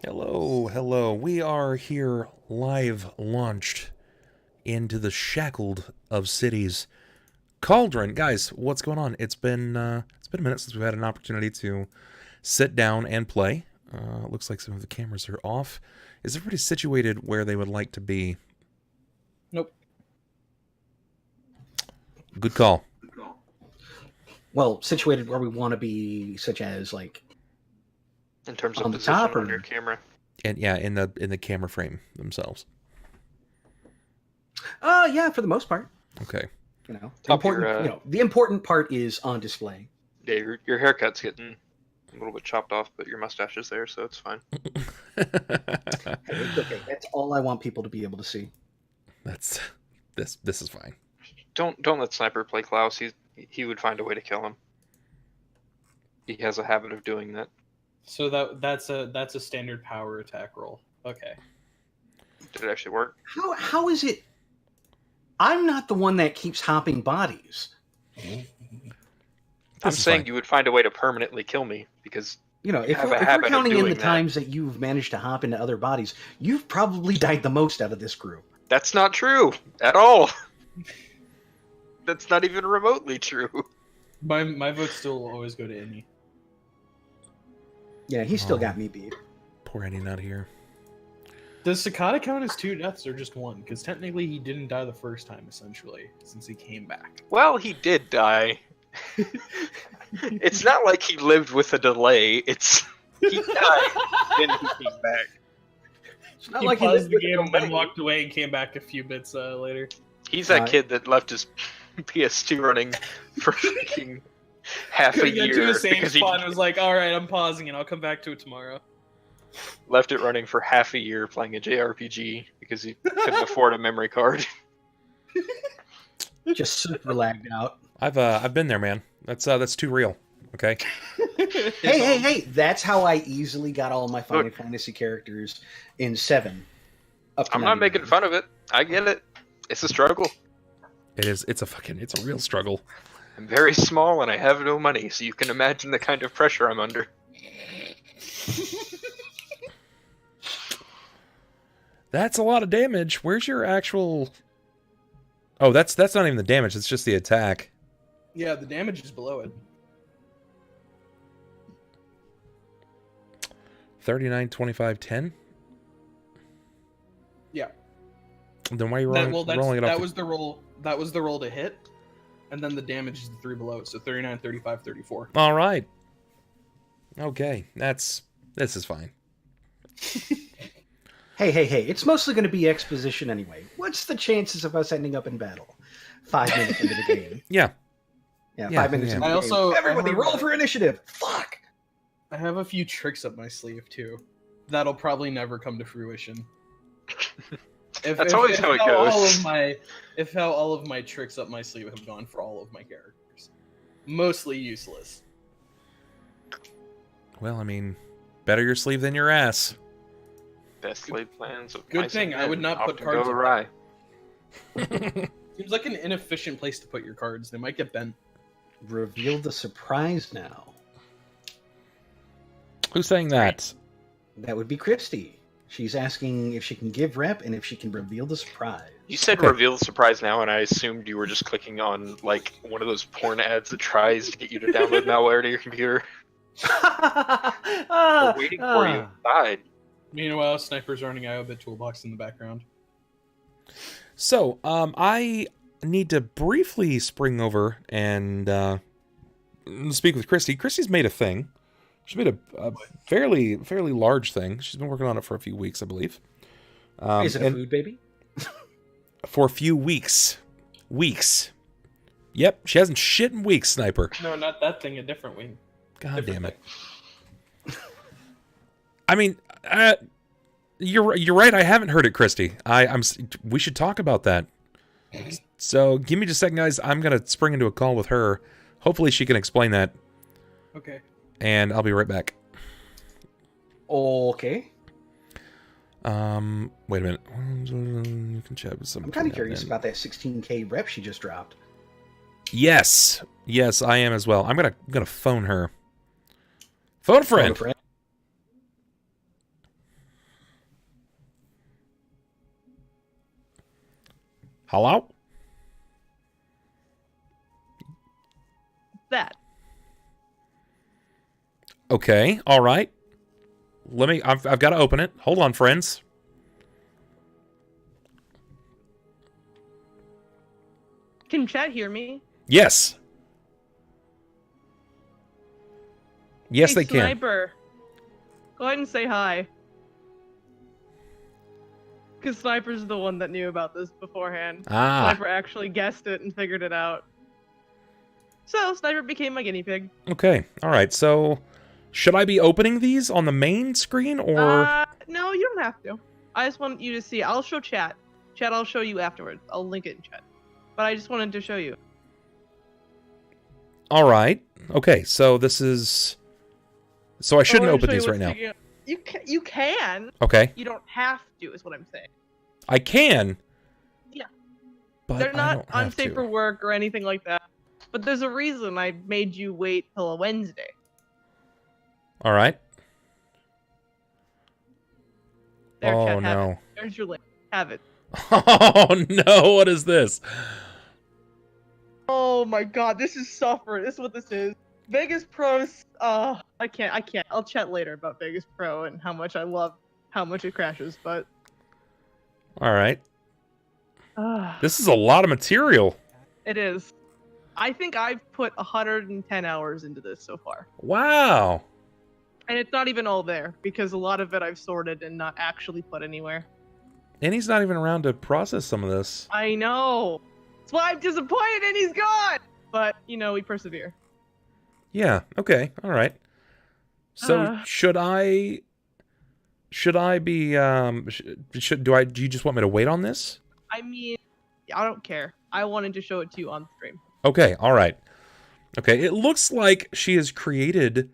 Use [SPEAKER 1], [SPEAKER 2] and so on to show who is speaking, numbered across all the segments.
[SPEAKER 1] Hello, hello. We are here live launched into the Shackled of Cities. Cauldron, guys, what's going on? It's been a minute since we've had an opportunity to sit down and play. Looks like some of the cameras are off. Is everybody situated where they would like to be?
[SPEAKER 2] Nope.
[SPEAKER 1] Good call.
[SPEAKER 3] Well, situated where we want to be, such as like
[SPEAKER 4] In terms of
[SPEAKER 3] on the
[SPEAKER 4] position
[SPEAKER 3] top,
[SPEAKER 4] on
[SPEAKER 3] or
[SPEAKER 4] your camera.
[SPEAKER 1] And yeah, in the camera frame themselves.
[SPEAKER 3] yeah, for the most part.
[SPEAKER 1] Okay.
[SPEAKER 3] You know, the
[SPEAKER 4] Top
[SPEAKER 3] important,
[SPEAKER 4] your,
[SPEAKER 3] the important part is on display.
[SPEAKER 4] Yeah, your haircut's getting a little bit chopped off, but your mustache is there, so it's fine.
[SPEAKER 3] Hey, it's okay. That's all I want people to be able to see.
[SPEAKER 1] This is fine.
[SPEAKER 4] Don't let Sniper play Klaus. He would find a way to kill him. He has a habit of doing that.
[SPEAKER 2] So that's a standard power attack roll. Okay.
[SPEAKER 4] Did it actually work?
[SPEAKER 3] How is it? I'm not the one that keeps hopping bodies.
[SPEAKER 4] I'm saying you would find a way to permanently kill me because
[SPEAKER 3] You know,
[SPEAKER 4] You
[SPEAKER 3] if
[SPEAKER 4] have
[SPEAKER 3] we're,
[SPEAKER 4] a
[SPEAKER 3] if we're
[SPEAKER 4] habit of
[SPEAKER 3] counting in the
[SPEAKER 4] doing that.
[SPEAKER 3] times that you've managed to hop into other bodies, you've probably died the most out of this group.
[SPEAKER 4] that's not true at all. That's not even remotely true.
[SPEAKER 2] My vote still will always go to Indy.
[SPEAKER 3] Yeah, he still
[SPEAKER 1] Oh.
[SPEAKER 3] got me beat.
[SPEAKER 1] Poor Eddie not here.
[SPEAKER 2] Does Sakata count as 2 deaths or just 1? Because technically he didn't die the first time, essentially, since he came back.
[SPEAKER 4] Well, he did die. It's not like he lived with a delay. It's he died, then he came back.
[SPEAKER 3] It's not
[SPEAKER 2] He
[SPEAKER 3] like he
[SPEAKER 2] paused
[SPEAKER 3] lived
[SPEAKER 2] the
[SPEAKER 3] with a
[SPEAKER 2] game and then
[SPEAKER 3] delay.
[SPEAKER 2] walked away and came back a few bits later.
[SPEAKER 4] He's that
[SPEAKER 3] Right.
[SPEAKER 4] kid that left his PS2 running for freaking half a
[SPEAKER 2] Could've got to
[SPEAKER 4] year
[SPEAKER 2] the same
[SPEAKER 4] because he
[SPEAKER 2] spot and was like, alright, I'm pausing and I'll come back to it tomorrow.
[SPEAKER 4] left it running for half a year playing a JRPG because he couldn't afford a memory card.
[SPEAKER 3] Just super lagged out.
[SPEAKER 1] I've been there, man. That's too real. Okay.
[SPEAKER 3] Hey! That's how I easily got all my Final Fantasy characters in 7. Up to
[SPEAKER 4] I'm not
[SPEAKER 3] 99.
[SPEAKER 4] making fun of it. I get it. It's a struggle.
[SPEAKER 1] It's a real struggle.
[SPEAKER 4] I'm very small and I have no money, so you can imagine the kind of pressure I'm under.
[SPEAKER 1] That's a lot of damage. Where's your actual... Oh, that's not even the damage. It's just the attack.
[SPEAKER 2] Yeah, the damage is below it.
[SPEAKER 1] 39, 25, 10?
[SPEAKER 2] Yeah.
[SPEAKER 1] Then why are you
[SPEAKER 2] That,
[SPEAKER 1] rolling it up?
[SPEAKER 2] that was the roll. That was the roll to hit, and then the damage is the 3 below it, so 39, 35, 34.
[SPEAKER 1] All right. Okay, this is fine.
[SPEAKER 3] Hey! It's mostly going to be exposition anyway. What's the chances of us ending up in battle? 5 minutes into the game.
[SPEAKER 1] Yeah.
[SPEAKER 3] Yeah,
[SPEAKER 1] Yeah,
[SPEAKER 3] 5 minutes
[SPEAKER 1] yeah.
[SPEAKER 3] into
[SPEAKER 2] I
[SPEAKER 3] the
[SPEAKER 2] also-
[SPEAKER 3] game. Everybody
[SPEAKER 2] I heard
[SPEAKER 3] roll
[SPEAKER 2] that-
[SPEAKER 3] for initiative! Fuck!
[SPEAKER 2] I have a few tricks up my sleeve too. That'll probably never come to fruition.
[SPEAKER 4] That's always how it goes.
[SPEAKER 2] If how all of my tricks up my sleeve have gone for all of my characters, mostly useless.
[SPEAKER 1] Well, I mean, better your sleeve than your ass.
[SPEAKER 4] Best laid plans of
[SPEAKER 2] Good
[SPEAKER 4] mice
[SPEAKER 2] thing
[SPEAKER 4] and
[SPEAKER 2] I would
[SPEAKER 4] men
[SPEAKER 2] not put
[SPEAKER 4] often
[SPEAKER 2] cards
[SPEAKER 4] go
[SPEAKER 2] in
[SPEAKER 4] awry.
[SPEAKER 2] Seems like an inefficient place to put your cards. They might get bent.
[SPEAKER 3] Reveal the surprise now.
[SPEAKER 1] Who's saying that?
[SPEAKER 3] That would be Christy. She's asking if she can give rep and if she can reveal the surprise.
[SPEAKER 4] You said
[SPEAKER 1] Okay.
[SPEAKER 4] reveal the surprise now, and I assumed you were just clicking on like one of those porn ads that tries to get you to download malware to your computer. They're waiting for you inside.
[SPEAKER 2] Meanwhile, Sniper's running IO-Bit Toolbox in the background.
[SPEAKER 1] So, I need to briefly spring over and speak with Christy. Christy's made a thing. She made a fairly large thing. She's been working on it for a few weeks, I believe.
[SPEAKER 3] Is it a
[SPEAKER 1] and
[SPEAKER 3] food baby?
[SPEAKER 1] for a few weeks. Weeks. Yep, she hasn't shit in weeks, Sniper.
[SPEAKER 2] No, not that thing. A different wing.
[SPEAKER 1] God
[SPEAKER 2] Different
[SPEAKER 1] damn it.
[SPEAKER 2] thing.
[SPEAKER 1] I mean, you're right. I haven't heard it, Christy. We should talk about that. So give me just a second, guys. I'm gonna spring into a call with her. Hopefully, she can explain that,
[SPEAKER 2] Okay.
[SPEAKER 1] and I'll be right back.
[SPEAKER 3] Okay.
[SPEAKER 1] Wait a minute. You can chat with
[SPEAKER 3] I'm kind of curious about that 16k rep she just dropped.
[SPEAKER 1] Yes, I am as well. I'm gonna phone her. Phone a friend. Hello?
[SPEAKER 5] That.
[SPEAKER 1] Okay, all right. I've got to open it. Hold on, friends.
[SPEAKER 5] Can chat hear me?
[SPEAKER 1] Yes. Yes,
[SPEAKER 5] Hey,
[SPEAKER 1] they can.
[SPEAKER 5] Sniper. Go ahead and say hi. Because Sniper's the one that knew about this beforehand.
[SPEAKER 1] Ah,
[SPEAKER 5] Sniper actually guessed it and figured it out. So, Sniper became my guinea pig.
[SPEAKER 1] okay. All right, so should I be opening these on the main screen or...
[SPEAKER 5] No, you don't have to. I just want you to see. I'll show chat. Chat, I'll show you afterwards. I'll link it in chat. But I just wanted to show you.
[SPEAKER 1] All right. Okay, so this is... So I shouldn't open these right now.
[SPEAKER 5] You can.
[SPEAKER 1] Okay.
[SPEAKER 5] You don't have to, is what I'm saying.
[SPEAKER 1] I can.
[SPEAKER 5] Yeah.
[SPEAKER 1] But
[SPEAKER 5] They're
[SPEAKER 1] I
[SPEAKER 5] not
[SPEAKER 1] don't have
[SPEAKER 5] unsafe
[SPEAKER 1] to.
[SPEAKER 5] for work or anything like that. But there's a reason I made you wait till a Wednesday.
[SPEAKER 1] All right.
[SPEAKER 5] There,
[SPEAKER 1] Oh,
[SPEAKER 5] chat, have
[SPEAKER 1] no.
[SPEAKER 5] it. There's your link. Have it.
[SPEAKER 1] Oh, no. What is this?
[SPEAKER 5] Oh my god, this is suffer. This is what this is. Vegas Pros, I can't. I'll chat later about Vegas Pro and how much I love how much it crashes, but...
[SPEAKER 1] All right. This is a lot of material.
[SPEAKER 5] It is. I think I've put 110 hours into this so far.
[SPEAKER 1] Wow.
[SPEAKER 5] And it's not even all there, because a lot of it I've sorted and not actually put anywhere.
[SPEAKER 1] And he's not even around to process some of this.
[SPEAKER 5] I know! That's why I'm disappointed and he's gone! But, you know, we persevere.
[SPEAKER 1] Yeah, okay. All right. So should I be do you just want me to wait on this?
[SPEAKER 5] I mean, I don't care. I wanted to show it to you on stream.
[SPEAKER 1] Okay, all right. Okay, it looks like she has created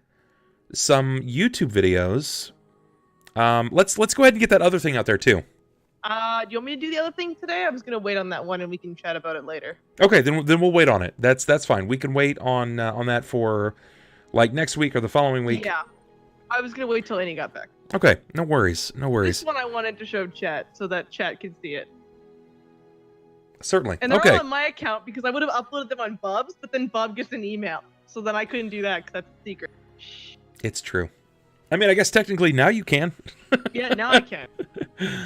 [SPEAKER 1] some YouTube videos. Let's go ahead and get that other thing out there too.
[SPEAKER 5] Do you want me to do the other thing today? I was gonna wait on that one and we can chat about it later.
[SPEAKER 1] Okay, then we'll wait on it. That's fine. We can wait on that for like next week or the following week.
[SPEAKER 5] Yeah. I was gonna wait till Annie got back.
[SPEAKER 1] Okay, no worries. No worries.
[SPEAKER 5] This one I wanted to show chat so that chat could see it.
[SPEAKER 1] Certainly.
[SPEAKER 5] And they're
[SPEAKER 1] okay.
[SPEAKER 5] all on my account because I would have uploaded them on Bub's, but then Bub gets an email. So then I couldn't do that because that's a secret.
[SPEAKER 1] It's true. I mean, I guess technically now you can.
[SPEAKER 5] Yeah, now I can.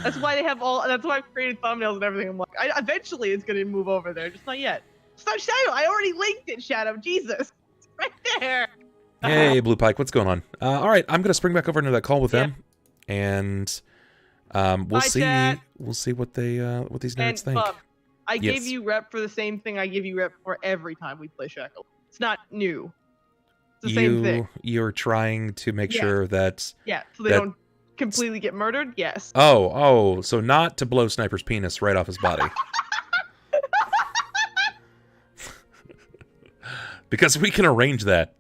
[SPEAKER 5] That's why they have all. That's why I've created thumbnails and everything. I'm like, eventually it's gonna move over there, just not yet. Stop Shadow. I already linked it, Shadow. Jesus, it's right there.
[SPEAKER 1] Hey, Blue Pike, what's going on? All right, I'm gonna spring back over into that call with them, and we'll
[SPEAKER 5] Bye,
[SPEAKER 1] see.
[SPEAKER 5] chat.
[SPEAKER 1] We'll see what these nerds
[SPEAKER 5] And
[SPEAKER 1] think.
[SPEAKER 5] Bub, I
[SPEAKER 1] Yes.
[SPEAKER 5] gave you rep for the same thing I give you rep for every time we play Shackled. It's not new. It's the same thing.
[SPEAKER 1] You're trying to make
[SPEAKER 5] Yeah.
[SPEAKER 1] sure that.
[SPEAKER 5] Yeah, so they
[SPEAKER 1] that-
[SPEAKER 5] don't completely get murdered. Yes.
[SPEAKER 1] Oh, so not to blow Sniper's penis right off his body. Because we can arrange that.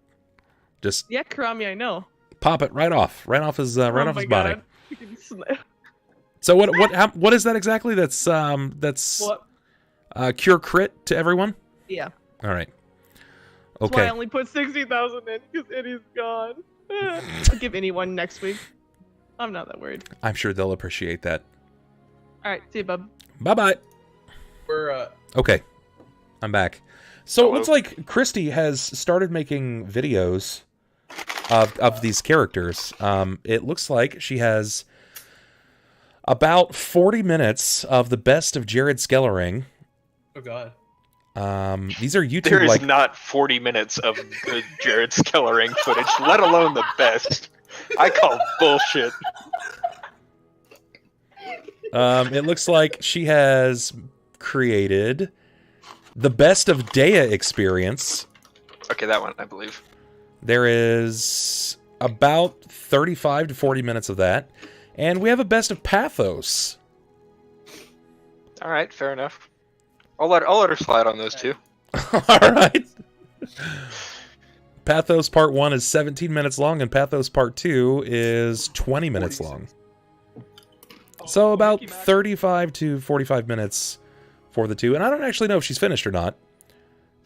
[SPEAKER 1] Just
[SPEAKER 5] Yeah, Karami, I know.
[SPEAKER 1] pop it right off his
[SPEAKER 5] Oh
[SPEAKER 1] off
[SPEAKER 5] my
[SPEAKER 1] his body.
[SPEAKER 5] God. You can snap.
[SPEAKER 1] So what is that exactly? That's
[SPEAKER 5] What?
[SPEAKER 1] cure crit to everyone.
[SPEAKER 5] Yeah.
[SPEAKER 1] All right.
[SPEAKER 5] That's why I
[SPEAKER 1] Okay.
[SPEAKER 5] only put 60,000 in because Eddie's gone. I'll give anyone next week. I'm not that worried.
[SPEAKER 1] I'm sure they'll appreciate that.
[SPEAKER 5] All right, see you, bub.
[SPEAKER 1] Bye bye.
[SPEAKER 2] We're
[SPEAKER 1] Okay, I'm back. So it
[SPEAKER 4] Hello.
[SPEAKER 1] looks like Christy has started making videos of these characters. It looks like she has about 40 minutes of the best of Jared Skellering.
[SPEAKER 2] oh god.
[SPEAKER 1] These are YouTube
[SPEAKER 4] There is
[SPEAKER 1] like
[SPEAKER 4] not 40 minutes of good Jared Skellering footage, let alone the best. I call bullshit.
[SPEAKER 1] it looks like she has created the best of Dea experience.
[SPEAKER 4] Okay, that one, I believe.
[SPEAKER 1] There is about 35 to 40 minutes of that. And we have a best of Pathos.
[SPEAKER 4] All right, fair enough. I'll let her slide on those two.
[SPEAKER 1] All right. Pathos Part 1 is 17 minutes long, and Pathos Part 2 is 20 minutes long. So about 35 to 45 minutes for the two. And I don't actually know if she's finished or not.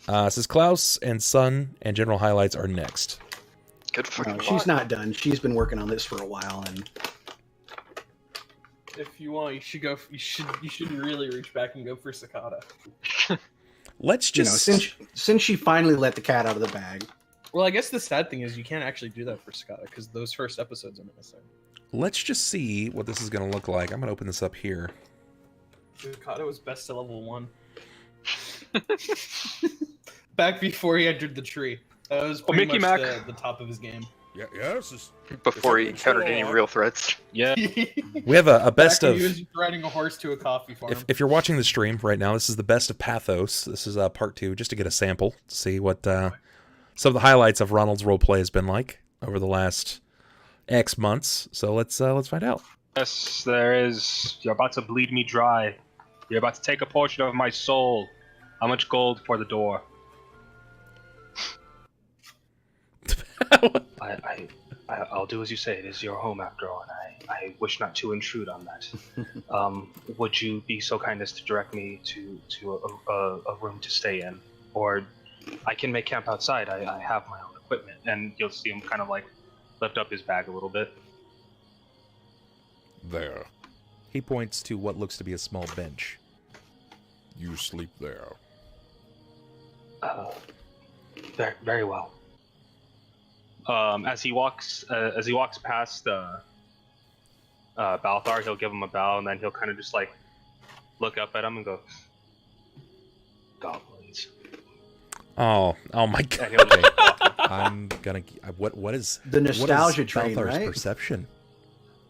[SPEAKER 1] It says Klaus and Sunn and general highlights are next.
[SPEAKER 4] Good fucking
[SPEAKER 3] She's not done. She's been working on this for a while, and
[SPEAKER 2] If you want, you should go. You should really reach back and go for Cicada.
[SPEAKER 1] Let's just
[SPEAKER 3] since she finally let the cat out of the bag.
[SPEAKER 2] Well, I guess the sad thing is you can't actually do that for Cicada because those first episodes are missing.
[SPEAKER 1] let's just see what this is going to look like. I'm going to open this up here.
[SPEAKER 2] Cicada was best to level 1. Back before he entered the tree. That was pretty
[SPEAKER 6] Mickey
[SPEAKER 2] much
[SPEAKER 6] Mac.
[SPEAKER 2] the top of his game.
[SPEAKER 7] Yeah, yes.
[SPEAKER 4] Before he encountered any real threats.
[SPEAKER 6] Yeah.
[SPEAKER 1] We have a best
[SPEAKER 2] Back
[SPEAKER 1] of...
[SPEAKER 2] when he was riding a horse to a coffee farm.
[SPEAKER 1] If you're watching the stream right now, this is the best of Pathos. This is part 2, just to get a sample, to see what some of the highlights of Ronald's roleplay has been like over the last X months. So let's find out.
[SPEAKER 6] Yes, there is. You're about to bleed me dry. You're about to take a portion of my soul. How much gold for the door? I'll do as you say. It is your home after all, and I wish not to intrude on that. Would you be so kind as to direct me to a room to stay in? Or I can make camp outside. I have my own equipment. And you'll see him kind of like lift up his bag a little bit.
[SPEAKER 7] There.
[SPEAKER 1] He points to what looks to be a small bench.
[SPEAKER 7] You sleep there.
[SPEAKER 6] Very, very well. As he walks past Balthar, he'll give him a bow, and then he'll kind of just like look up at him and go, "Goblins."
[SPEAKER 1] Oh my god!
[SPEAKER 6] And he'll just walk.
[SPEAKER 1] I'm gonna. What is
[SPEAKER 3] The nostalgia train,
[SPEAKER 1] Balthar's
[SPEAKER 3] right?
[SPEAKER 1] perception?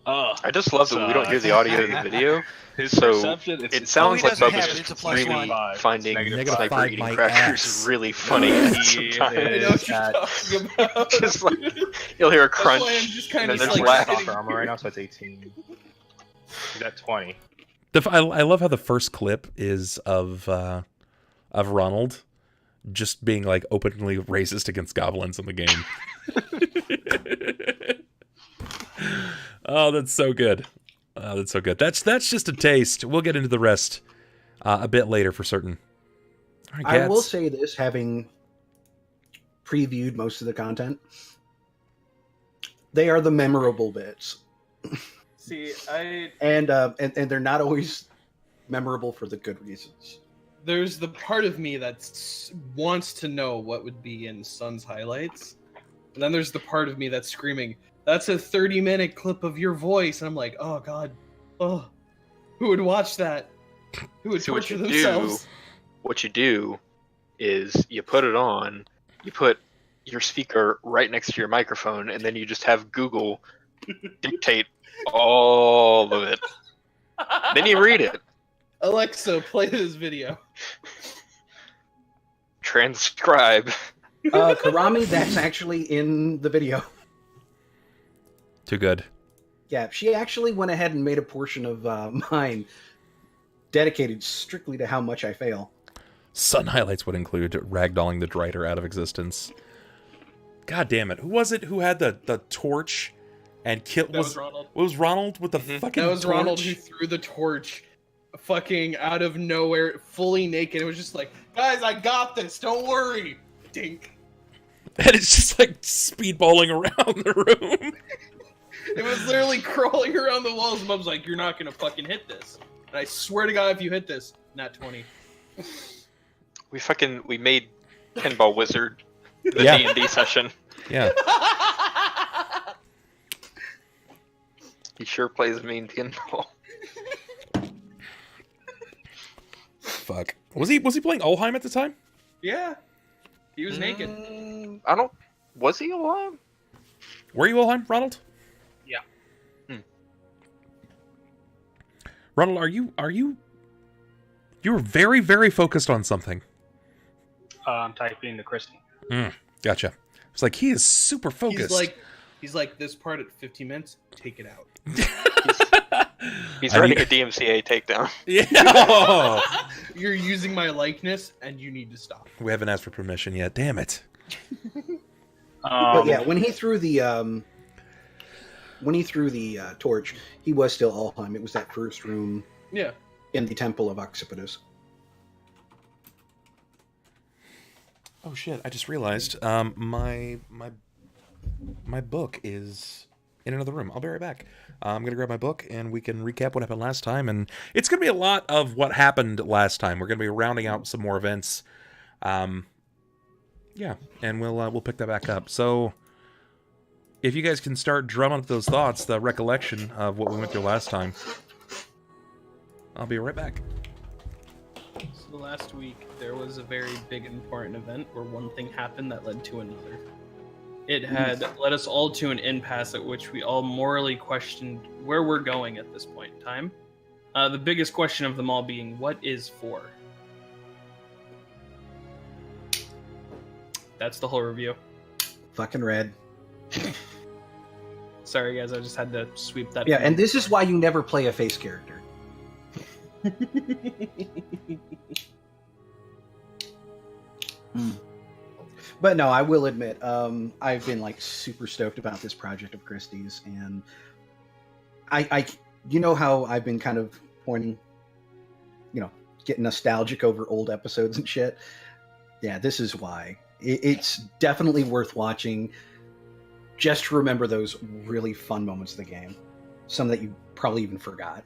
[SPEAKER 4] I just love that we don't hear the audio of the video.
[SPEAKER 6] His
[SPEAKER 4] So
[SPEAKER 6] perception,
[SPEAKER 4] it sounds
[SPEAKER 8] he
[SPEAKER 4] like
[SPEAKER 8] doesn't have
[SPEAKER 4] Bubba's
[SPEAKER 8] it, it's
[SPEAKER 4] just
[SPEAKER 8] a plus
[SPEAKER 4] really
[SPEAKER 8] one.
[SPEAKER 4] finding
[SPEAKER 1] Negative
[SPEAKER 4] sniper
[SPEAKER 1] 5
[SPEAKER 4] eating
[SPEAKER 1] my
[SPEAKER 4] crackers
[SPEAKER 1] ass.
[SPEAKER 4] really funny.
[SPEAKER 6] He
[SPEAKER 2] I know
[SPEAKER 6] is
[SPEAKER 2] what you're
[SPEAKER 6] at
[SPEAKER 2] talking about.
[SPEAKER 4] Just like you'll hear a
[SPEAKER 2] That's why I'm
[SPEAKER 4] crunch,
[SPEAKER 2] just
[SPEAKER 4] and
[SPEAKER 2] kind
[SPEAKER 4] then
[SPEAKER 2] of
[SPEAKER 4] there's
[SPEAKER 2] like
[SPEAKER 6] last
[SPEAKER 4] laughing.
[SPEAKER 6] offer armor right now, so it's 18. He's at 20.
[SPEAKER 1] I love how the first clip is of Ronald just being like openly racist against goblins in the game. Oh, that's so good. That's so good. That's just a taste. We'll get into the rest a bit later for certain. All right,
[SPEAKER 3] I will
[SPEAKER 1] cats.
[SPEAKER 3] say this, having previewed most of the content, they are the memorable bits,
[SPEAKER 2] See,
[SPEAKER 3] and they're not always memorable for the good reasons.
[SPEAKER 2] there's the part of me that wants to know what would be in Sunn's highlights, and then there's the part of me that's screaming, "That's a 30-minute clip of your voice," and I'm like, "Oh God, oh, who would watch that? Who would
[SPEAKER 4] So what
[SPEAKER 2] torture
[SPEAKER 4] you
[SPEAKER 2] themselves?"
[SPEAKER 4] What you do is you put it on, you put your speaker right next to your microphone, and then you just have Google dictate all of it. Then you read it.
[SPEAKER 2] Alexa, play this video.
[SPEAKER 4] Transcribe.
[SPEAKER 3] Karami, that's actually in the video.
[SPEAKER 1] Too good.
[SPEAKER 3] Yeah, she actually went ahead and made a portion of mine dedicated strictly to how much I fail.
[SPEAKER 1] Sun highlights would include ragdolling the Drider out of existence. God damn it! Who was it who had the torch and killed?
[SPEAKER 2] That was Ronald.
[SPEAKER 1] What was Ronald with the fucking?
[SPEAKER 2] That was
[SPEAKER 1] torch?
[SPEAKER 2] Ronald who threw the torch fucking out of nowhere, fully naked. It was just like, "Guys, I got this. Don't worry." Dink.
[SPEAKER 1] And it's just like speedballing around the room.
[SPEAKER 2] It was literally crawling around the walls. Mom's like, "You're not gonna fucking hit this." And I swear to God, if you hit this, not 20.
[SPEAKER 4] We made Pinball Wizard the
[SPEAKER 1] Yeah.
[SPEAKER 4] D&D session.
[SPEAKER 1] Yeah.
[SPEAKER 4] He sure plays mean pinball.
[SPEAKER 1] Fuck. Was he playing Ulhime at the time?
[SPEAKER 2] Yeah, he was naked.
[SPEAKER 4] I don't. Was he alive?
[SPEAKER 1] Were you Ulhime, Ronald?
[SPEAKER 6] Yeah.
[SPEAKER 1] Ronald, are you? You were very, very focused on something.
[SPEAKER 6] I'm typing to Christy.
[SPEAKER 1] Gotcha. It's like he is super focused.
[SPEAKER 2] He's like this part at 15 minutes. Take it out.
[SPEAKER 4] He's
[SPEAKER 1] I
[SPEAKER 4] writing
[SPEAKER 1] need-
[SPEAKER 4] a DMCA takedown.
[SPEAKER 1] Yeah.
[SPEAKER 2] You're using my likeness, and you need to stop.
[SPEAKER 1] We haven't asked for permission yet. Damn it.
[SPEAKER 3] But yeah, when he threw the torch, he was still Alheim. It was that first room
[SPEAKER 2] Yeah.
[SPEAKER 3] in the Temple of Occipitus.
[SPEAKER 1] Oh shit! I just realized my book is in another room. I'll be right back. I'm going to grab my book, and we can recap what happened last time. And it's going to be a lot of what happened last time. We're going to be rounding out some more events. Yeah, and we'll pick that back up. So if you guys can start drumming up those thoughts, the recollection of what we went through last time, I'll be right back.
[SPEAKER 2] So last week, there was a very big important event where one thing happened that led to another. It had led us all to an impasse at which we all morally questioned where we're going at this point in time. The biggest question of them all being, what is 4? That's the whole review.
[SPEAKER 3] Fucking red.
[SPEAKER 2] Sorry, guys, I just had to sweep that.
[SPEAKER 3] Yeah, and this is why you never play a face character. But no, I will admit, I've been like super stoked about this project of Christie's, and I you know how I've been kind of pointing, getting nostalgic over old episodes and shit. Yeah, this is why. It's definitely worth watching. Just to remember those really fun moments of the game, some that you probably even forgot.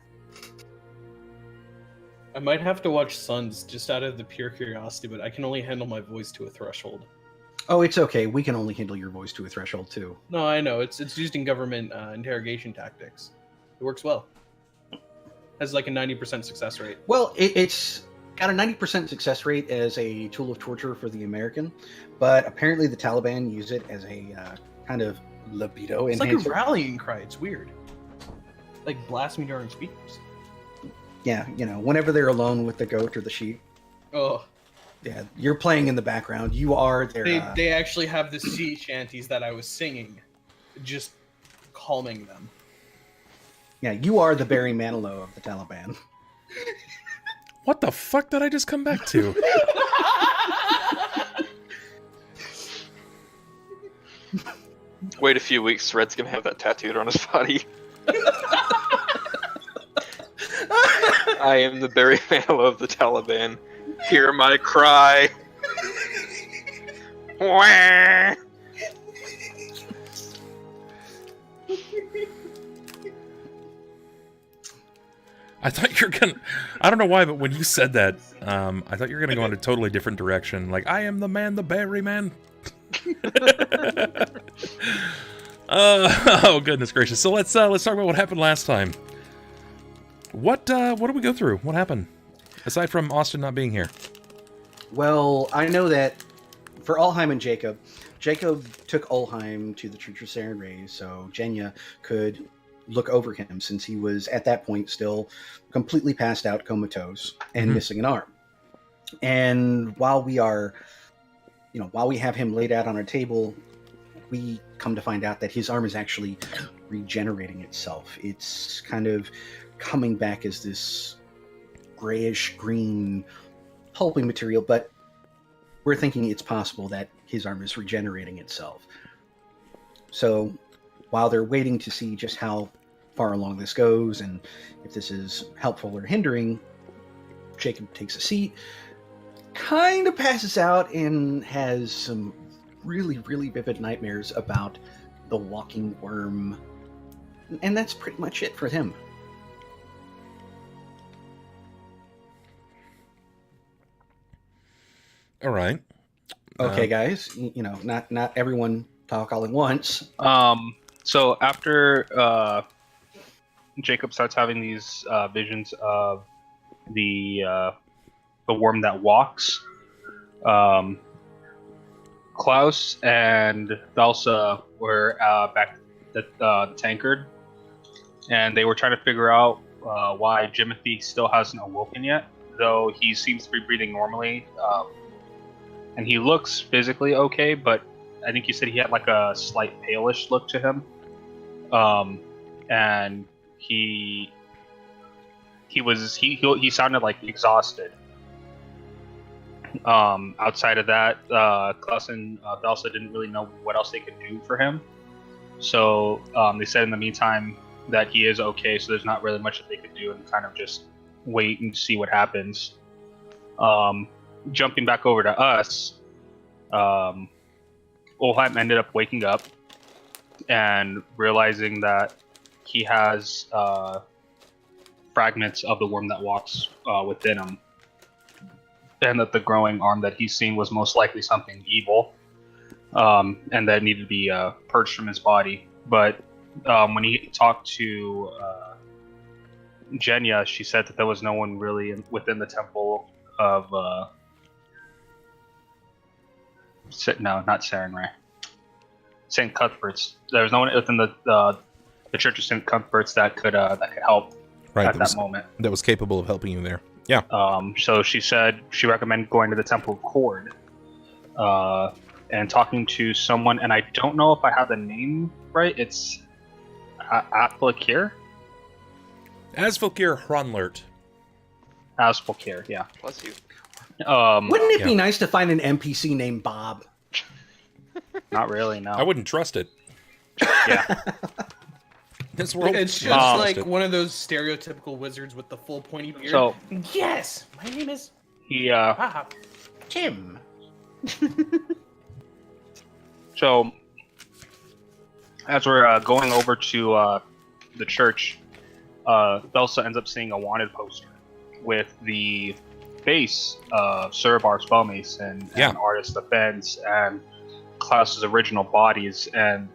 [SPEAKER 2] I might have to watch Suns just out of the pure curiosity, but I can only handle my voice to a threshold.
[SPEAKER 3] Oh, it's okay. We can only handle your voice to a threshold too.
[SPEAKER 2] No, I know. It's used in government interrogation tactics. It works well. Has like a 90% success rate.
[SPEAKER 3] Well, it's got a 90% success rate as a tool of torture for the American, but apparently the Taliban use it as a kind of libido
[SPEAKER 2] It's
[SPEAKER 3] enhancer.
[SPEAKER 2] like a rallying cry. It's weird. Like blasphemy during speakers.
[SPEAKER 3] Yeah, whenever they're alone with the goat or the sheep.
[SPEAKER 2] Oh.
[SPEAKER 3] Yeah, you're playing in the background. You are their...
[SPEAKER 2] They actually have the sea shanties that I was singing, just calming them.
[SPEAKER 3] Yeah, you are the Barry Manilow of the Taliban.
[SPEAKER 1] What the fuck did I just come back to?
[SPEAKER 4] Wait a few weeks, Red's gonna have that tattooed on his body. I am the Barry Manilow of the Taliban. Hear my cry. Wah!
[SPEAKER 1] I thought you were gonna... I don't know why, but when you said that, I thought you were gonna go in a totally different direction. Like, I am the man, the Barry man. Oh, goodness gracious. So let's talk about what happened last time. What did we go through? What happened? Aside from Austin not being here.
[SPEAKER 3] Well, I know that for Ulhime and Jakob took Ulhime to the Church of Saren Rays so Jenya could look over him, since he was at that point still completely passed out, comatose, and missing an arm. And while we have him laid out on a table, we come to find out that his arm is actually regenerating itself. It's kind of coming back as this grayish green pulpy material, but we're thinking it's possible that his arm is regenerating itself. So while they're waiting to see just how far along this goes and if this is helpful or hindering, Jakob takes a seat, kind of passes out, and has some really, really vivid nightmares about the walking worm. And that's pretty much it for him.
[SPEAKER 1] All right.
[SPEAKER 3] Okay, guys, not everyone talk all at once.
[SPEAKER 6] So after Jacob starts having these visions of the worm that walks, Klaus and Thelsa were back at the tankard, and they were trying to figure out why Jimothy still hasn't awoken yet, though he seems to be breathing normally. And he looks physically okay, but I think you said he had like a slight palish look to him. And he sounded like exhausted. Outside of that, Klaus and Thelsa didn't really know what else they could do for him. So they said in the meantime that he is okay, so there's not really much that they could do, and kind of just wait and see what happens. Jumping back over to us, Ulhime ended up waking up, and realizing that he has fragments of the worm that walks within him, and that the growing arm that he's seen was most likely something evil, and that needed to be purged from his body. But when he talked to Jenya, she said that there was no one really within the temple of not Sarenrae. St. Cuthbert's. There was no one within the Church of St. Cuthbert's that could help at that moment.
[SPEAKER 1] That was capable of helping you there. Yeah.
[SPEAKER 6] So she said she recommended going to the Temple of Cort and talking to someone, and I don't know if I have the name right. It's Athlikir?
[SPEAKER 1] Asfalkir Hronlert.
[SPEAKER 6] Asfalkir, yeah.
[SPEAKER 4] Bless you.
[SPEAKER 3] Wouldn't it be nice to find an NPC named Bob?
[SPEAKER 6] Not really, no.
[SPEAKER 1] I wouldn't trust it.
[SPEAKER 6] Yeah.
[SPEAKER 1] This world.
[SPEAKER 2] It's just like one of those stereotypical wizards with the full pointy beard.
[SPEAKER 6] So
[SPEAKER 2] yes, my name is
[SPEAKER 3] Tim.
[SPEAKER 6] So as we're going over to the church, Thelsa ends up seeing a wanted poster with the face of Cerebar Spellmason and Artist Defense and Klaus's original bodies, and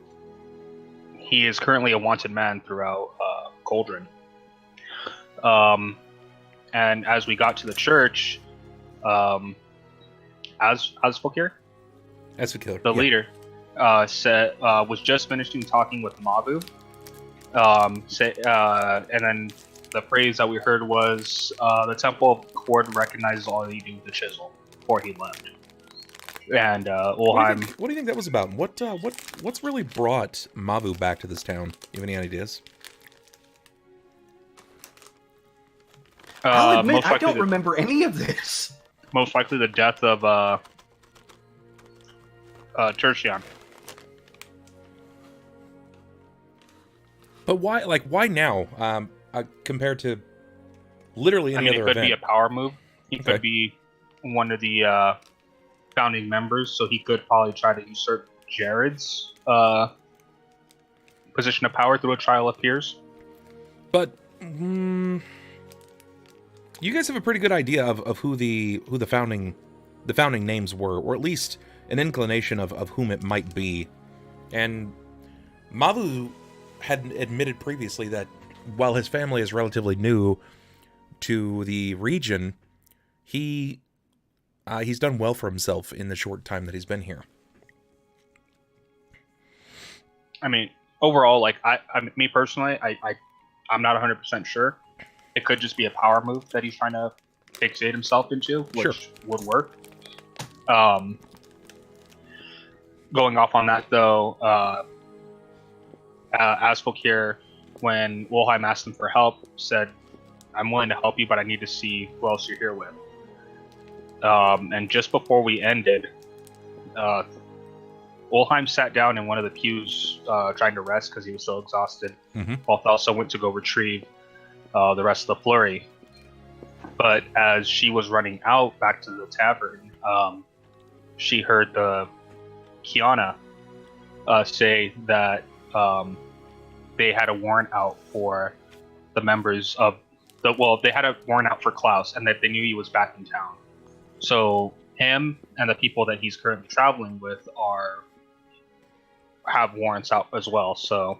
[SPEAKER 6] he is currently a wanted man throughout Cauldron. And as we got to the church, Asfalkir, the leader, was just finishing talking with Mavu. And then the phrase that we heard was, the Temple of Cort recognizes all you do with the chisel, before he left. And Ulhime...
[SPEAKER 1] What do you think that was about? What's really brought Mavu back to this town? You have any ideas?
[SPEAKER 3] I'll admit, I don't remember any of this.
[SPEAKER 6] Most likely the death of Tertian.
[SPEAKER 1] But why? Like, why now? Compared to literally any other event.
[SPEAKER 6] It could be a power move. He could be one of the founding members, so he could probably try to usurp Jared's position of power through a trial of peers.
[SPEAKER 1] But you guys have a pretty good idea of who the founding names were, or at least an inclination of whom it might be. And Mavu had admitted previously that while his family is relatively new to the region, he's done well for himself in the short time that he's been here.
[SPEAKER 6] I mean, overall, like me personally, I'm not 100% sure. It could just be a power move that he's trying to fixate himself into, which would work. Going off on that, though, Asfalkir, when Ulhime asked him for help, said, "I'm willing to help you, but I need to see who else you're here with." And just before we ended, Ulhime sat down in one of the pews trying to rest because he was so exhausted, while Thelsa went to go retrieve the rest of the flurry. But as she was running out back to the tavern, she heard the Kiana say that they had a warrant out for the members of they had a warrant out for Klaus, and that they knew he was back in town. So him and the people that he's currently traveling with have warrants out as well. So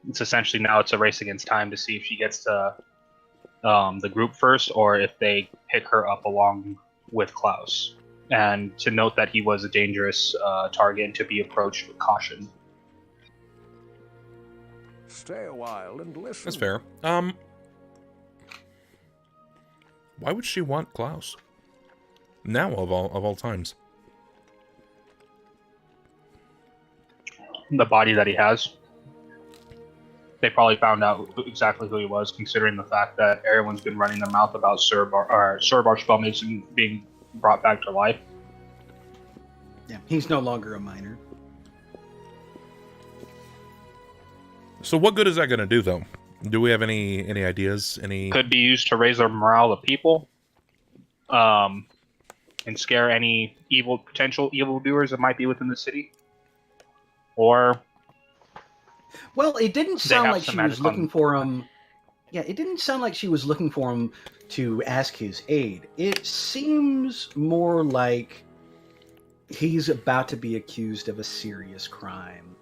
[SPEAKER 6] it's essentially now it's a race against time to see if she gets to the group first, or if they pick her up along with Klaus. And to note that he was a dangerous target and to be approached with caution.
[SPEAKER 7] Stay a while and listen.
[SPEAKER 1] That's fair. Why would she want Klaus? Now of all times.
[SPEAKER 6] The body that he has. They probably found out exactly who he was, considering the fact that everyone's been running their mouth about Cerebar Spellmason being brought back to life.
[SPEAKER 3] Yeah, he's no longer a minor.
[SPEAKER 1] So what good is that going to do, though? Do we have any ideas?
[SPEAKER 6] Could be used to raise the morale of people, and scare any potential evildoers that might be within the city. or
[SPEAKER 3] Well, it didn't sound
[SPEAKER 6] have
[SPEAKER 3] like
[SPEAKER 6] some
[SPEAKER 3] she was
[SPEAKER 6] magic
[SPEAKER 3] looking
[SPEAKER 6] on-
[SPEAKER 3] for him. Yeah, it didn't sound like she was looking for him to ask his aid. It seems more like he's about to be accused of a serious crime.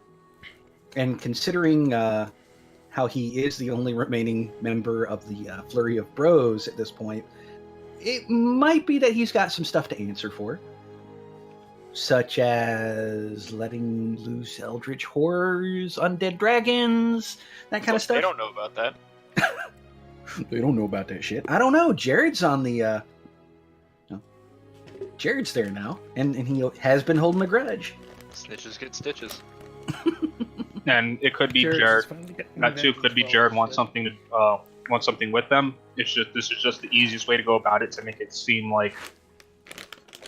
[SPEAKER 3] And considering how he is the only remaining member of the Flurry of Bros at this point, it might be that he's got some stuff to answer for. Such as letting loose eldritch horrors, undead dragons, that kind of stuff.
[SPEAKER 4] They don't know about that.
[SPEAKER 3] They don't know about that shit. I don't know. Jared's on the. No. Jared's there now, and he has been holding a grudge.
[SPEAKER 4] Snitches get stitches.
[SPEAKER 6] and it could be
[SPEAKER 2] Jared's
[SPEAKER 6] Jared.
[SPEAKER 2] finally getting
[SPEAKER 6] That too
[SPEAKER 2] revenge
[SPEAKER 6] could be
[SPEAKER 2] for all
[SPEAKER 6] Jared
[SPEAKER 2] this
[SPEAKER 6] wants
[SPEAKER 2] shit.
[SPEAKER 6] something with them. This is just the easiest way to go about it to make it seem like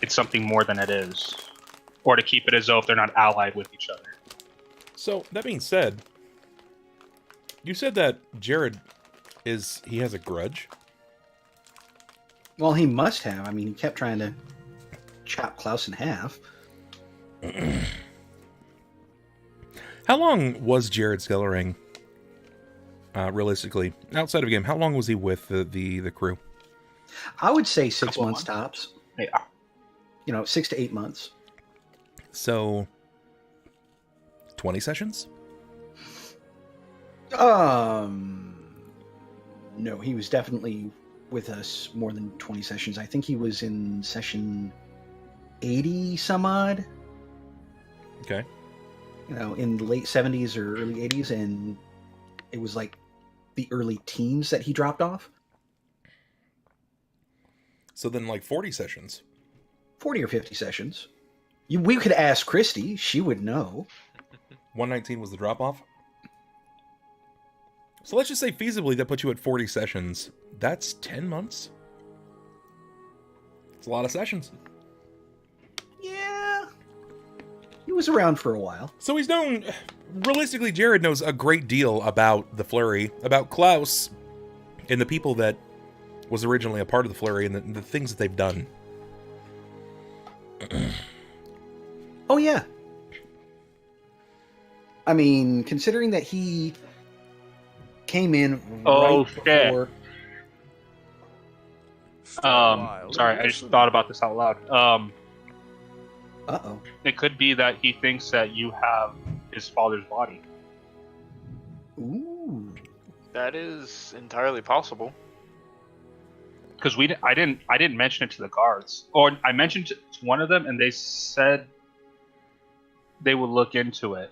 [SPEAKER 6] it's something more than it is, or to keep it as though if they're not allied with each other.
[SPEAKER 1] So, that being said, you said that Jared he has a grudge?
[SPEAKER 3] Well, he must have. I mean, he kept trying to chop Klaus in half.
[SPEAKER 1] How long was Jared Skellering, realistically, outside of game? How long was he with the crew?
[SPEAKER 3] I would say 6
[SPEAKER 6] Couple of
[SPEAKER 3] months tops.
[SPEAKER 6] Yeah.
[SPEAKER 3] 6 to 8 months.
[SPEAKER 1] So, 20 sessions?
[SPEAKER 3] No, he was definitely with us more than 20 sessions. I think he was in session 80 some odd.
[SPEAKER 1] Okay.
[SPEAKER 3] In the late 70s or early 80s, and it was like the early teens that he dropped off.
[SPEAKER 1] So then, like 40 sessions.
[SPEAKER 3] 40 or 50 sessions. We could ask Christy. She would know.
[SPEAKER 1] 119 was the drop off. So let's just say feasibly that puts you at 40 sessions. That's 10 months. It's a lot of sessions.
[SPEAKER 3] Yeah. He was around for a while.
[SPEAKER 1] So he's known, realistically, Jared knows a great deal about the Flurry, about Klaus, and the people that was originally a part of the Flurry, and the things that they've done.
[SPEAKER 3] Oh, yeah. I mean, considering that he came in
[SPEAKER 6] Oh,
[SPEAKER 3] right
[SPEAKER 6] shit.
[SPEAKER 3] before...
[SPEAKER 6] Sorry, I just thought about this out loud.
[SPEAKER 3] Uh-oh.
[SPEAKER 6] It could be that he thinks that you have his father's body.
[SPEAKER 3] Ooh.
[SPEAKER 4] That is entirely possible.
[SPEAKER 6] Because I didn't mention it to the guards, or I mentioned it to one of them, and they said they would look into it.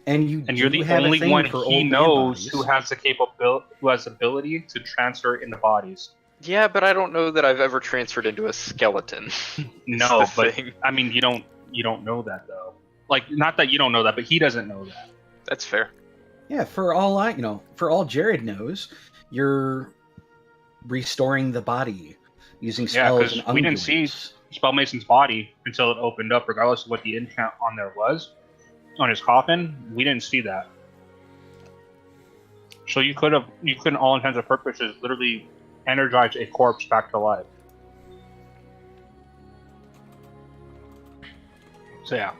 [SPEAKER 3] And
[SPEAKER 6] you're
[SPEAKER 3] do
[SPEAKER 6] the
[SPEAKER 3] have a
[SPEAKER 6] only
[SPEAKER 3] thing
[SPEAKER 6] one
[SPEAKER 3] for
[SPEAKER 6] he
[SPEAKER 3] old man
[SPEAKER 6] knows
[SPEAKER 3] bodies.
[SPEAKER 6] who has the ability to transfer in the bodies.
[SPEAKER 4] Yeah, but I don't know that I've ever transferred into a skeleton.
[SPEAKER 6] No,
[SPEAKER 4] That's the
[SPEAKER 6] but
[SPEAKER 4] thing.
[SPEAKER 6] I mean, you don't know that though. Like, not that you don't know that, but he doesn't know that.
[SPEAKER 4] That's fair.
[SPEAKER 3] Yeah, for all Jared knows, you're restoring the body using
[SPEAKER 6] Yeah,
[SPEAKER 3] spells
[SPEAKER 6] 'cause
[SPEAKER 3] and
[SPEAKER 6] we didn't see
[SPEAKER 3] unguents.
[SPEAKER 6] Spellmason's body until it opened up, regardless of what the enchant on there was. On his coffin, we didn't see that. So you could, all intents and purposes, literally energize a corpse back to life. So yeah,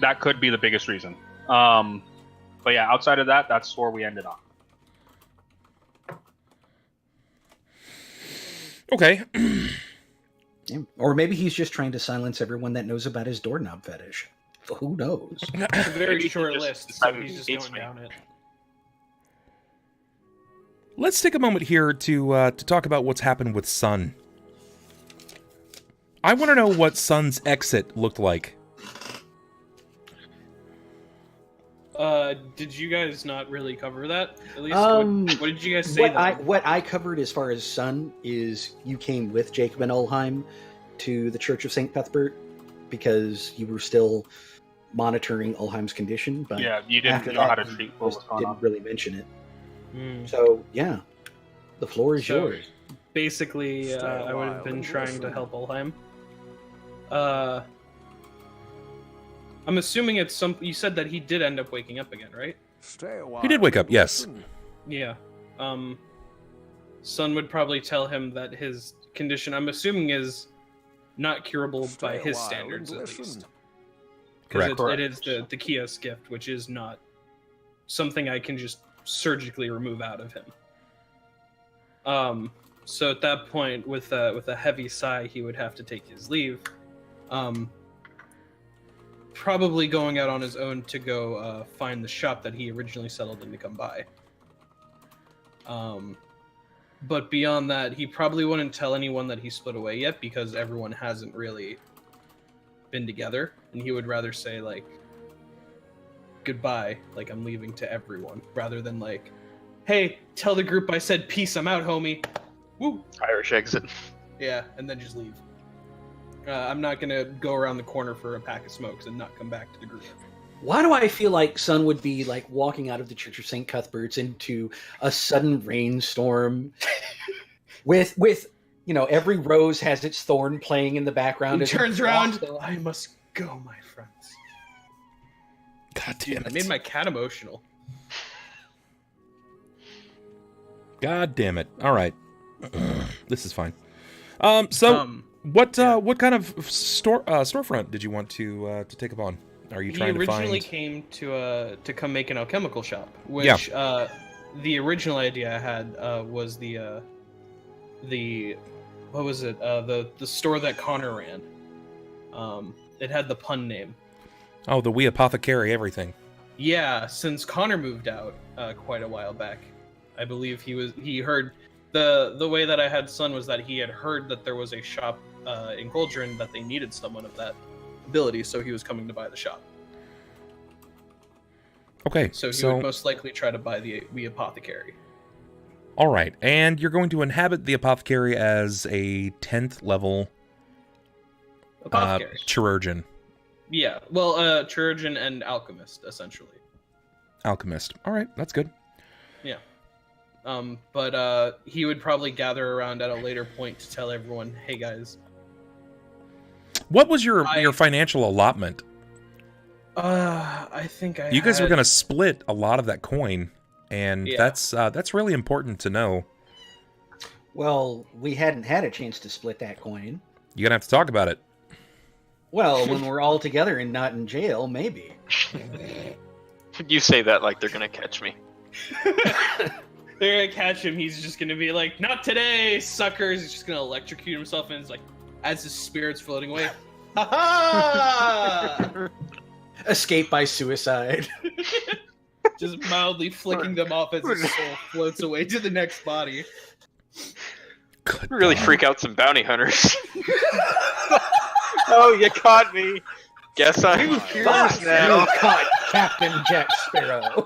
[SPEAKER 6] that could be the biggest reason. But yeah, outside of that, that's where we ended up.
[SPEAKER 1] Okay.
[SPEAKER 3] Yeah. Or maybe he's just trying to silence everyone that knows about his doorknob fetish. Who knows?
[SPEAKER 2] It's a very
[SPEAKER 6] Maybe he
[SPEAKER 2] short
[SPEAKER 6] just
[SPEAKER 2] list, so
[SPEAKER 6] decided
[SPEAKER 2] he's
[SPEAKER 6] he
[SPEAKER 2] just
[SPEAKER 6] hates
[SPEAKER 2] going
[SPEAKER 6] me.
[SPEAKER 2] down it.
[SPEAKER 1] Let's take a moment here to talk about what's happened with Sunn. I want to know what Sunn's exit looked like.
[SPEAKER 2] Did you guys not really cover that? At least, what did you guys say?
[SPEAKER 3] What I covered as far as Sunn is you came with Jakob and Ulhime to the Church of St. Cuthbert because you were still monitoring Ulhime's condition, but
[SPEAKER 6] Yeah, you didn't
[SPEAKER 3] after
[SPEAKER 6] know
[SPEAKER 3] that,
[SPEAKER 6] how to
[SPEAKER 3] you
[SPEAKER 6] treat what was
[SPEAKER 3] just
[SPEAKER 6] going
[SPEAKER 3] didn't
[SPEAKER 6] on.
[SPEAKER 3] really mention it.
[SPEAKER 2] Hmm.
[SPEAKER 3] So yeah, the floor is
[SPEAKER 2] So-
[SPEAKER 3] yours.
[SPEAKER 2] Basically,
[SPEAKER 7] Stay a
[SPEAKER 2] I would have
[SPEAKER 7] while
[SPEAKER 2] been
[SPEAKER 7] and
[SPEAKER 2] trying to
[SPEAKER 7] listen.
[SPEAKER 2] help Ulhime. I'm assuming it's some. You said that he did end up waking up again, right?
[SPEAKER 7] Stay a while.
[SPEAKER 1] He did wake up,
[SPEAKER 7] and
[SPEAKER 1] yes.
[SPEAKER 7] listen.
[SPEAKER 2] Yeah. Sunn would probably tell him that his condition, I'm assuming, is not curable
[SPEAKER 7] Stay
[SPEAKER 2] by
[SPEAKER 7] a
[SPEAKER 2] his
[SPEAKER 7] while
[SPEAKER 2] standards,
[SPEAKER 7] and
[SPEAKER 2] at
[SPEAKER 7] listen.
[SPEAKER 2] least. because
[SPEAKER 1] Correct.
[SPEAKER 2] it is the kiosk gift, which is not something I can just surgically remove out of him. So at that point, with a heavy sigh, he would have to take his leave. Probably going out on his own to go find the shop that he originally settled in to come by. But beyond that, he probably wouldn't tell anyone that he split away yet, because everyone hasn't really been together, and he would rather say, like, goodbye, like I'm leaving to everyone, rather than like, hey, tell the group I said peace, I'm out, homie. Woo!
[SPEAKER 4] Irish exit.
[SPEAKER 2] Yeah, and then just leave. I'm not gonna go around the corner for a pack of smokes and not come back to the group.
[SPEAKER 3] Why do I feel like Sunn would be like walking out of the Church of St. Cuthbert's into a sudden rainstorm with every rose has its thorn playing in the background.
[SPEAKER 2] He
[SPEAKER 3] as he
[SPEAKER 2] turns around.
[SPEAKER 3] walks along.
[SPEAKER 2] I must go, my friends.
[SPEAKER 1] God damn
[SPEAKER 2] I
[SPEAKER 1] it.
[SPEAKER 2] made my cat emotional.
[SPEAKER 1] God damn it. All right. This is fine. What kind of storefront did you want to take up on? Are you trying to find?
[SPEAKER 2] He originally came to come make an alchemical shop, which the original idea I had was the what was it? The store that Connor ran. It had the pun name.
[SPEAKER 1] Oh, the We Apothecary everything.
[SPEAKER 2] Yeah, since Connor moved out quite a while back, I believe he heard the way that I had Sunn was that he had heard that there was a shop in Cauldron that they needed someone of that ability, so he was coming to buy the shop.
[SPEAKER 1] Okay,
[SPEAKER 2] So he would most likely try to buy the Apothecary.
[SPEAKER 1] All right, and you're going to inhabit the Apothecary as a 10th level
[SPEAKER 2] Apothecary.
[SPEAKER 1] chirurgeon.
[SPEAKER 2] Yeah, well, chirurgeon and alchemist, essentially.
[SPEAKER 1] Alchemist. All right, that's good.
[SPEAKER 2] Yeah. But he would probably gather around at a later point to tell everyone, hey guys.
[SPEAKER 1] What was your financial allotment?
[SPEAKER 2] I think
[SPEAKER 1] You guys were going to split a lot of that coin, and
[SPEAKER 2] Yeah.
[SPEAKER 1] that's really important to know.
[SPEAKER 3] Well, we hadn't had a chance to split that coin.
[SPEAKER 1] You're going to have to talk about it.
[SPEAKER 3] Well, when we're all together and not in jail, maybe.
[SPEAKER 4] You say that like they're gonna catch me.
[SPEAKER 2] They're gonna catch him. He's just gonna be like, "Not today, suckers!" He's just gonna electrocute himself, and it's like, as his spirit's floating away, ha ha!
[SPEAKER 3] Escape by suicide.
[SPEAKER 2] Just mildly flicking them off as his soul floats away to the next body.
[SPEAKER 1] Good
[SPEAKER 4] Really
[SPEAKER 1] God.
[SPEAKER 4] freak out some bounty hunters. Oh, you caught me. Guess I'm yours now.
[SPEAKER 3] You caught Captain Jack Sparrow.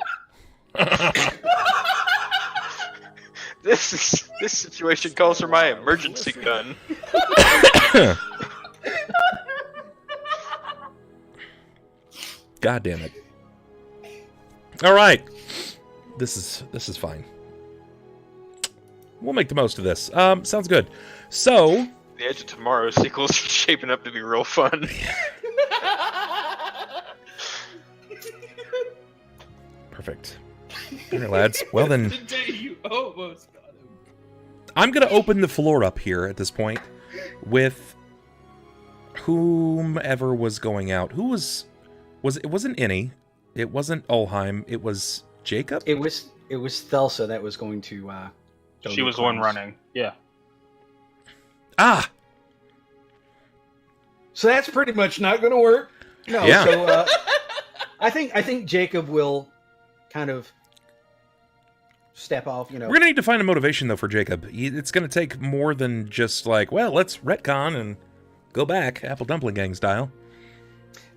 [SPEAKER 4] This situation calls for my emergency gun.
[SPEAKER 1] God damn it. All right. This is fine. We'll make the most of this. Sounds good. So,
[SPEAKER 4] The Edge of Tomorrow sequel is shaping up to be real fun.
[SPEAKER 1] perfect. All right, lads. Well then,
[SPEAKER 2] The day you almost got him.
[SPEAKER 1] I'm going to open the floor up here at this point with whomever was going out. Who was it wasn't Innie. It wasn't Ulhime. It was Jakob?
[SPEAKER 3] It was Thelsa that was going to go
[SPEAKER 6] She
[SPEAKER 3] to
[SPEAKER 6] was the one
[SPEAKER 3] Klaus.
[SPEAKER 6] running. Yeah.
[SPEAKER 1] Ah!
[SPEAKER 3] So that's pretty much not going to work. No.
[SPEAKER 1] Yeah.
[SPEAKER 3] So I think Jakob will kind of step off.
[SPEAKER 1] We're going to need to find a motivation, though, for Jakob. It's going to take more than just like, well, let's retcon and go back, Apple Dumpling Gang style.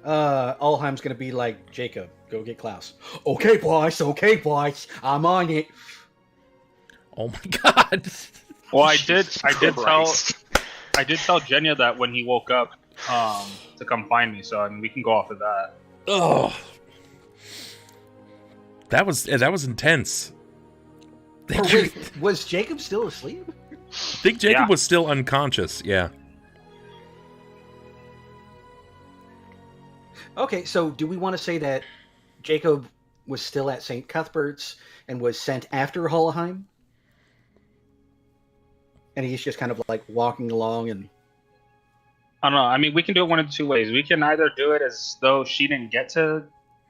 [SPEAKER 3] Ulhime's going to be like, Jakob, go get Klaus. Okay, boys. I'm on it.
[SPEAKER 1] Oh my god!
[SPEAKER 6] Well, I did tell
[SPEAKER 4] Christ.
[SPEAKER 6] Jenya that when he woke up to come find me. So I mean, we can go off of that.
[SPEAKER 1] Oh, that was intense.
[SPEAKER 3] Or wait, was Jakob still asleep?
[SPEAKER 1] I think Jakob
[SPEAKER 6] Yeah.
[SPEAKER 1] was still unconscious. Yeah.
[SPEAKER 3] Okay, so do we want to say that Jakob was still at St. Cuthbert's and was sent after Ulhime? And he's just kind of like walking along and
[SPEAKER 6] I don't know. I mean, we can do it one of two ways. We can either do it as though she didn't get to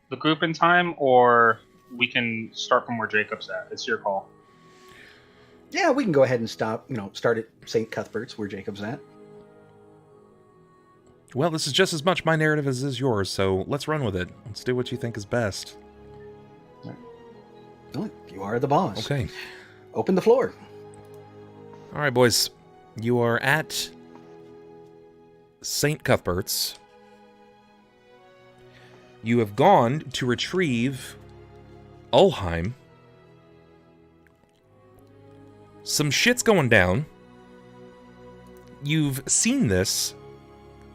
[SPEAKER 6] the group in time, or we can start from where Jacob's at. It's your call.
[SPEAKER 3] Yeah, we can go ahead and start at St. Cuthbert's, where Jacob's at.
[SPEAKER 1] Well, this is just as much my narrative as is yours, so let's run with it. Let's do what you think is best.
[SPEAKER 3] Well, you are the boss.
[SPEAKER 1] Okay.
[SPEAKER 3] Open the floor.
[SPEAKER 1] All right, boys. You are at St. Cuthbert's. You have gone to retrieve Ulhime. Some shit's going down. You've seen this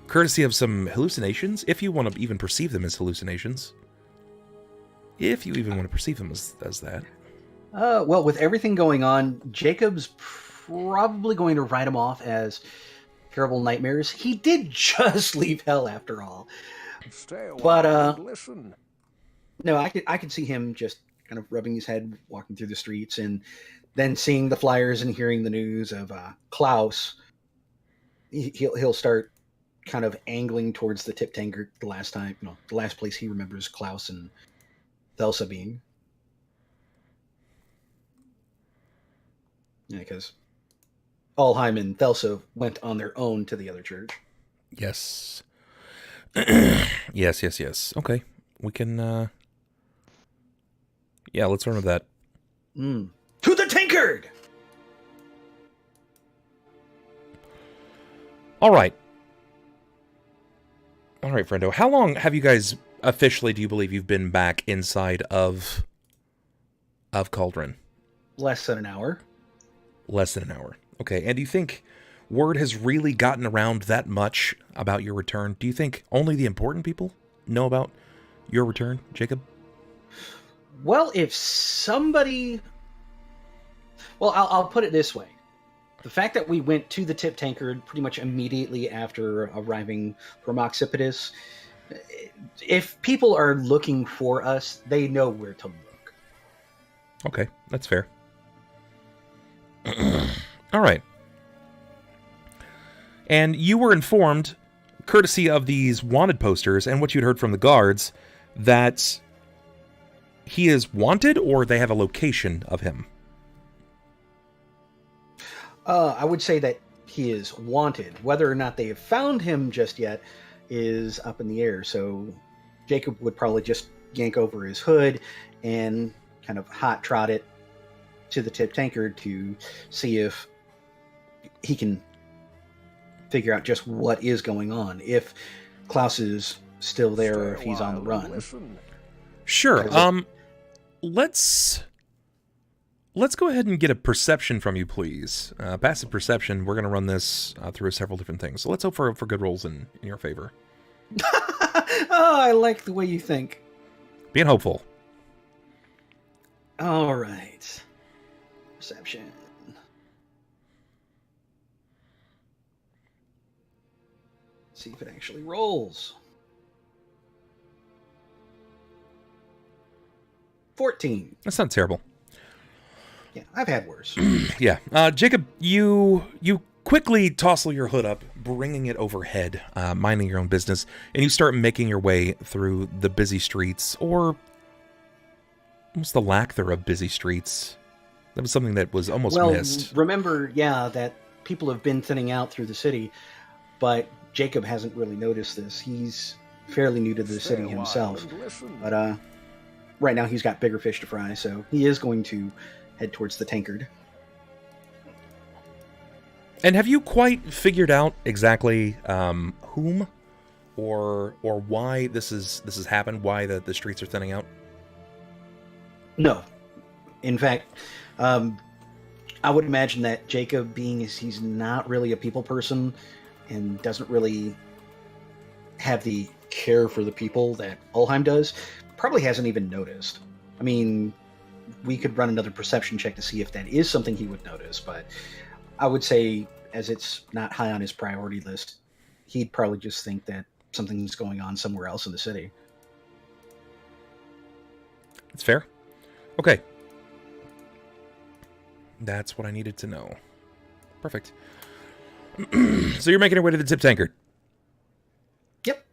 [SPEAKER 1] courtesy of some hallucinations, if you want to even perceive them as hallucinations. If you even want to perceive them as that.
[SPEAKER 3] Well, with everything going on, Jacob's probably going to write him off as terrible nightmares. He did just leave hell after all.
[SPEAKER 7] Stay a while
[SPEAKER 3] But,
[SPEAKER 7] and listen.
[SPEAKER 3] No, I could see him just kind of rubbing his head, walking through the streets, and then seeing the flyers and hearing the news of Klaus. He'll start kind of angling towards the tip tanker the last place he remembers Klaus and Thelsa being. Yeah, because Ulhime and Thelsa went on their own to the other church.
[SPEAKER 1] Yes. yes. Okay. We can, yeah, let's run with that.
[SPEAKER 3] To the tankard!
[SPEAKER 1] All right, friendo. How long have you guys officially, do you believe you've been back inside of Cauldron?
[SPEAKER 3] Less than an hour.
[SPEAKER 1] Less than an hour. Okay, and do you think word has really gotten around that much about your return? Do you think only the important people know about your return, Jakob?
[SPEAKER 3] Well, if somebody... Well, I'll put it this way. The fact that we went to the tip tankard pretty much immediately after arriving from Occipitus, if people are looking for us, they know where to look.
[SPEAKER 1] Okay, that's fair. All right. And you were informed, courtesy of these wanted posters and what you'd heard from the guards, that he is wanted, or they have a location of him?
[SPEAKER 3] I would say that he is wanted. Whether or not they have found him just yet is up in the air. So Jakob would probably just yank over his hood and kind of hot trot it to the tip tankard to see if he can figure out just what is going on. If Klaus is still there, or if he's on the run.
[SPEAKER 1] Sure. Let's go ahead and get a perception from you, please. Passive perception. We're going to run this through several different things. So let's hope for good rolls in your favor.
[SPEAKER 3] Oh, I like the way you think.
[SPEAKER 1] Being hopeful.
[SPEAKER 3] All right. Perception. See if it actually rolls. 14.
[SPEAKER 1] That's not terrible.
[SPEAKER 3] Yeah, I've had worse.
[SPEAKER 1] Yeah. Jakob, you quickly tousle your hood up, bringing it overhead, minding your own business, and you start making your way through the busy streets, or almost the lack thereof busy streets. That was something that was almost missed.
[SPEAKER 3] Remember, that people have been thinning out through the city, but Jakob hasn't really noticed this. He's fairly new to the city himself. But right now he's got bigger fish to fry, so he is going to head towards the tankard.
[SPEAKER 1] And have you quite figured out exactly whom or why this has happened? Why the streets are thinning out?
[SPEAKER 3] No. In fact, I would imagine that Jakob, being as he's not really a people person and doesn't really have the care for the people that Ulhime does, probably hasn't even noticed. I mean, we could run another perception check to see if that is something he would notice, but I would say, as it's not high on his priority list, he'd probably just think that something's going on somewhere else in the city.
[SPEAKER 1] It's fair. Okay. That's what I needed to know. Perfect. So you're making your way to the tip tankard.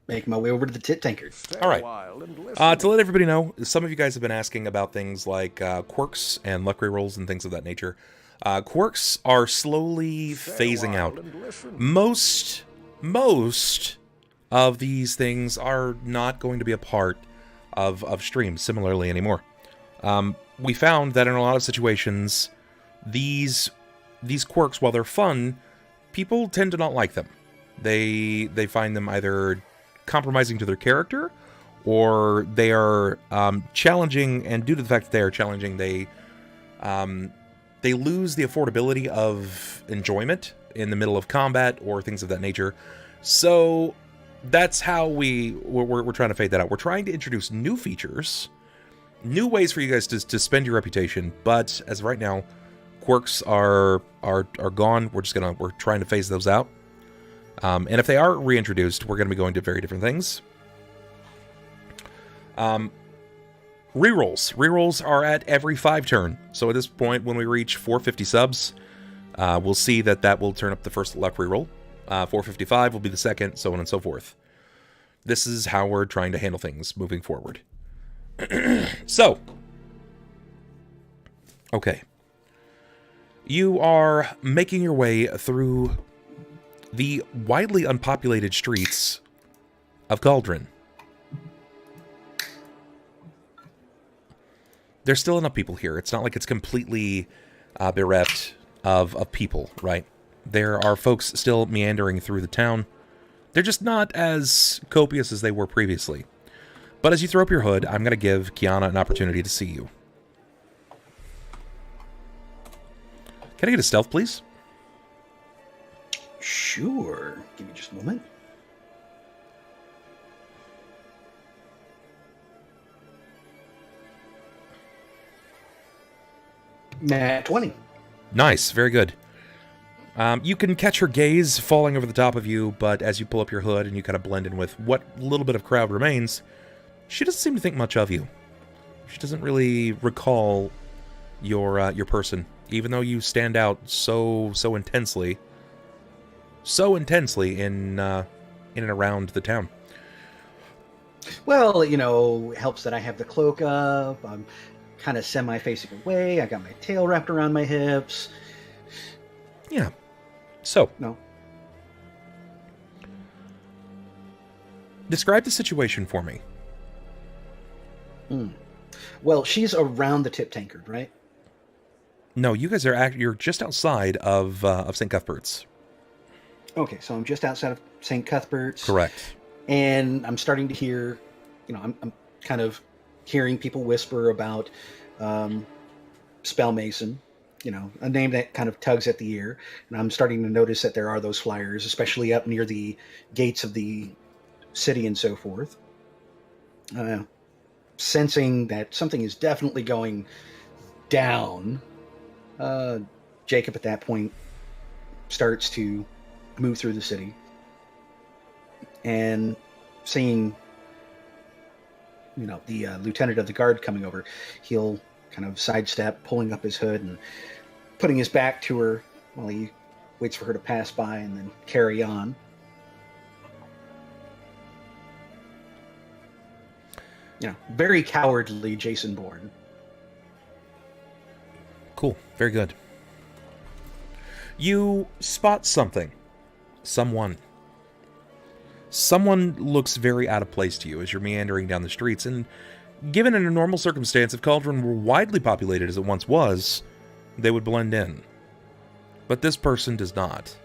[SPEAKER 3] make my way over to the tit tankard.
[SPEAKER 7] Stay
[SPEAKER 1] All right.
[SPEAKER 7] a while and listen.
[SPEAKER 1] To let everybody know, some of you guys have been asking about things like quirks and luck rerolls and things of that nature. Quirks are slowly
[SPEAKER 7] Stay a
[SPEAKER 1] phasing
[SPEAKER 7] while
[SPEAKER 1] out.
[SPEAKER 7] and listen.
[SPEAKER 1] Most of these things are not going to be a part of streams similarly anymore. We found that in a lot of situations, these quirks, while they're fun, people tend to not like them. They find them either compromising to their character, or they are challenging, and due to the fact that they are challenging, they lose the affordability of enjoyment in the middle of combat or things of that nature. So that's how we're trying to fade that out. We're trying to introduce new features, new ways for you guys to spend your reputation, but as of right now, quirks are gone. We're trying to phase those out. And if they are reintroduced, we're going to be going to very different things. Rerolls are at every 5 turn. So at this point, when we reach 450 subs, we'll see that will turn up the first luck reroll. 455 will be the second, so on and so forth. This is how we're trying to handle things moving forward. So, okay. You are making your way through the widely unpopulated streets of Cauldron. There's still enough people here. It's not like it's completely bereft of people, right? There are folks still meandering through the town. They're just not as copious as they were previously. But as you throw up your hood, I'm going to give Kiana an opportunity to see you. Can I get a stealth, please?
[SPEAKER 3] Sure. Give me just a moment. Nat 20.
[SPEAKER 1] Nice, very good. You can catch her gaze falling over the top of you, but as you pull up your hood and you kind of blend in with what little bit of crowd remains, she doesn't seem to think much of you. She doesn't really recall your person, even though you stand out so intensely in and around the town.
[SPEAKER 3] Well, it helps that I have the cloak up. I'm kind of semi-facing away. I got my tail wrapped around my hips.
[SPEAKER 1] Yeah. So,
[SPEAKER 3] No.
[SPEAKER 1] Describe the situation for me.
[SPEAKER 3] Well, she's around the tip tankard, right?
[SPEAKER 1] No, you guys you're just outside of St. Cuthbert's.
[SPEAKER 3] Okay, so I'm just outside of St. Cuthbert's.
[SPEAKER 1] Correct.
[SPEAKER 3] And I'm starting to hear, I'm kind of hearing people whisper about Spell Mason, a name that kind of tugs at the ear. And I'm starting to notice that there are those flyers, especially up near the gates of the city and so forth. Sensing that something is definitely going down, Jacob at that point starts to move through the city. And seeing, the lieutenant of the guard coming over, he'll kind of sidestep, pulling up his hood and putting his back to her while he waits for her to pass by and then carry on. Very cowardly Jason Bourne.
[SPEAKER 1] Cool. Very good. You spot something. Someone looks very out of place to you as you're meandering down the streets, and given in a normal circumstance, if Cauldron were widely populated as it once was, they would blend in. But this person does not.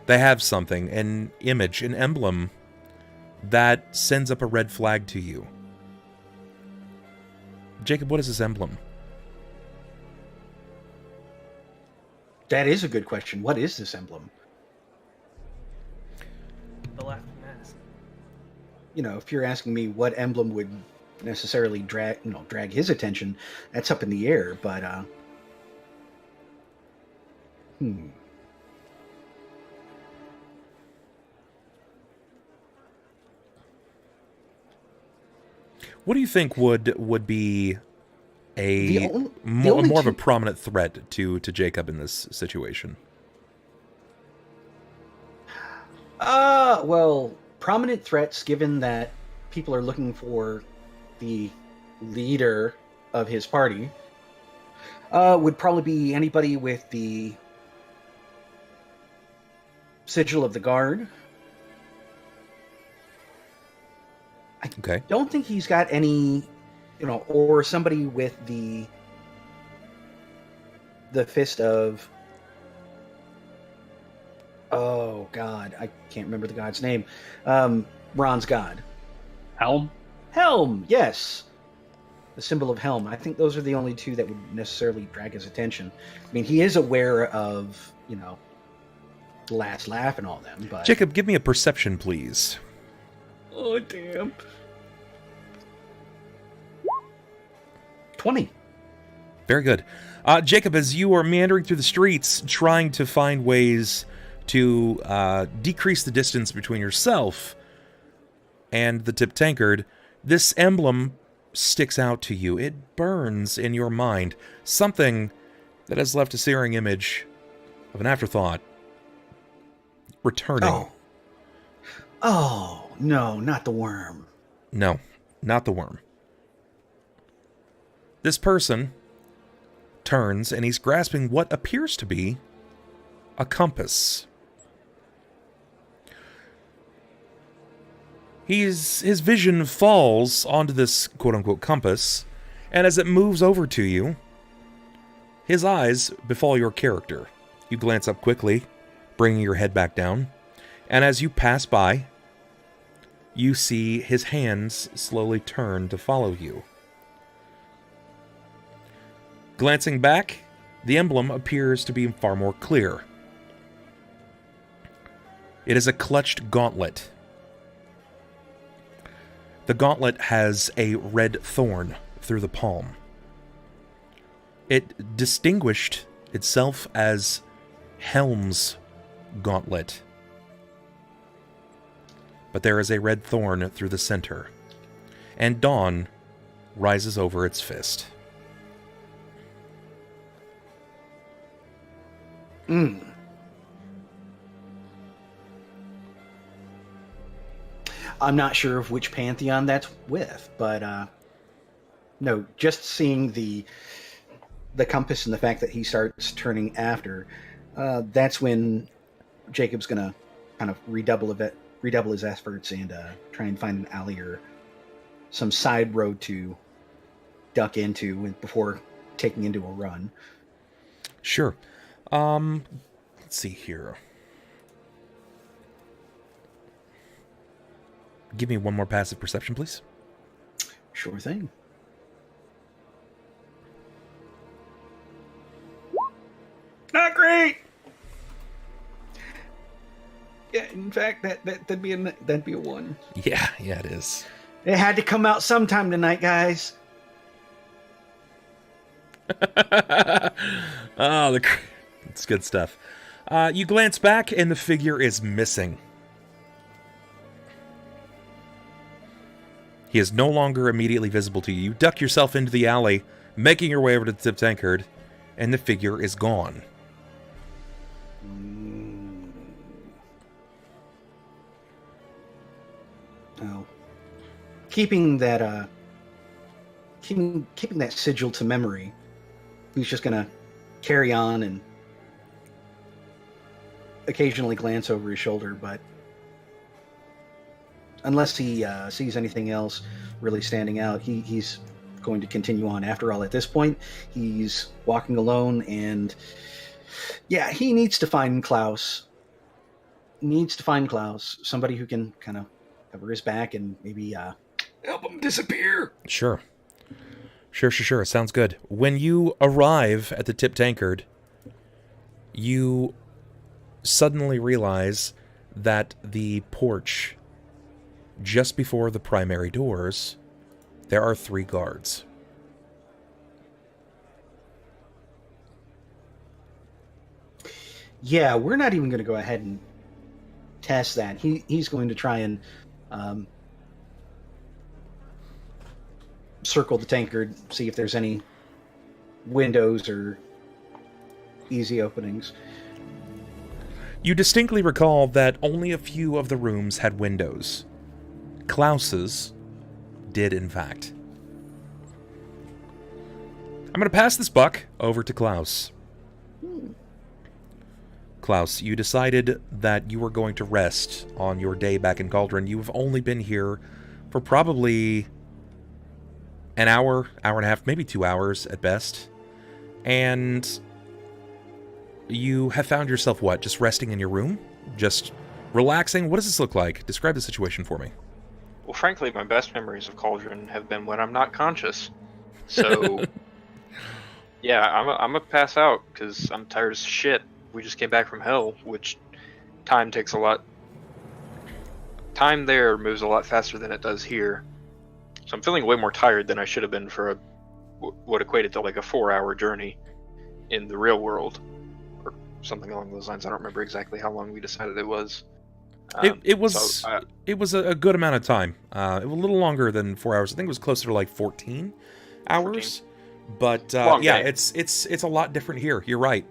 [SPEAKER 1] They have something, an image, an emblem, that sends up a red flag to you. Jacob, what is this emblem?
[SPEAKER 3] That is a good question. What is this emblem?
[SPEAKER 2] The laughing mask.
[SPEAKER 3] If you're asking me what emblem would necessarily drag his attention, that's up in the air, but
[SPEAKER 1] What do you think would be more of a prominent threat to Jacob in this situation?
[SPEAKER 3] Well, prominent threats, given that people are looking for the leader of his party, would probably be anybody with the sigil of the guard.
[SPEAKER 1] Okay.
[SPEAKER 3] Don't think he's got any, or somebody with the fist of, oh god, I can't remember the god's name. Ron's god.
[SPEAKER 8] Helm?
[SPEAKER 3] Helm, yes. The symbol of Helm. I think those are the only two that would necessarily drag his attention. I mean, he is aware of, the last laugh and all them, but...
[SPEAKER 1] Jacob, give me a perception, please.
[SPEAKER 3] Oh, damn. 20.
[SPEAKER 1] Very good. Jacob, as you are meandering through the streets, trying to find ways to decrease the distance between yourself and the tip tankard, this emblem sticks out to you. It burns in your mind. Something that has left a searing image of an afterthought returning.
[SPEAKER 3] Oh, no, not the worm.
[SPEAKER 1] No, not the worm. This person turns, and he's grasping what appears to be a compass. His vision falls onto this quote-unquote compass, and as it moves over to you, his eyes befall your character. You glance up quickly, bringing your head back down, and as you pass by, you see his hands slowly turn to follow you. Glancing back, the emblem appears to be far more clear. It is a clutched gauntlet. The gauntlet has a red thorn through the palm. It distinguished itself as Helm's gauntlet. But there is a red thorn through the center, and dawn rises over its fist.
[SPEAKER 3] I'm not sure of which pantheon that's with, but no, just seeing the compass and the fact that he starts turning after, that's when Jacob's gonna kind of redouble his efforts and try and find an alley or some side road to duck into before taking into a run.
[SPEAKER 1] Sure. Let's see here. Give me one more passive perception, please.
[SPEAKER 3] Sure thing. Not great. Yeah, in fact, that'd be a 1.
[SPEAKER 1] Yeah, it is.
[SPEAKER 3] It had to come out sometime tonight, guys.
[SPEAKER 1] It's good stuff. You glance back, and the figure is missing. He is no longer immediately visible to you. You duck yourself into the alley, making your way over to the tip tankard, and the figure is gone.
[SPEAKER 3] Oh. Keeping that sigil to memory, he's just gonna carry on and occasionally glance over his shoulder, but unless he sees anything else really standing out, he's going to continue on. After all, at this point, he's walking alone, and yeah, he needs to find Klaus. Somebody who can kind of cover his back and maybe help him disappear.
[SPEAKER 1] Sure. Sounds good. When you arrive at the tip tankard, you suddenly realize that the porch just before the primary doors, there are 3 guards.
[SPEAKER 3] Yeah, we're not even going to go ahead and test that. He's going to try and circle the tankard, see if there's any windows or easy openings.
[SPEAKER 1] You distinctly recall that only a few of the rooms had windows. Klaus's did, in fact. I'm going to pass this buck over to Klaus. Klaus, you decided that you were going to rest on your day back in Cauldron. You've only been here for probably an hour, hour and a half, maybe 2 hours at best. And you have found yourself what? Just resting in your room? Just relaxing? What does this look like? Describe the situation for me.
[SPEAKER 4] Well, frankly, my best memories of Cauldron have been when I'm not conscious. So, yeah, I'm gonna pass out because I'm tired as shit. We just came back from hell, which time takes a lot. Time there moves a lot faster than it does here. So I'm feeling way more tired than I should have been for what equated to like a 4-hour journey in the real world, or something along those lines. I don't remember exactly how long we decided it was.
[SPEAKER 1] It was a good amount of time. It was a little longer than 4 hours. I think it was closer to like 14 hours. 14. But yeah,
[SPEAKER 4] day.
[SPEAKER 1] it's a lot different here. You're right.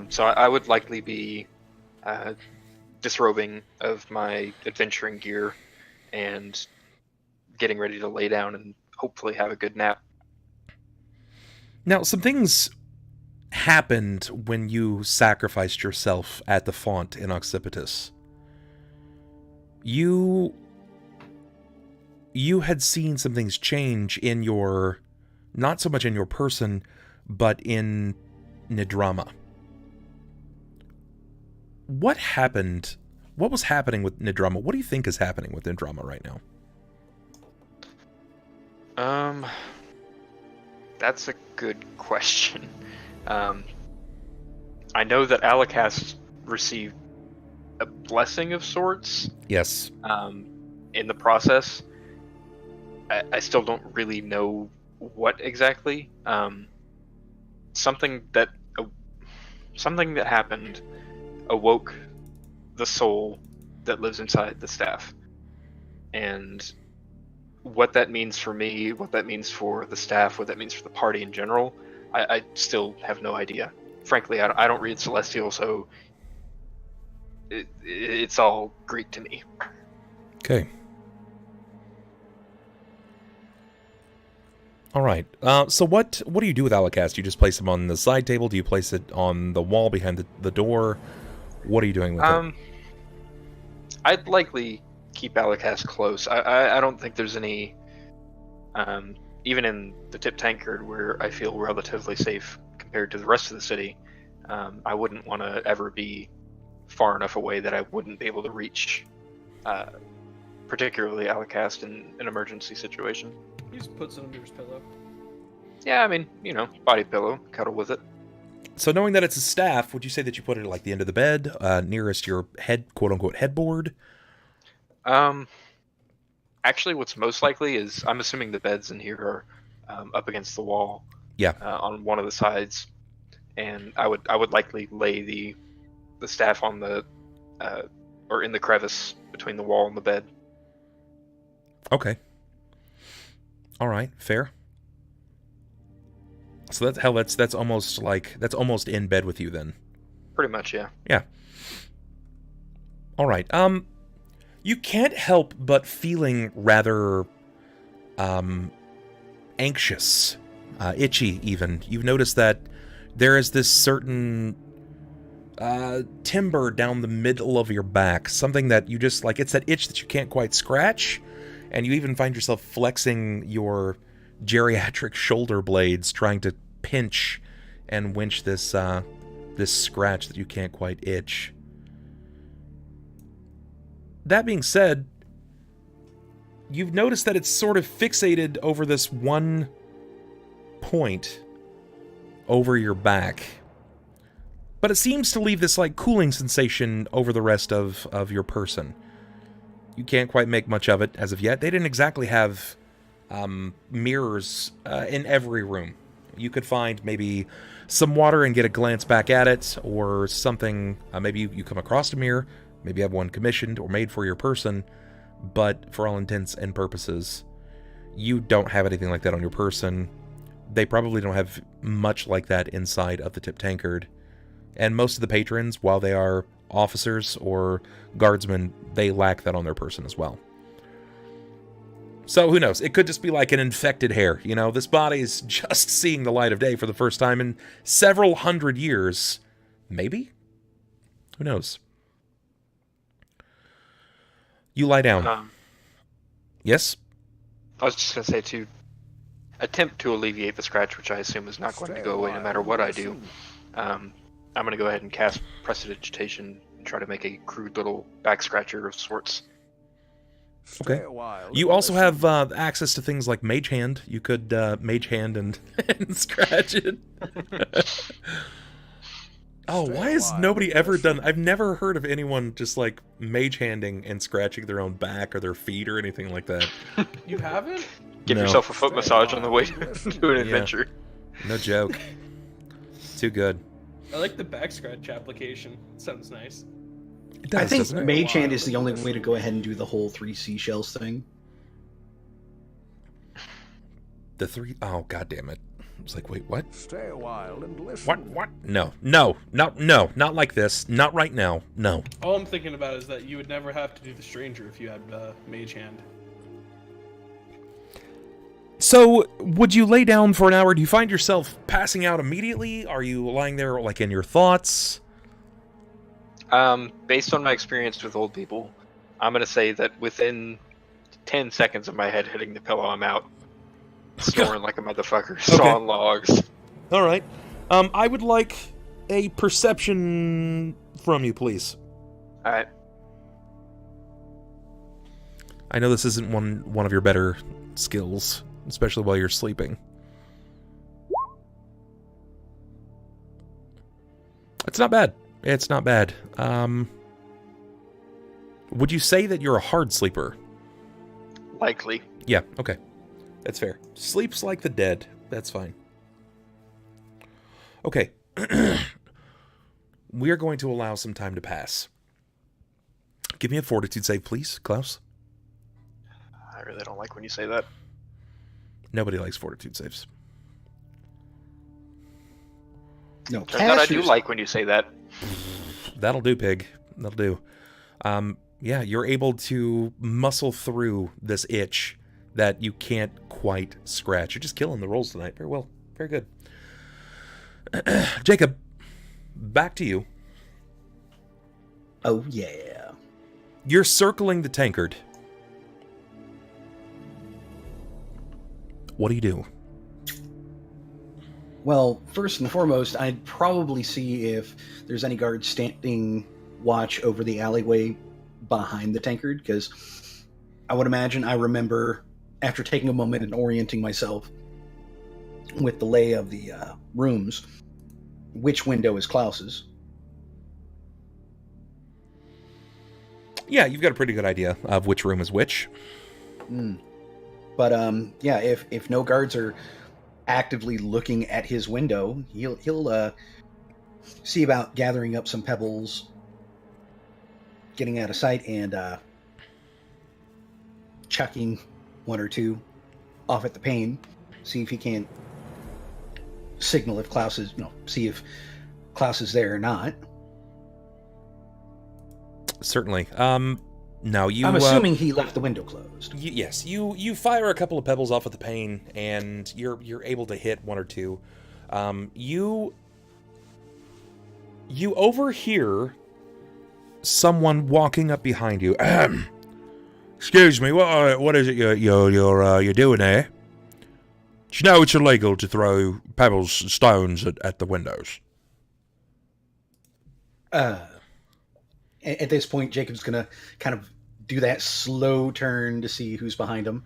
[SPEAKER 4] So I would likely be disrobing of my adventuring gear and getting ready to lay down and hopefully have a good nap.
[SPEAKER 1] Now, some things happened when you sacrificed yourself at the font in Occipitus. You had seen some things change in your, not so much in your person, but in Nidrama. What happened? What was happening with Nidrama? What do you think is happening with Nidrama right now?
[SPEAKER 4] That's a good question. I know that Alicast received a blessing of sorts.
[SPEAKER 1] Yes.
[SPEAKER 4] In the process. I still don't really know what exactly. Something that happened awoke the soul that lives inside the staff. And what that means for me, what that means for the staff, what that means for the party in general, I still have no idea. Frankly, I don't read Celestial, so it's all Greek to me.
[SPEAKER 1] Okay. All right. So what do you do with Alicast? Do you just place him on the side table? Do you place it on the wall behind the door? What are you doing with it?
[SPEAKER 4] I'd likely keep Alicast close. I don't think there's any, even in the Tip Tankard, where I feel relatively safe compared to the rest of the city, I wouldn't want to ever be far enough away that I wouldn't be able to reach, particularly Alicast in an emergency situation.
[SPEAKER 2] He just puts it under his pillow.
[SPEAKER 4] Yeah, I mean, body pillow, cuddle with it.
[SPEAKER 1] So knowing that it's a staff, would you say that you put it at like the end of the bed, nearest your head, quote-unquote, headboard?
[SPEAKER 4] Actually, what's most likely is, I'm assuming the beds in here are up against the wall.
[SPEAKER 1] Yeah.
[SPEAKER 4] On one of the sides, and I would likely lay the staff on the or in the crevice between the wall and the bed.
[SPEAKER 1] Okay. All right, fair. So that's almost in bed with you then.
[SPEAKER 4] Pretty much, yeah.
[SPEAKER 1] Yeah. All right. You can't help but feeling rather anxious, itchy even. You've noticed that there is this certain timber down the middle of your back, something that you just like, it's that itch that you can't quite scratch, and you even find yourself flexing your geriatric shoulder blades trying to pinch and winch this this scratch that you can't quite itch. That being said, you've noticed that it's sort of fixated over this one point over your back. But it seems to leave this like cooling sensation over the rest of your person. You can't quite make much of it as of yet. They didn't exactly have mirrors in every room. You could find maybe some water and get a glance back at it, or something. Maybe you come across a mirror, maybe you have one commissioned or made for your person, but for all intents and purposes, you don't have anything like that on your person. They probably don't have much like that inside of the Tip Tankard. And most of the patrons, while they are officers or guardsmen, they lack that on their person as well. So who knows? It could just be like an infected hair. You know, this body's just seeing the light of day for the first time in several hundred years. Maybe? Who knows? You lie down. Yes?
[SPEAKER 4] I was just going to say to attempt to alleviate the scratch, which I assume is not going to go away no matter what I do. I'm going to go ahead and cast Prestidigitation and try to make a crude little back scratcher of sorts.
[SPEAKER 1] Okay. You also have access to things like Mage Hand. You could Mage Hand and, and scratch it. Oh, why has nobody ever done... I've never heard of anyone just, like, Mage Handing and scratching their own back or their feet or anything like that.
[SPEAKER 2] You haven't?
[SPEAKER 4] Give yourself a foot massage on the way to an adventure.
[SPEAKER 1] No joke. Too good.
[SPEAKER 2] I like the back scratch application. Sounds nice.
[SPEAKER 1] It does,
[SPEAKER 3] I think
[SPEAKER 1] doesn't it?
[SPEAKER 3] Mage Hand is the only way to go ahead and do the whole 3 seashells thing.
[SPEAKER 1] The 3... Oh, god damn it. I was like, wait, what?
[SPEAKER 7] Stay a while and listen.
[SPEAKER 1] What? No, not like this. Not right now. No.
[SPEAKER 2] All I'm thinking about is that you would never have to do the stranger if you had Mage Hand.
[SPEAKER 1] So, would you lay down for an hour? Do you find yourself passing out immediately? Are you lying there, like, in your thoughts?
[SPEAKER 4] Based on my experience with old people, I'm going to say that within 10 seconds of my head hitting the pillow, I'm out. Snoring like a motherfucker, sawing logs.
[SPEAKER 1] Alright. I would like a perception from you, please.
[SPEAKER 4] Alright.
[SPEAKER 1] I know this isn't one of your better skills, especially while you're sleeping. It's not bad. It's not bad. Would you say that you're a hard sleeper?
[SPEAKER 4] Likely.
[SPEAKER 1] Yeah, okay. That's fair. Sleeps like the dead. That's fine. Okay. We are going to allow some time to pass. Give me a fortitude save, please, Klaus.
[SPEAKER 4] I really don't like when you say that.
[SPEAKER 1] Nobody likes fortitude saves.
[SPEAKER 3] No,
[SPEAKER 4] Turns out I do like when you say that.
[SPEAKER 1] That'll do, pig. That'll do. Yeah, you're able to muscle through this itch that you can't quite scratch. You're just killing the rolls tonight. Very well. Very good. Jacob, back to you.
[SPEAKER 3] Oh, yeah.
[SPEAKER 1] You're circling the tankard. What do you do?
[SPEAKER 3] Well, first and foremost, I'd probably see if there's any guards standing watch over the alleyway behind the tankard, because I would imagine I remember, after taking a moment and orienting myself with the lay of the rooms, which window is Klaus's.
[SPEAKER 1] Yeah, you've got a pretty good idea of which room is which.
[SPEAKER 3] But yeah, if no guards are actively looking at his window, he'll see about gathering up some pebbles, getting out of sight, and chucking 1 or 2 off at the pane. See if he can signal if Klaus is, see if Klaus is there or not.
[SPEAKER 1] Certainly. Now you.
[SPEAKER 3] I'm assuming he left the window closed.
[SPEAKER 1] Yes, you fire a couple of pebbles off at the pane, and you're able to hit 1 or 2. You overhear someone walking up behind you. Excuse me, what is it you're doing there? Do you know it's illegal to throw pebbles and stones at the windows?
[SPEAKER 3] At this point, Jacob's gonna kind of do that slow turn to see who's behind him.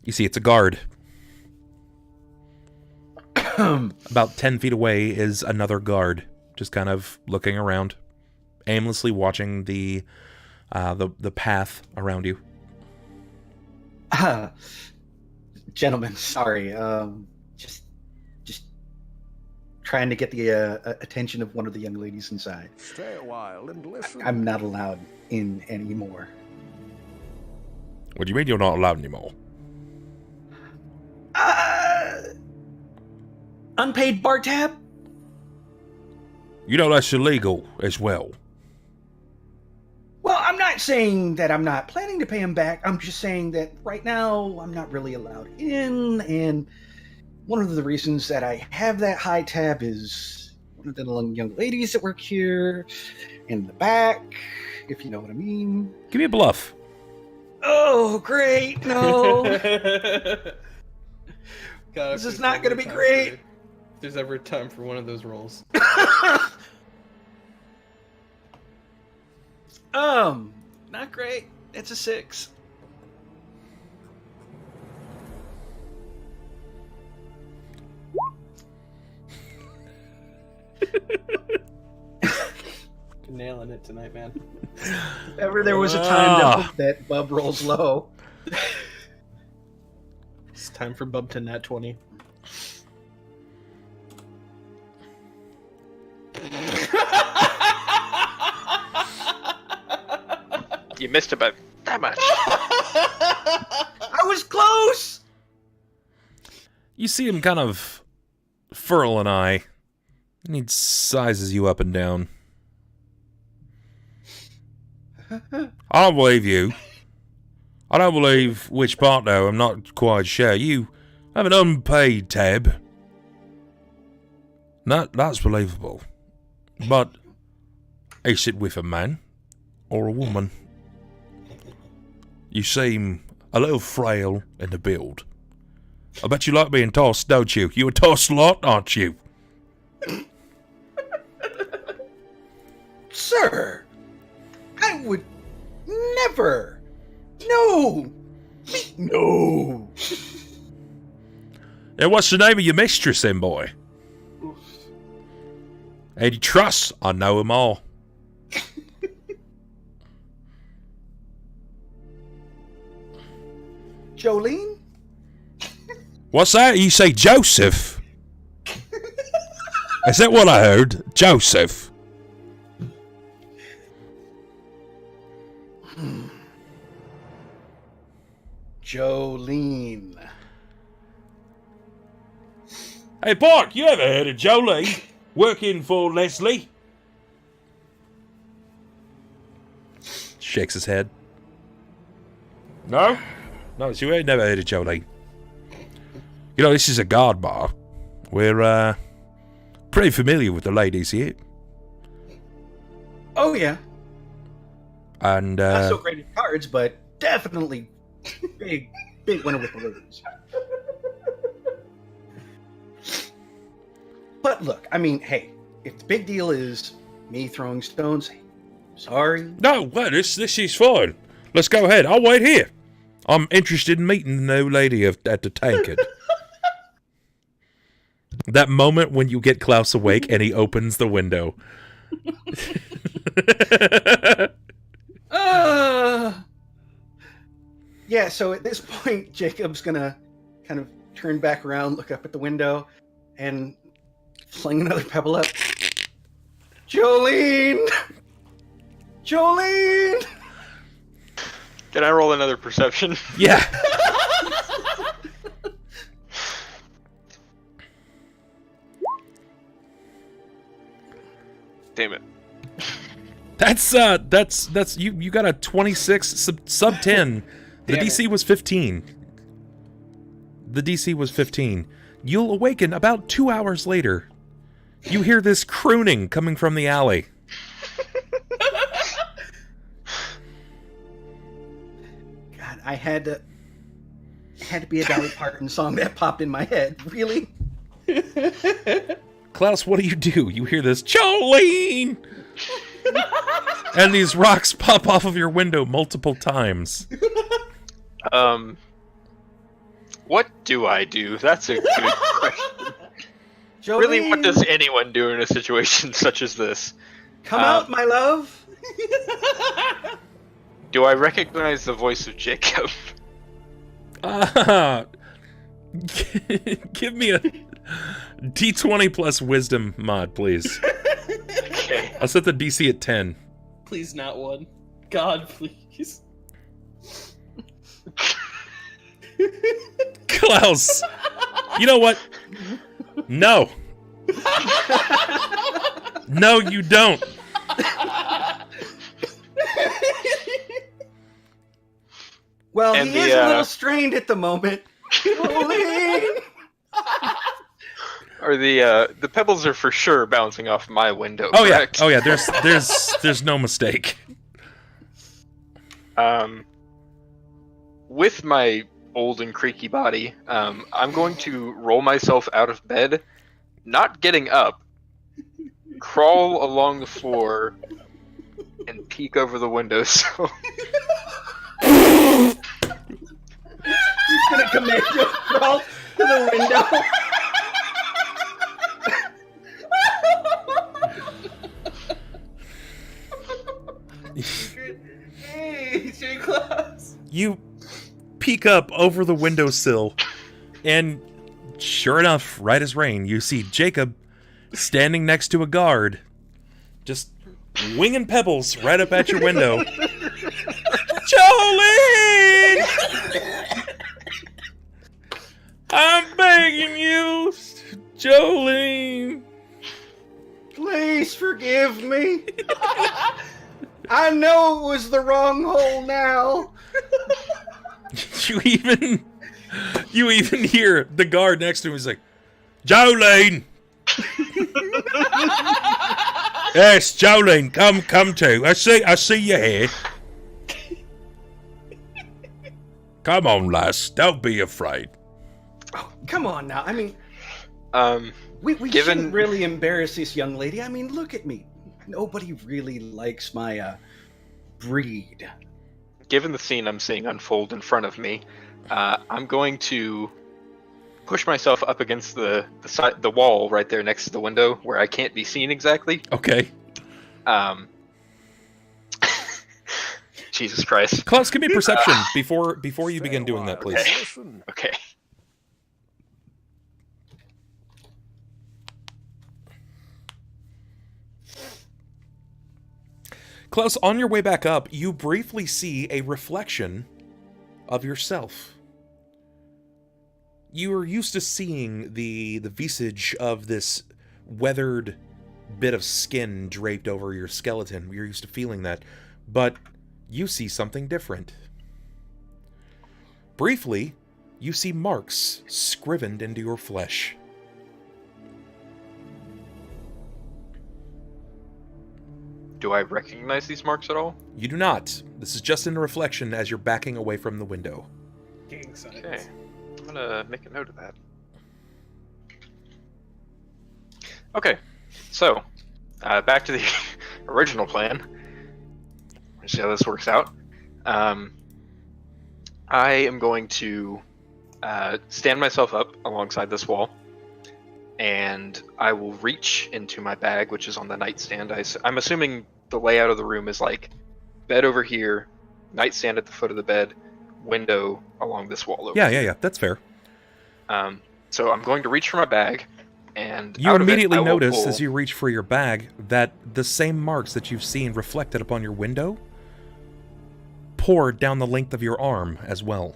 [SPEAKER 1] You see, it's a guard. About 10 feet away is another guard, just kind of looking around, aimlessly watching the path around you.
[SPEAKER 3] Gentlemen, sorry. Just trying to get the attention of one of the young ladies inside.
[SPEAKER 7] Stay a while and listen.
[SPEAKER 3] I'm not allowed in anymore.
[SPEAKER 1] What do you mean you're not allowed anymore?
[SPEAKER 3] Unpaid bar tab?
[SPEAKER 1] You know that's illegal as well.
[SPEAKER 3] Well, I'm not saying that I'm not planning to pay him back. I'm just saying that right now I'm not really allowed in, and one of the reasons that I have that high tab is one of the young ladies that work here in the back, if you know what I mean.
[SPEAKER 1] Give me a bluff.
[SPEAKER 3] Oh, great! No,
[SPEAKER 2] God,
[SPEAKER 3] this is not going to be great.
[SPEAKER 2] If there's ever time for one of those rolls.
[SPEAKER 3] Not great. It's a 6.
[SPEAKER 2] Nailing it tonight, man.
[SPEAKER 3] If ever there was a time that Bub rolls low.
[SPEAKER 2] It's time for Bub to nat 20.
[SPEAKER 4] You missed about that much.
[SPEAKER 3] I was close!
[SPEAKER 1] You see him kind of furl an eye, and he sizes you up and down. I don't believe you. I don't believe which part, though. I'm not quite sure. You have an unpaid tab. That's believable. But is it with a man or a woman? You seem a little frail in the build. I bet you like being tossed, don't you? You a tossed lot, aren't you?
[SPEAKER 3] Sir, I would never. No. No.
[SPEAKER 1] And what's the name of your mistress, then, boy? Any trusts? I know them all.
[SPEAKER 3] Jolene?
[SPEAKER 1] What's that? You say Joseph? Is that what I heard? Joseph.
[SPEAKER 3] Jolene.
[SPEAKER 1] Hey, Park, you ever heard of Jolene? Working for Leslie? Shakes his head. No? No, so you ain't never heard of Jolene. You know, this is a guard bar. We're, pretty familiar with the ladies here.
[SPEAKER 3] Oh, yeah.
[SPEAKER 1] And,
[SPEAKER 3] Not so great at cards, but definitely big winner with the ladies. But look, I mean, hey, if the big deal is me throwing stones, sorry.
[SPEAKER 1] No, well, this is fine. Let's go ahead. I'll wait here. I'm interested in meeting the new lady at the tankard. That moment when you get Klaus awake and he opens the window.
[SPEAKER 3] Yeah, so at this point, Jacob's gonna kind of turn back around, look up at the window, and fling another pebble up. Jolene! Jolene!
[SPEAKER 4] Can I roll another perception?
[SPEAKER 1] Yeah.
[SPEAKER 4] Damn it.
[SPEAKER 1] That's you got a 26 sub 10. The
[SPEAKER 2] Damn
[SPEAKER 1] DC was 15. The DC was 15. You'll awaken about 2 hours later. You hear this crooning coming from the alley.
[SPEAKER 3] God, I had to be a Dolly Parton song that popped in my head. Really?
[SPEAKER 1] Klaus, what do? You hear this, Jolene! And these rocks pop off of your window multiple times.
[SPEAKER 4] What do I do? That's a good question.
[SPEAKER 3] Jolene,
[SPEAKER 4] Really, what does anyone do in a situation such as this?
[SPEAKER 3] come out, my love?
[SPEAKER 4] Do I recognize the voice of Jacob?
[SPEAKER 1] Give me a D20 plus wisdom mod, please.
[SPEAKER 4] Okay.
[SPEAKER 1] I'll set the DC at 10.
[SPEAKER 2] Please, not one. God, please.
[SPEAKER 1] Klaus! You know what? No. No, you don't.
[SPEAKER 3] Well,
[SPEAKER 4] And
[SPEAKER 3] he is a little strained at the moment.
[SPEAKER 4] Or the pebbles are for sure bouncing off my window.
[SPEAKER 1] Oh
[SPEAKER 4] correct?
[SPEAKER 1] yeah. Oh yeah. There's no mistake.
[SPEAKER 4] With my old and creaky body, I'm going to roll myself out of bed, not getting up, crawl along the floor, and peek over the windowsill.
[SPEAKER 3] He's gonna commando crawl to the window.
[SPEAKER 2] Hey, J. Klaus.
[SPEAKER 1] You peek up over the windowsill, and sure enough, right as rain, you see Jakob standing next to a guard, just winging pebbles right up at your window. Jolene! I'm begging you, Jolene.
[SPEAKER 3] Please forgive me. I know it was the wrong hole now.
[SPEAKER 1] You even hear the guard next to him. He's like, Jolene. Yes, Jolene, come too. I see you here. Come on, lass. Don't be afraid.
[SPEAKER 3] Oh, come on now. I mean, we
[SPEAKER 4] given-
[SPEAKER 3] shouldn't really embarrass this young lady. I mean, look at me. Nobody really likes my breed.
[SPEAKER 4] Given the scene I'm seeing unfold in front of me, I'm going to push myself up against the wall right there next to the window where I can't be seen exactly.
[SPEAKER 1] Okay.
[SPEAKER 4] Jesus Christ.
[SPEAKER 1] Klaus, give me perception before you begin doing that, please.
[SPEAKER 4] Okay.
[SPEAKER 7] Listen.
[SPEAKER 4] Okay.
[SPEAKER 1] Klaus, on your way back up, you briefly see a reflection of yourself. You are used to seeing the visage of this weathered bit of skin draped over your skeleton. You're used to feeling that. But you see something different. Briefly, you see marks scrivened into your flesh.
[SPEAKER 4] Do I recognize these marks at all?
[SPEAKER 1] You do not. This is just in a reflection as you're backing away from the window.
[SPEAKER 2] Gang signs.
[SPEAKER 4] Okay. I'm gonna make a note of that. Okay. So, back to the original plan. Let's see how this works out. I am going to stand myself up alongside this wall, and I will reach into my bag, which is on the nightstand. I'm assuming the layout of the room is like bed over here, nightstand at the foot of the bed, window along this wall over.
[SPEAKER 1] Yeah, that's fair.
[SPEAKER 4] So I'm going to reach for my bag, and
[SPEAKER 1] You
[SPEAKER 4] out of it,
[SPEAKER 1] immediately
[SPEAKER 4] I will
[SPEAKER 1] notice
[SPEAKER 4] pull-
[SPEAKER 1] as you reach for your bag that the same marks that you've seen reflected upon your window poured down the length of your arm as well,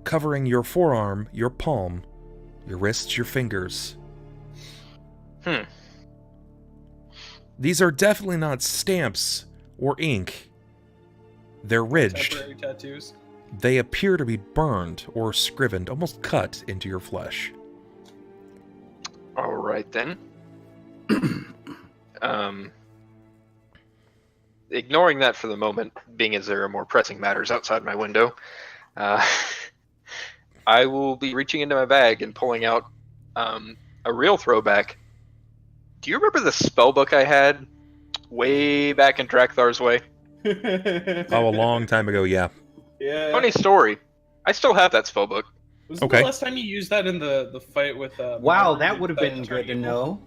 [SPEAKER 1] covering your forearm, your palm, your wrists, your fingers. These are definitely not stamps or ink. They're ridged.
[SPEAKER 2] Temporary tattoos.
[SPEAKER 1] They appear to be burned or scrivened, almost cut into your flesh.
[SPEAKER 4] All right then. Ignoring that for the moment, being as there are more pressing matters outside my window, I will be reaching into my bag and pulling out a real throwback. Do you remember the spell book I had way back in Drakthar's Way?
[SPEAKER 1] Oh, a long time ago, yeah.
[SPEAKER 2] Yeah.
[SPEAKER 4] Funny story. I still have that spell book.
[SPEAKER 2] Was
[SPEAKER 1] Okay.
[SPEAKER 2] the last time you used that in the fight with?
[SPEAKER 3] Wow,
[SPEAKER 2] Margaret
[SPEAKER 3] that would have
[SPEAKER 2] that
[SPEAKER 3] been
[SPEAKER 2] turned
[SPEAKER 3] good to
[SPEAKER 2] evil?
[SPEAKER 3] know.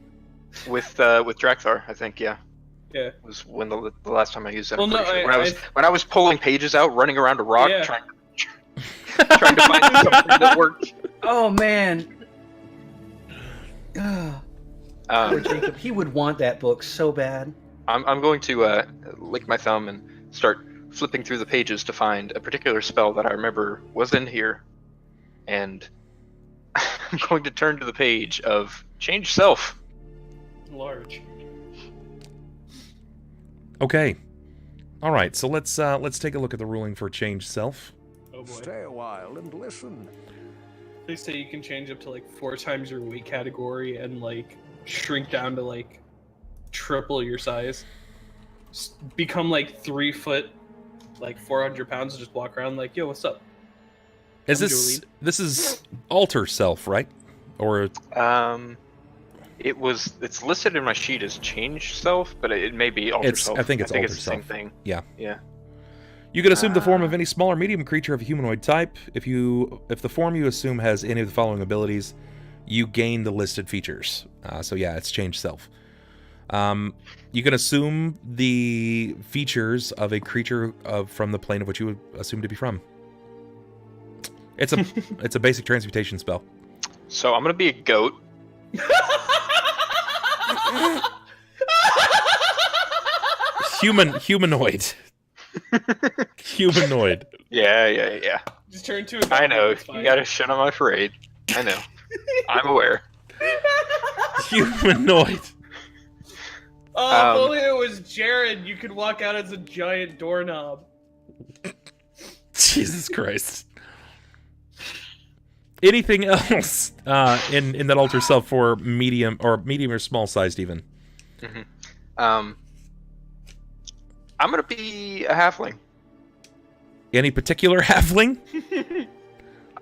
[SPEAKER 4] With Drakthar, I think, yeah.
[SPEAKER 2] Yeah.
[SPEAKER 4] Was when the last time I used it.
[SPEAKER 2] Well,
[SPEAKER 4] I'm
[SPEAKER 2] no,
[SPEAKER 4] pretty sure.
[SPEAKER 2] I-
[SPEAKER 4] When I was pulling pages out, running around a rock,
[SPEAKER 2] Yeah.
[SPEAKER 4] trying to find something that worked.
[SPEAKER 3] Oh man. Poor
[SPEAKER 4] Um,
[SPEAKER 3] Jacob, he would want that book so bad.
[SPEAKER 4] I'm going to lick my thumb and start flipping through the pages to find a particular spell that I remember was in here, and I'm going to turn to the page of Change Self.
[SPEAKER 2] Large.
[SPEAKER 1] Okay. All right. So let's take a look at the ruling for change self.
[SPEAKER 2] Oh boy.
[SPEAKER 7] Stay a while and listen.
[SPEAKER 2] They say you can change up to like 4 times your weight category and like shrink down to like triple your size. Become like 3 foot, like 400 pounds, and just walk around like, yo, what's up?
[SPEAKER 1] Is
[SPEAKER 2] I'm
[SPEAKER 1] this is alter self, right? Or
[SPEAKER 4] It's listed in my sheet as change self, but it may be alter self.
[SPEAKER 1] I think it's alter
[SPEAKER 4] the
[SPEAKER 1] self.
[SPEAKER 4] same thing.
[SPEAKER 1] Yeah.
[SPEAKER 4] Yeah.
[SPEAKER 1] You can assume the form of any small or medium creature of a humanoid type. If the form you assume has any of the following abilities, you gain the listed features. So yeah, it's change self. You can assume the features of a creature from the plane of which you would assume to be from. It's a basic transmutation spell.
[SPEAKER 4] So I'm gonna be a goat.
[SPEAKER 1] Humanoid. Humanoid.
[SPEAKER 4] Yeah.
[SPEAKER 2] Just turn to a goat.
[SPEAKER 4] I know.
[SPEAKER 2] It's fine.
[SPEAKER 4] You gotta shit on my parade. I know. I'm aware.
[SPEAKER 1] Humanoid.
[SPEAKER 2] Oh, if only it was Jared, you could walk out as a giant doorknob.
[SPEAKER 1] Jesus Christ. Anything else in that alter self for medium or small sized even?
[SPEAKER 4] Mm-hmm. I'm gonna be a halfling.
[SPEAKER 1] Any particular halfling?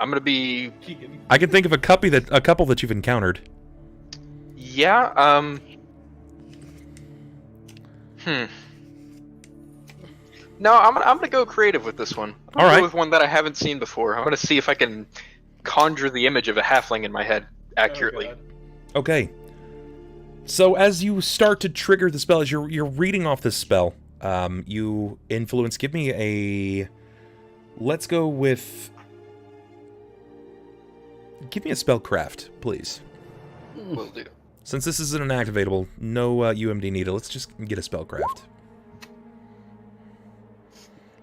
[SPEAKER 4] I'm gonna be.
[SPEAKER 2] Keegan.
[SPEAKER 1] I can think of a couple that you've encountered.
[SPEAKER 4] Yeah. No, I'm gonna go creative with this one. I'm gonna go with one that I haven't seen before. I'm gonna see if I can conjure the image of a halfling in my head accurately.
[SPEAKER 2] Oh,
[SPEAKER 1] okay. So as you start to trigger the spell, as you're reading off this spell, you influence. Give me a. Let's go with. Give me a spellcraft, please.
[SPEAKER 4] Will do.
[SPEAKER 1] Since this isn't an activatable, no UMD needed. Let's just get a spellcraft.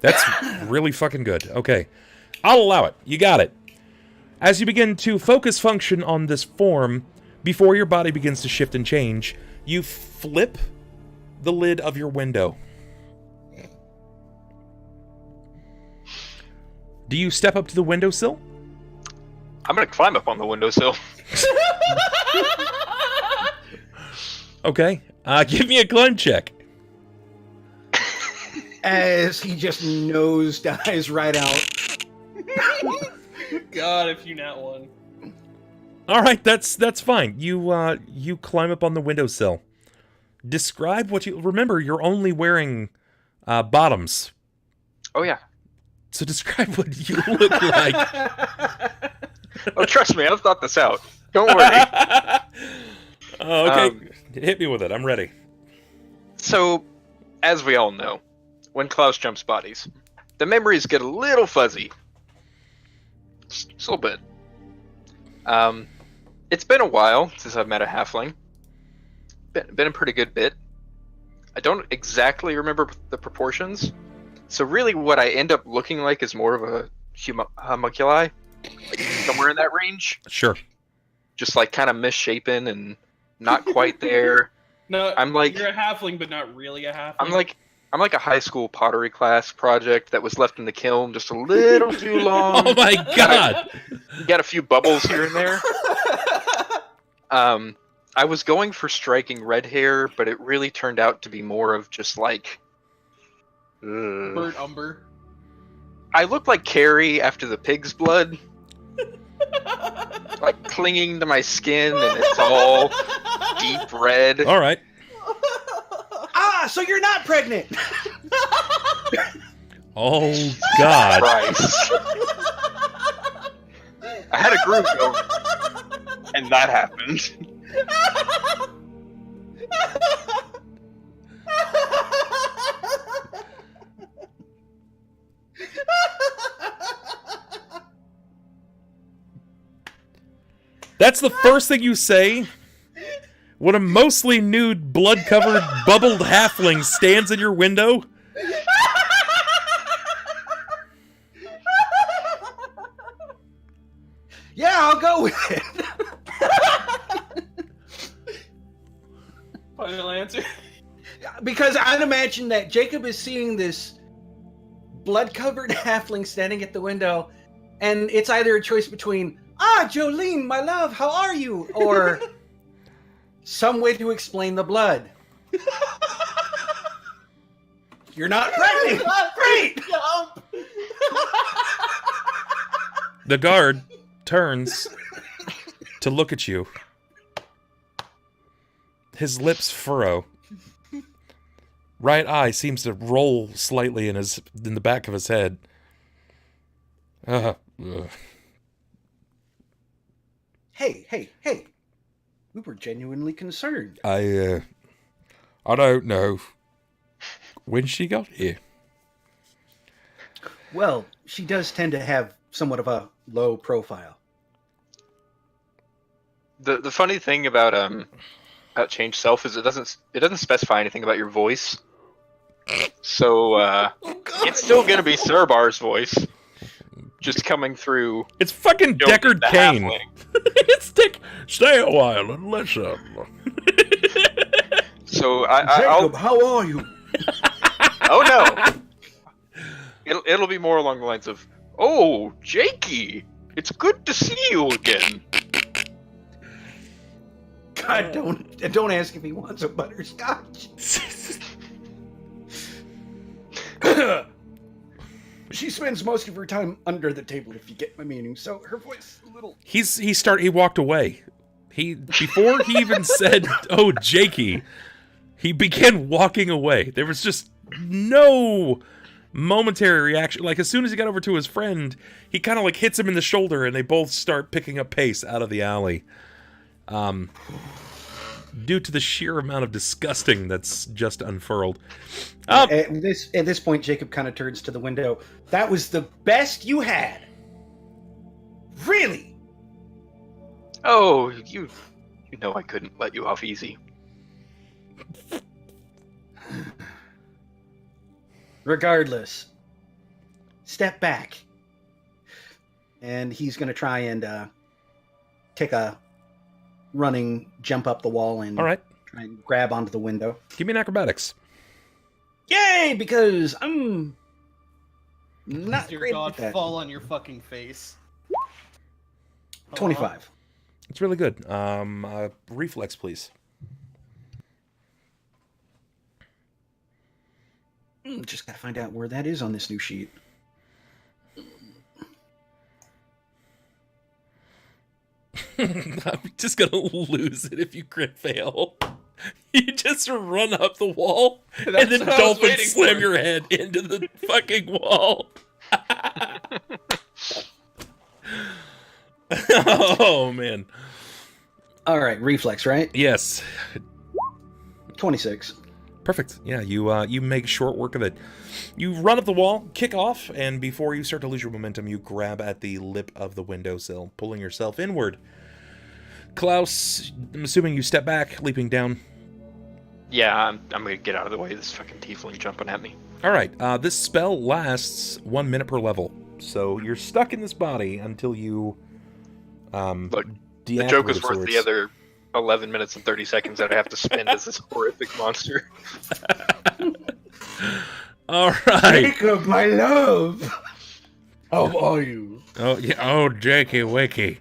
[SPEAKER 1] That's really fucking good. Okay. I'll allow it. You got it. As you begin to focus function on this form, before your body begins to shift and change, you flip the lid of your window. Do you step up to the windowsill?
[SPEAKER 4] I'm gonna climb up on the windowsill.
[SPEAKER 1] Okay. Give me a climb check.
[SPEAKER 3] As he just nosedives right out.
[SPEAKER 2] God, if you not one.
[SPEAKER 1] All right, that's fine. You climb up on the windowsill. Describe what you remember. You're only wearing bottoms,
[SPEAKER 4] Oh yeah.
[SPEAKER 1] so describe what you look like.
[SPEAKER 4] Oh, trust me, I've thought this out. Don't worry.
[SPEAKER 1] Oh, okay, hit me with it. I'm ready.
[SPEAKER 4] So, as we all know, when Klaus jumps bodies, the memories get a little fuzzy. Just a little bit. It's been a while since I've met a halfling. Been a pretty good bit. I don't exactly remember the proportions. So really what I end up looking like is more of a homunculi. Like somewhere in that range.
[SPEAKER 1] Sure.
[SPEAKER 4] Just like kind of misshapen and not quite there.
[SPEAKER 2] No,
[SPEAKER 4] I'm like,
[SPEAKER 2] you're a halfling, but not really a halfling.
[SPEAKER 4] I'm like a high school pottery class project that was left in the kiln just a little too long.
[SPEAKER 1] Oh my god!
[SPEAKER 4] You got a few bubbles here and there. I was going for striking red hair, but it really turned out to be more of just like...
[SPEAKER 2] Burnt umber.
[SPEAKER 4] I look like Carrie after the pig's blood. Like clinging to my skin, and it's all deep red.
[SPEAKER 1] All right.
[SPEAKER 3] So you're not pregnant.
[SPEAKER 1] Oh god.
[SPEAKER 4] Christ. I had a groove going, and that happened.
[SPEAKER 1] That's the first thing you say when a mostly nude, blood-covered, bubbled halfling stands in your window?
[SPEAKER 3] Yeah, I'll go with it.
[SPEAKER 2] Final answer.
[SPEAKER 3] Because I'd imagine that Jacob is seeing this blood-covered halfling standing at the window, and it's either a choice between, Jolene, my love, how are you? Or some way to explain the blood. You're not pregnant. Great.
[SPEAKER 1] The guard turns to look at you. His lips furrow. Right eye seems to roll slightly in the back of his head.
[SPEAKER 3] Hey. We were genuinely concerned.
[SPEAKER 1] I don't know when she got here.
[SPEAKER 3] Well, she does tend to have somewhat of a low profile.
[SPEAKER 4] The funny thing about change self is it doesn't specify anything about your voice. So it's still gonna be Serbar's voice, just coming through.
[SPEAKER 1] It's fucking Deckard Cain. It's Stay a while and listen.
[SPEAKER 4] So
[SPEAKER 3] Jacob, how are you?
[SPEAKER 4] Oh no! It'll be more along the lines of, "Oh, Jakey, it's good to see you again."
[SPEAKER 3] God, don't ask if he wants a butterscotch. She spends most of her time under the table, if you get my meaning. So her voice is a little.
[SPEAKER 1] He walked away. Before he even said, "Oh, Jakey," he began walking away. There was just no momentary reaction. Like, as soon as he got over to his friend, he kind of like hits him in the shoulder, and they both start picking up pace out of the alley. Due to the sheer amount of disgusting that's just unfurled.
[SPEAKER 3] At this point, Jacob kind of turns to the window. That was the best you had. Really?
[SPEAKER 4] Oh, you know I couldn't let you off easy.
[SPEAKER 3] Regardless, step back. And he's going to try and take a running jump up the wall and
[SPEAKER 1] all right,
[SPEAKER 3] try and grab onto the window.
[SPEAKER 1] Give me an acrobatics.
[SPEAKER 3] Yay! Because I'm not
[SPEAKER 2] Dear
[SPEAKER 3] great
[SPEAKER 2] God,
[SPEAKER 3] at that.
[SPEAKER 2] fall on your fucking face.
[SPEAKER 3] 25.
[SPEAKER 1] It's really good. Reflex, please.
[SPEAKER 3] Just gotta find out where that is on this new sheet.
[SPEAKER 1] I'm just gonna lose it if you crit fail. You just run up the wall and then
[SPEAKER 2] what I was
[SPEAKER 1] dolphin
[SPEAKER 2] waiting
[SPEAKER 1] slam
[SPEAKER 2] for.
[SPEAKER 1] your head into the fucking wall. Oh man.
[SPEAKER 3] All right, reflex, right?
[SPEAKER 1] Yes.
[SPEAKER 3] 26.
[SPEAKER 1] Perfect. Yeah, you make short work of it. You run up the wall, kick off, and before you start to lose your momentum, you grab at the lip of the windowsill, pulling yourself inward. Klaus, I'm assuming you step back, leaping down.
[SPEAKER 4] Yeah, I'm gonna get out of the way. This fucking tiefling jumping at me.
[SPEAKER 1] All right, this spell lasts 1 minute per level, so you're stuck in this body until you.
[SPEAKER 4] Look, the joke is worth the other 11 minutes and 30 seconds that I have to spend as this horrific monster.
[SPEAKER 1] All right.
[SPEAKER 3] Jacob, my love. How are you?
[SPEAKER 1] Oh yeah. Oh, Jakey Wakey.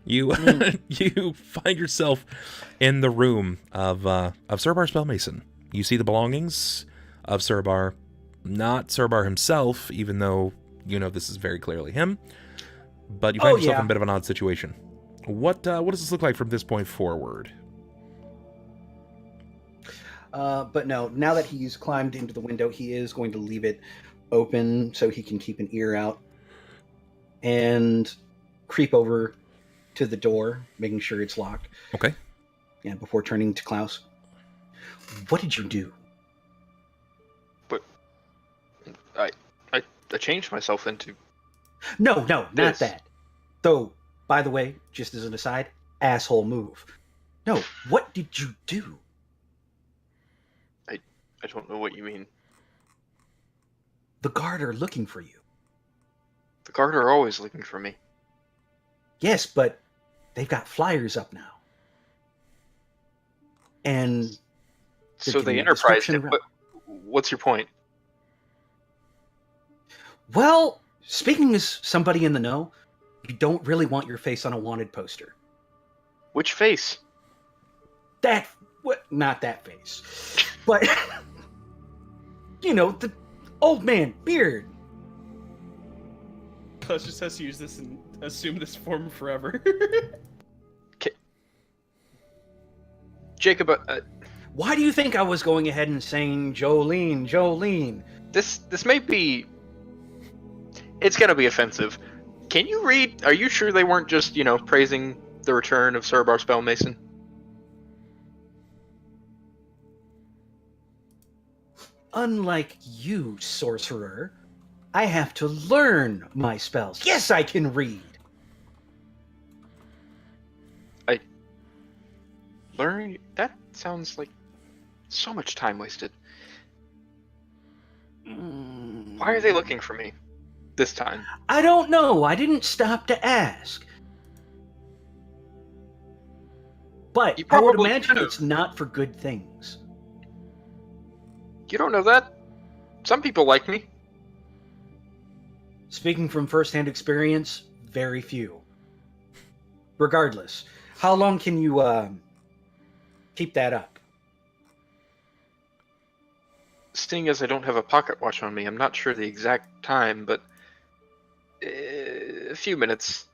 [SPEAKER 1] You you find yourself in the room of Serbar Spellmason. You see the belongings of Serbar, not Serbar himself, even though you know this is very clearly him. But you find yourself in a bit of an odd situation. What does this look like from this point forward?
[SPEAKER 3] But no, now that he's climbed into the window, he is going to leave it open so he can keep an ear out and creep over to the door, making sure it's locked.
[SPEAKER 1] Okay.
[SPEAKER 3] Yeah, before turning to Klaus. What did you do?
[SPEAKER 4] But I changed myself into...
[SPEAKER 3] No, not
[SPEAKER 4] This.
[SPEAKER 3] that. Though, by the way, just as an aside, asshole move. No, what did you do?
[SPEAKER 4] I don't know what you mean.
[SPEAKER 3] The guard are looking for you.
[SPEAKER 4] The guard are always looking for me.
[SPEAKER 3] Yes, but they've got flyers up now. And
[SPEAKER 4] So they
[SPEAKER 3] the
[SPEAKER 4] enterprised
[SPEAKER 3] description-
[SPEAKER 4] it, but what's your point?
[SPEAKER 3] Well, speaking as somebody in the know, you don't really want your face on a wanted poster.
[SPEAKER 4] Which face?
[SPEAKER 3] Not that face. But, the old man, beard.
[SPEAKER 2] Klaus just has to use this and assume this form forever.
[SPEAKER 4] Jacob,
[SPEAKER 3] Why do you think I was going ahead and saying Jolene, Jolene?
[SPEAKER 4] this may be... It's gonna be offensive. Can you read? Are you sure they weren't just, praising the return of Sir Barspell Mason?
[SPEAKER 3] Unlike you, sorcerer, I have to learn my spells. Yes, I can read.
[SPEAKER 4] Learn? That sounds like so much time wasted. Why are they looking for me this time?
[SPEAKER 3] I don't know. I didn't stop to ask. But
[SPEAKER 4] You
[SPEAKER 3] I would
[SPEAKER 4] probably
[SPEAKER 3] imagine
[SPEAKER 4] could've.
[SPEAKER 3] it's not for good things.
[SPEAKER 4] You don't know that? Some people like me.
[SPEAKER 3] Speaking from first-hand experience, very few. Regardless, how long can you keep that up?
[SPEAKER 4] Seeing as I don't have a pocket watch on me, I'm not sure the exact time, but a few minutes.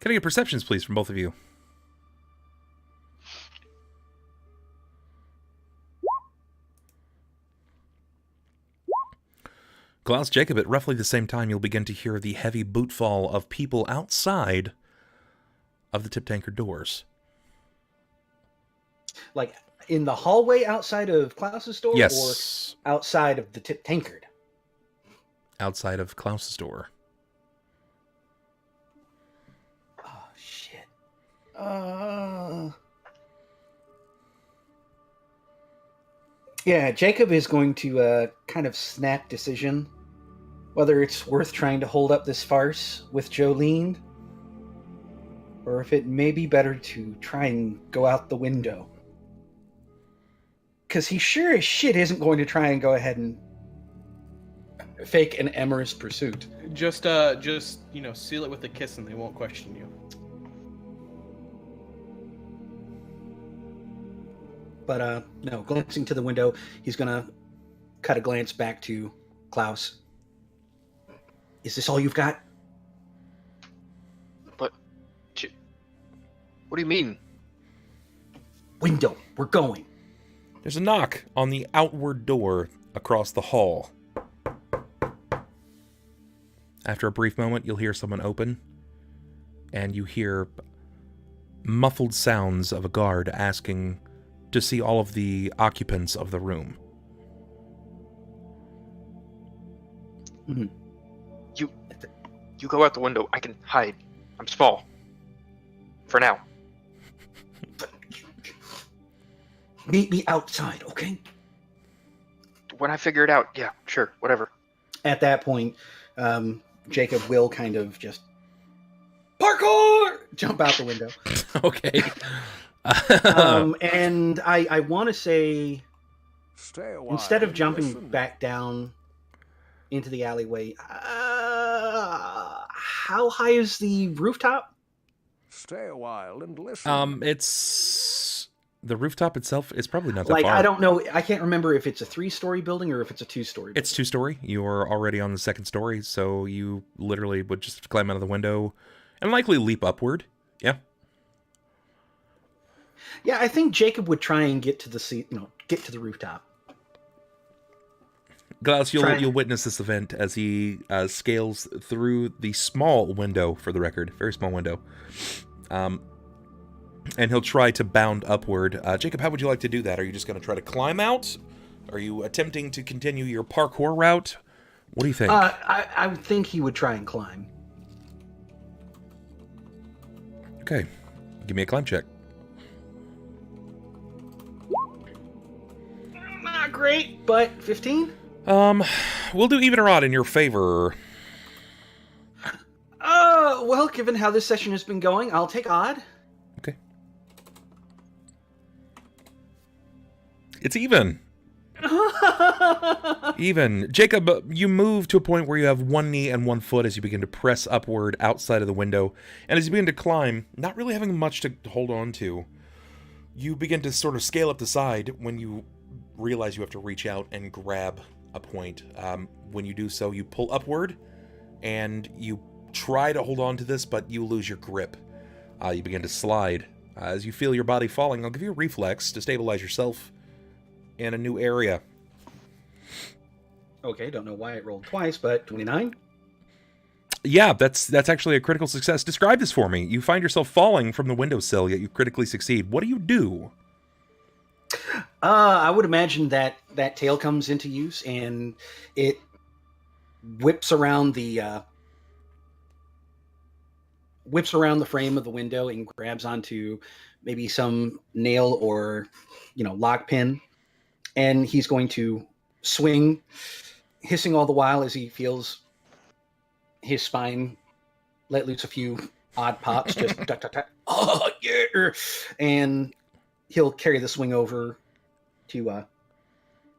[SPEAKER 1] Can I get perceptions, please, from both of you? Klaus, Jacob, at roughly the same time, you'll begin to hear the heavy bootfall of people outside of the tip tanker doors.
[SPEAKER 3] Like in the hallway outside of Klaus's door?
[SPEAKER 1] Yes.
[SPEAKER 3] Or outside of the tip tankard?
[SPEAKER 1] Outside of Klaus's door.
[SPEAKER 3] Oh, shit. Yeah, Jacob is going to kind of snap decision whether it's worth trying to hold up this farce with Jolene or if it may be better to try and go out the window. Because he sure as shit isn't going to try and go ahead and fake an amorous pursuit.
[SPEAKER 2] Just seal it with a kiss and they won't question you.
[SPEAKER 3] But no, glancing to the window, he's gonna cut a glance back to Klaus. Is this all you've got?
[SPEAKER 4] But, what do you mean?
[SPEAKER 3] Window, we're going.
[SPEAKER 1] There's a knock on the outward door across the hall. After a brief moment, you'll hear someone open, and you hear muffled sounds of a guard asking to see all of the occupants of the room.
[SPEAKER 3] Mm-hmm.
[SPEAKER 4] You go out the window. I can hide. I'm small. For now.
[SPEAKER 3] Meet me outside, okay?
[SPEAKER 4] When I figure it out, yeah, sure, whatever.
[SPEAKER 3] At that point, Jacob will kind of just parkour jump out the window.
[SPEAKER 1] Okay.
[SPEAKER 3] And I want to say,
[SPEAKER 7] Stay a while
[SPEAKER 3] instead of
[SPEAKER 7] and
[SPEAKER 3] jumping
[SPEAKER 7] listen.
[SPEAKER 3] back down into the alleyway, how high is the rooftop?
[SPEAKER 7] Stay a while and listen.
[SPEAKER 1] It's the rooftop itself is probably not that
[SPEAKER 3] Like,
[SPEAKER 1] far.
[SPEAKER 3] I don't know. I can't remember if it's a 3-story building or if it's a 2-story building.
[SPEAKER 1] It's 2-story. You're already on the 2nd story, so you literally would just climb out of the window and likely leap upward. Yeah.
[SPEAKER 3] Yeah, I think Jacob would try and get to the rooftop.
[SPEAKER 1] Klaus,
[SPEAKER 3] Try-
[SPEAKER 1] you'll witness this event as he scales through the small window, for the record, very small window, and he'll try to bound upward. Jacob, how would you like to do that? Are you just going to try to climb out? Are you attempting to continue your parkour route? What do you think?
[SPEAKER 3] I would think he would try and climb.
[SPEAKER 1] Okay, give me a climb check.
[SPEAKER 3] Not great, but 15?
[SPEAKER 1] We'll do even or odd in your favor.
[SPEAKER 3] Well, given how this session has been going, I'll take odd.
[SPEAKER 1] Okay. It's even. Even. Jacob, you move to a point where you have one knee and one foot as you begin to press upward outside of the window. And as you begin to climb, not really having much to hold on to, you begin to sort of scale up the side when you realize you have to reach out and grab a point. When you do so, you pull upward, and you try to hold on to this, but you lose your grip. You begin to slide. As you feel your body falling, I'll give you a reflex to stabilize yourself in a new area.
[SPEAKER 3] Okay, don't know why it rolled twice, but 29?
[SPEAKER 1] Yeah, that's actually a critical success. Describe this for me. You find yourself falling from the windowsill, yet you critically succeed. What do you do?
[SPEAKER 3] I would imagine that tail comes into use, and it whips around the frame of the window and grabs onto maybe some nail or lock pin, and he's going to swing, hissing all the while as he feels his spine let loose a few odd pops. Just tuck, tuck, tuck. Oh yeah, and he'll carry the swing over to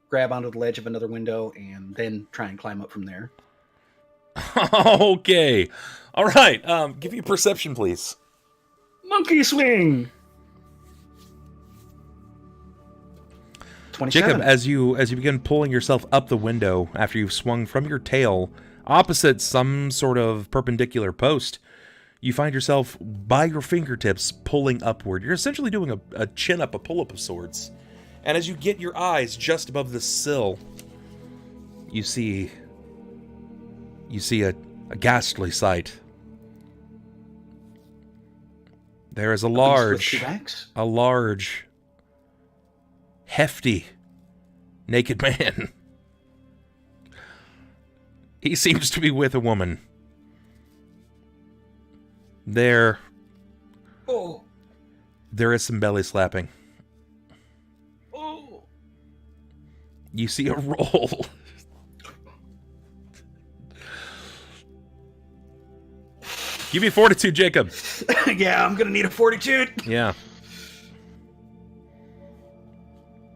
[SPEAKER 3] grab onto the ledge of another window and then try and climb up from there.
[SPEAKER 1] Okay. All right. Give me a perception, please.
[SPEAKER 3] Monkey swing. 27.
[SPEAKER 1] Jacob, as you begin pulling yourself up the window after you've swung from your tail opposite some sort of perpendicular post, you find yourself by your fingertips pulling upward. You're essentially doing a chin-up, a pull-up of sorts. And as you get your eyes just above the sill, you see a ghastly sight. There is a large, hefty, naked man. He seems to be with a woman. There is some belly slapping.
[SPEAKER 3] Oh.
[SPEAKER 1] You see a roll. Give me fortitude, Jacob.
[SPEAKER 3] Yeah, I'm gonna need a fortitude.
[SPEAKER 1] Yeah.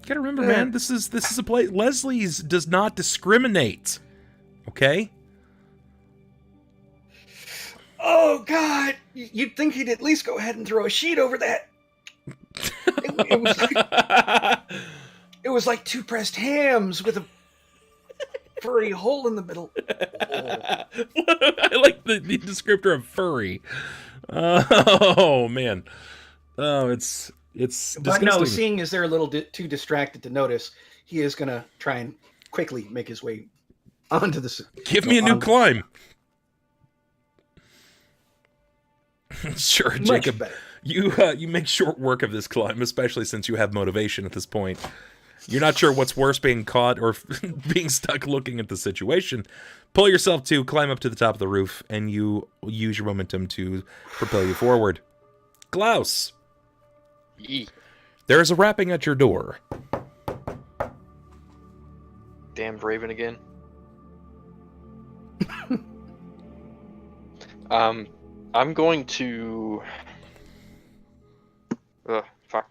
[SPEAKER 1] You gotta remember, man, this is a play. Leslie's does not discriminate. Okay?
[SPEAKER 3] Oh God! You'd think he'd at least go ahead and throw a sheet over that. It was like two pressed hams with a furry hole in the middle. Oh.
[SPEAKER 1] I like the descriptor of furry. Oh man. Oh, it's disgusting.
[SPEAKER 3] But no, seeing as they're a little too distracted to notice, he is gonna try and quickly make his way onto the.
[SPEAKER 1] Give me a new climb. Sure, Jacob. You make short work of this climb, especially since you have motivation at this point. You're not sure what's worse, being caught or being stuck looking at the situation. Pull yourself to climb up to the top of the roof, and you use your momentum to propel you forward. Klaus!
[SPEAKER 4] Yee.
[SPEAKER 1] There is a rapping at your door.
[SPEAKER 4] Damned raven again. I'm going to... Ugh, fuck.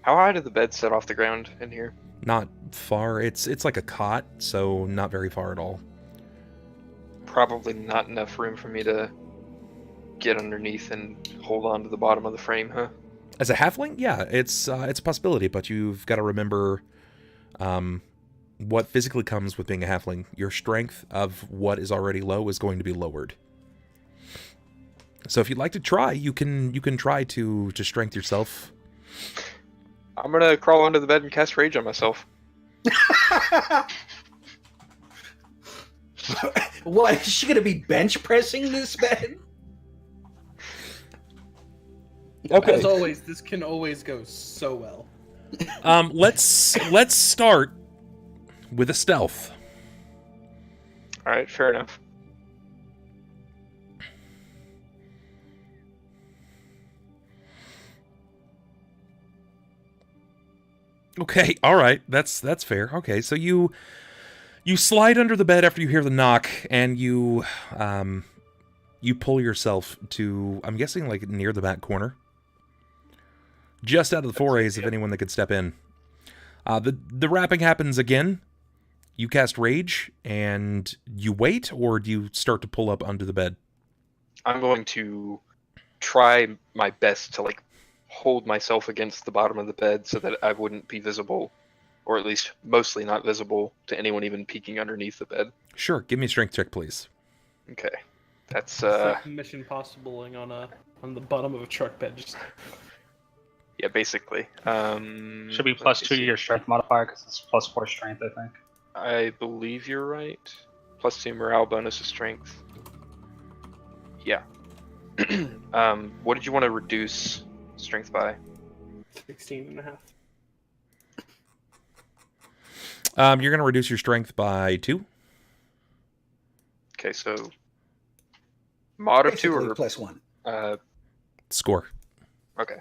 [SPEAKER 4] How high did the bed set off the ground in here?
[SPEAKER 1] Not far. It's like a cot, so not very far at all.
[SPEAKER 4] Probably not enough room for me to get underneath and hold on to the bottom of the frame, huh?
[SPEAKER 1] As a halfling, yeah, it's a possibility, but you've got to remember what physically comes with being a halfling. Your strength of what is already low is going to be lowered. So if you'd like to try, you can try to strength yourself.
[SPEAKER 4] I'm gonna crawl under the bed and cast rage on myself.
[SPEAKER 3] What, is she gonna be bench pressing this bed?
[SPEAKER 1] Okay.
[SPEAKER 2] As always, this can always go so well.
[SPEAKER 1] Let's start with a stealth.
[SPEAKER 4] All right, fair enough.
[SPEAKER 1] Okay, all right, that's fair. Okay, so you slide under the bed after you hear the knock, and you pull yourself to, I'm guessing, like near the back corner, just out of the forays of anyone that could step in. The rapping happens again. You cast Rage, and you wait, or do you start to pull up under the bed?
[SPEAKER 4] I'm going to try my best to, like, hold myself against the bottom of the bed so that I wouldn't be visible, or at least mostly not visible to anyone even peeking underneath the bed.
[SPEAKER 1] Sure, give me a strength check, please.
[SPEAKER 4] Okay. That's,
[SPEAKER 2] It's like Mission Possible-ing on the bottom of a truck bed. Just...
[SPEAKER 4] Yeah, basically.
[SPEAKER 6] Should be +2 to your strength modifier because it's +4 strength, I think.
[SPEAKER 4] I believe you're right. +2 morale, bonus of strength. Yeah. What did you want to reduce strength by?
[SPEAKER 2] 16.5.
[SPEAKER 1] You're going to reduce your strength by 2.
[SPEAKER 4] Okay, so mod of 2
[SPEAKER 3] Basically
[SPEAKER 4] or
[SPEAKER 3] +1.
[SPEAKER 1] Score.
[SPEAKER 4] Okay.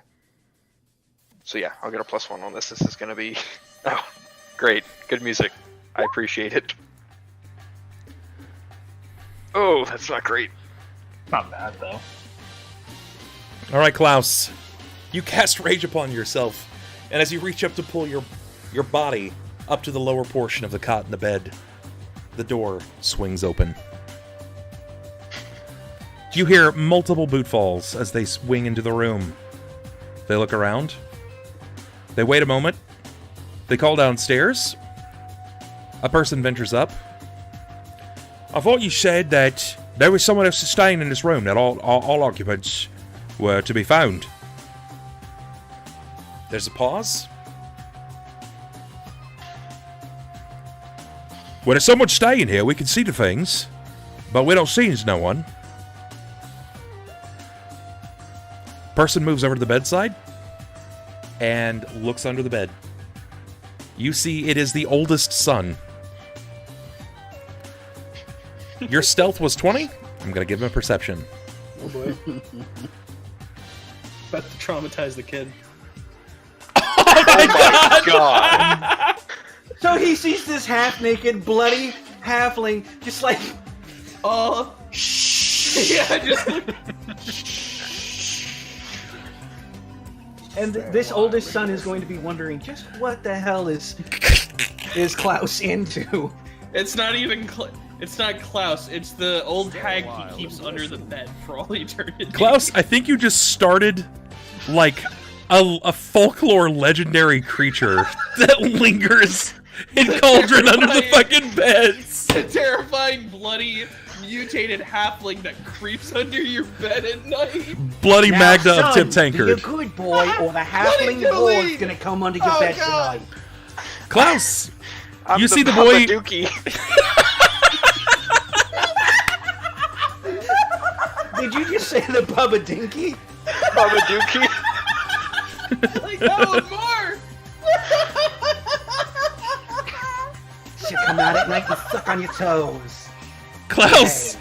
[SPEAKER 4] So yeah, I'll get a +1 on this. This is going to be oh, great. Good music. I appreciate it. Oh, that's not great.
[SPEAKER 6] Not bad though.
[SPEAKER 1] All right, Klaus. You cast Rage upon yourself, and as you reach up to pull your body up to the lower portion of the cot in the bed, the door swings open. You hear multiple boot falls as they swing into the room. They look around. They wait a moment. They call downstairs. A person ventures up. I thought you said that there was someone else staying in this room, that all occupants were to be found. There's a pause. Well, there's someone staying here. We can see the things, but we don't see no one. Person moves over to the bedside and looks under the bed. You see it is the oldest son. Your stealth was 20. I'm going to give him a perception.
[SPEAKER 2] Oh boy. About to traumatize the kid.
[SPEAKER 4] Oh my god!
[SPEAKER 3] So he sees this half-naked, bloody halfling, just like,
[SPEAKER 2] Oh, yeah, just
[SPEAKER 3] and this oldest son is going to be wondering, just what the hell is Klaus into?
[SPEAKER 2] it's not even it's not Klaus. It's the old hag he keeps under the bed for all eternity.
[SPEAKER 1] Klaus, I think you just started like a folklore legendary creature that lingers in Cauldron under the fucking beds.
[SPEAKER 2] The terrifying, bloody, mutated halfling that creeps under your bed at night.
[SPEAKER 1] Bloody
[SPEAKER 3] Now,
[SPEAKER 1] Magda
[SPEAKER 3] son,
[SPEAKER 1] of Tip
[SPEAKER 3] be a
[SPEAKER 1] Tankard.
[SPEAKER 3] good boy, or the halfling
[SPEAKER 2] gonna
[SPEAKER 3] lord's
[SPEAKER 2] leave.
[SPEAKER 3] gonna come under your
[SPEAKER 2] Oh,
[SPEAKER 3] bed
[SPEAKER 2] God.
[SPEAKER 3] tonight.
[SPEAKER 1] Klaus,
[SPEAKER 4] I'm
[SPEAKER 1] you
[SPEAKER 4] the
[SPEAKER 1] see the boy.
[SPEAKER 4] Dookie.
[SPEAKER 3] Did you just say the Bubba Dinky?
[SPEAKER 4] Baba Dookie.
[SPEAKER 2] Like, oh, and more!
[SPEAKER 3] She'll come out at night and suck on your toes.
[SPEAKER 1] Klaus,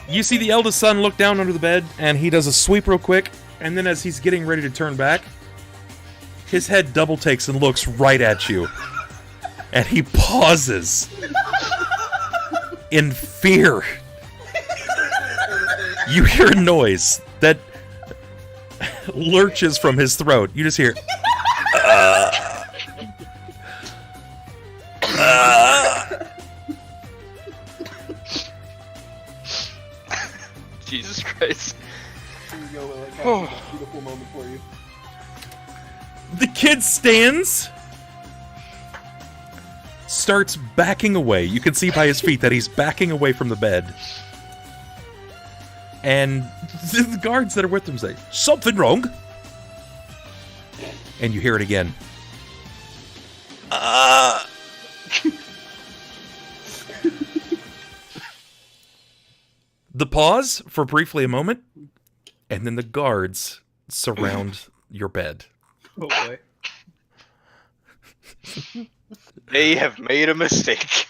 [SPEAKER 1] you see the eldest son look down under the bed, and he does a sweep real quick, and then as he's getting ready to turn back, his head double takes and looks right at you. And he pauses in fear. You hear a noise that lurches from his throat. You just hear...
[SPEAKER 4] Jesus Christ.
[SPEAKER 2] Here we go, like, that's a beautiful moment for you.
[SPEAKER 1] The kid stands, starts backing away. You can see by his feet that he's backing away from the bed. And the guards that are with him say, "Something wrong?" And you hear it again. The pause for briefly a moment, and then the guards surround your bed.
[SPEAKER 2] Oh boy.
[SPEAKER 4] They have made a mistake.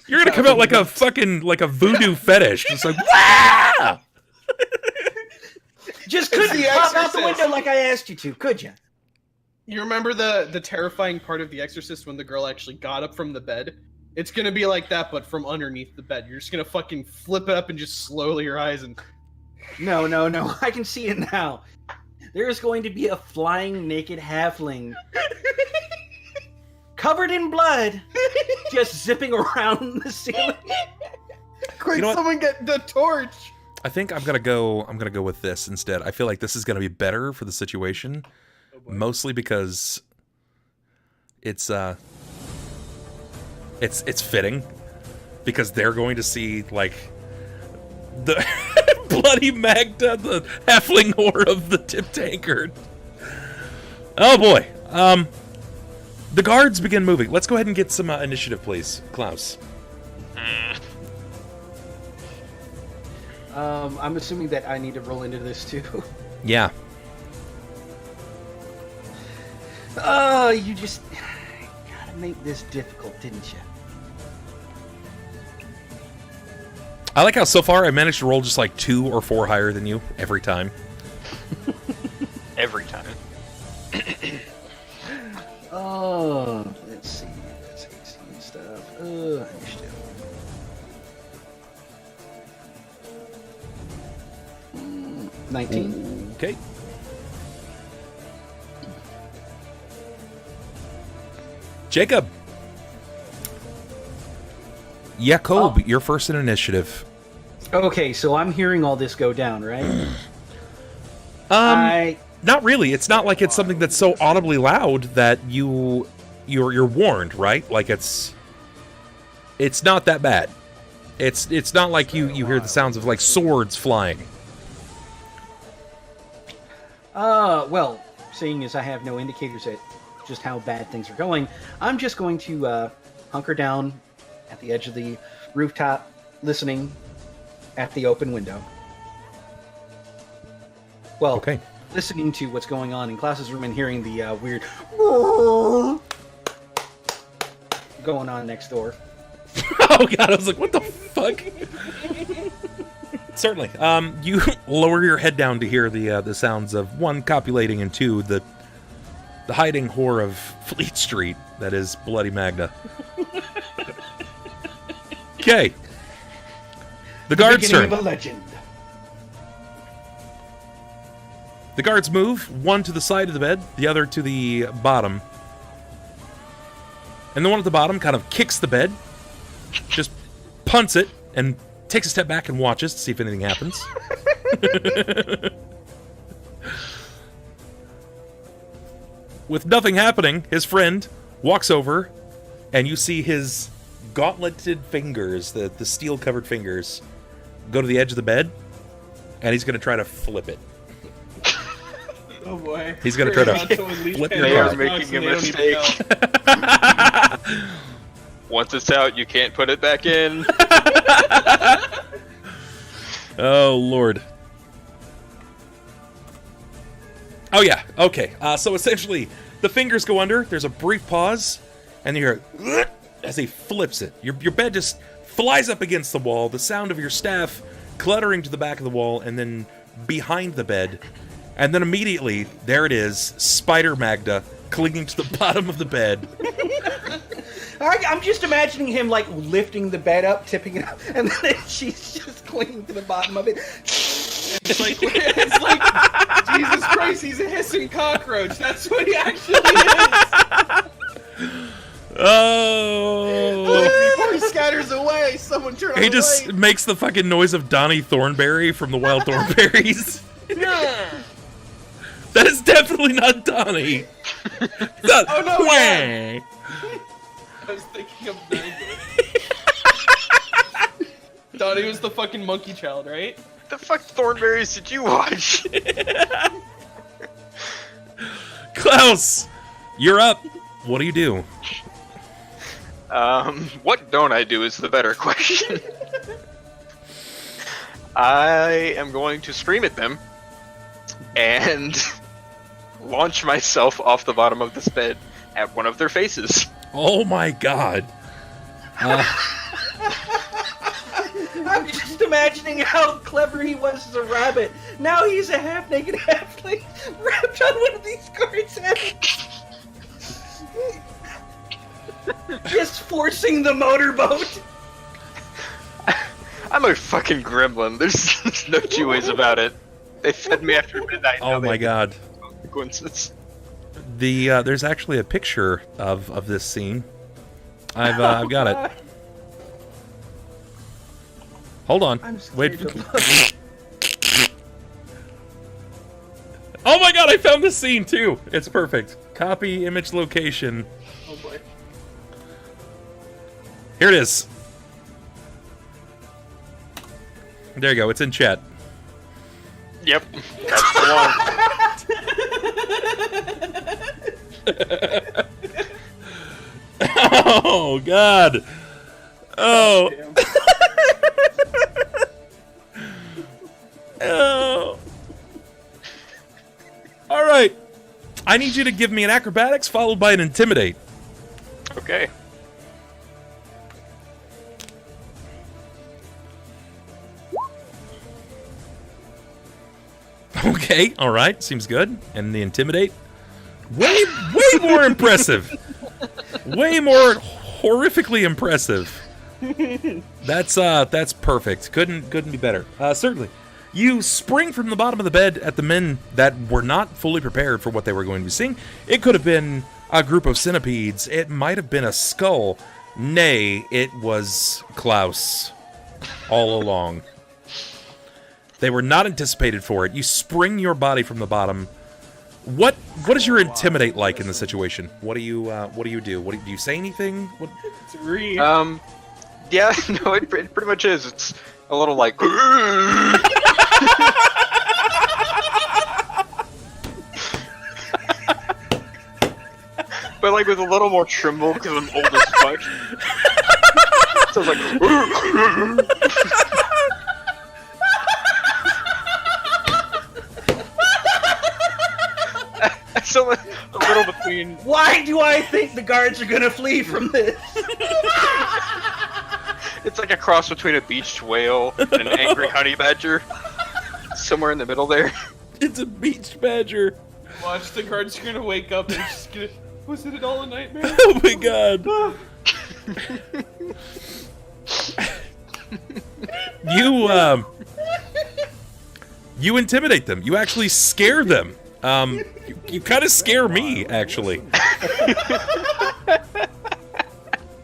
[SPEAKER 1] You're gonna come out like a fucking, like a voodoo fetish. Just like, "Wah!"
[SPEAKER 3] Just couldn't
[SPEAKER 2] The
[SPEAKER 3] pop out the
[SPEAKER 2] Exorcist.
[SPEAKER 3] window like I asked you to, could you?
[SPEAKER 2] You remember the terrifying part of The Exorcist when the girl actually got up from the bed? It's gonna be like that, but from underneath the bed. You're just gonna fucking flip it up and just slowly your eyes and...
[SPEAKER 3] No, no, no. I can see it now. There is going to be a flying naked halfling covered in blood, just zipping around the ceiling.
[SPEAKER 2] Quick,
[SPEAKER 1] You know what?
[SPEAKER 2] someone get the torch.
[SPEAKER 1] I think I'm gonna go with this instead. I feel like this is gonna be better for the situation, mostly because it's fitting, because they're going to see like the bloody Magda, the halfling whore of the tip tankard. Oh boy. The guards begin moving. Let's go ahead and get some initiative, please, Klaus.
[SPEAKER 3] I'm assuming that I need to roll into this too.
[SPEAKER 1] Yeah.
[SPEAKER 3] You just gotta make this difficult, didn't you?
[SPEAKER 1] I like how so far I managed to roll just like 2 or 4 higher than you every time.
[SPEAKER 4] Every time.
[SPEAKER 3] Oh, let's see. That's easy and stuff. Initiative. 19.
[SPEAKER 1] Okay. Jakob. Jakob, you're first in initiative.
[SPEAKER 3] Okay, so I'm hearing all this go down, right?
[SPEAKER 1] Not really. It's not like it's something that's so audibly loud that you're warned, right? Like it's not that bad. It's not like you hear the sounds of like swords flying.
[SPEAKER 3] Well, seeing as I have no indicators at just how bad things are going, I'm just going to hunker down at the edge of the rooftop, listening at the open window. Well,
[SPEAKER 1] Okay.
[SPEAKER 3] listening to what's going on in Klaus's room and hearing the weird going on next door.
[SPEAKER 1] Oh god, I was like, what the fuck? Certainly. You lower your head down to hear the sounds of 1, copulating, and 2, the hiding whore of Fleet Street, that is Bloody Magda. Okay. The guards
[SPEAKER 3] Beginning
[SPEAKER 1] turn.
[SPEAKER 3] of a legend.
[SPEAKER 1] The guards move, 1 to the side of the bed, the other to the bottom. And the one at the bottom kind of kicks the bed, just punts it, and takes a step back and watches to see if anything happens. With nothing happening, his friend walks over, and you see his gauntleted fingers, the steel-covered fingers, go to the edge of the bed, and he's going to try to flip it.
[SPEAKER 2] Oh boy.
[SPEAKER 1] He's going to try to flip your
[SPEAKER 4] They are
[SPEAKER 1] card.
[SPEAKER 4] making a mistake. Once it's out, you can't put it back in.
[SPEAKER 1] Oh, Lord. Oh, yeah. Okay. So essentially, the fingers go under. There's a brief pause. And you hear as he flips it. Your bed just flies up against the wall. The sound of your staff cluttering to the back of the wall. And then behind the bed. And then immediately, there it is. Spider Magda clinging to the bottom of the bed.
[SPEAKER 3] I'm just imagining him like lifting the bed up, tipping it up, and then she's just clinging to the bottom of it.
[SPEAKER 2] It's like Jesus Christ, he's a hissing cockroach. That's what he actually is.
[SPEAKER 1] Oh!
[SPEAKER 2] Before he scatters away, someone turn on
[SPEAKER 1] He
[SPEAKER 2] the
[SPEAKER 1] just
[SPEAKER 2] light.
[SPEAKER 1] makes the fucking noise of Donnie Thornberry from the Wild Thornberries. That is definitely not Donnie.
[SPEAKER 2] Oh, no,
[SPEAKER 1] Wah.
[SPEAKER 2] I was thinking of Donnie. Donnie was the fucking monkey child, right?
[SPEAKER 4] The fuck Thornberries did you watch?
[SPEAKER 1] Klaus, you're up. What do you do?
[SPEAKER 4] What don't I do is the better question. I am going to scream at them and launch myself off the bottom of this bed at one of their faces.
[SPEAKER 1] Oh my god.
[SPEAKER 3] I'm just imagining how clever he was as a rabbit. Now he's a half-naked halfling wrapped on one of these guards' heads. Just forcing the motorboat.
[SPEAKER 4] I'm a fucking gremlin. There's no two ways about it. They fed me after midnight.
[SPEAKER 1] Oh my god.
[SPEAKER 4] Consequences.
[SPEAKER 1] There's actually a picture of this scene. I've got it. Hold on.
[SPEAKER 3] I'm
[SPEAKER 1] Wait.
[SPEAKER 3] scared to look.
[SPEAKER 1] Oh my god, I found this scene too. It's perfect. Copy image location.
[SPEAKER 2] Oh boy.
[SPEAKER 1] Here it is. There you go. It's in chat.
[SPEAKER 4] Yep, that's the one.
[SPEAKER 1] Oh god. Oh. Oh. All right. I need you to give me an acrobatics followed by an intimidate.
[SPEAKER 4] Okay.
[SPEAKER 1] Okay, all right, seems good. And the intimidate, way more impressive. Way more horrifically impressive. That's perfect. Couldn't be better. Certainly. You spring from the bottom of the bed at the men that were not fully prepared for what they were going to be seeing. It could have been a group of centipedes. It might have been a skull. Nay, it was Klaus all along. They were not anticipated for it. You spring your body from the bottom. What is your intimidate like in the situation? What do you do? Do you say anything? What?
[SPEAKER 2] 3.
[SPEAKER 4] Yeah, no, it pretty much is. It's a little like. But like with a little more tremble because I'm old as fuck. So it's like. So a little between.
[SPEAKER 3] Why do I think the guards are gonna flee from this?
[SPEAKER 4] It's like a cross between a beached whale and an angry honey badger. Somewhere in the middle there.
[SPEAKER 1] It's a beached badger.
[SPEAKER 2] Watch, the guards are gonna wake up and just gonna. Was it all a nightmare?
[SPEAKER 1] Oh my god. You intimidate them. You actually scare them. You kind of scare me, actually.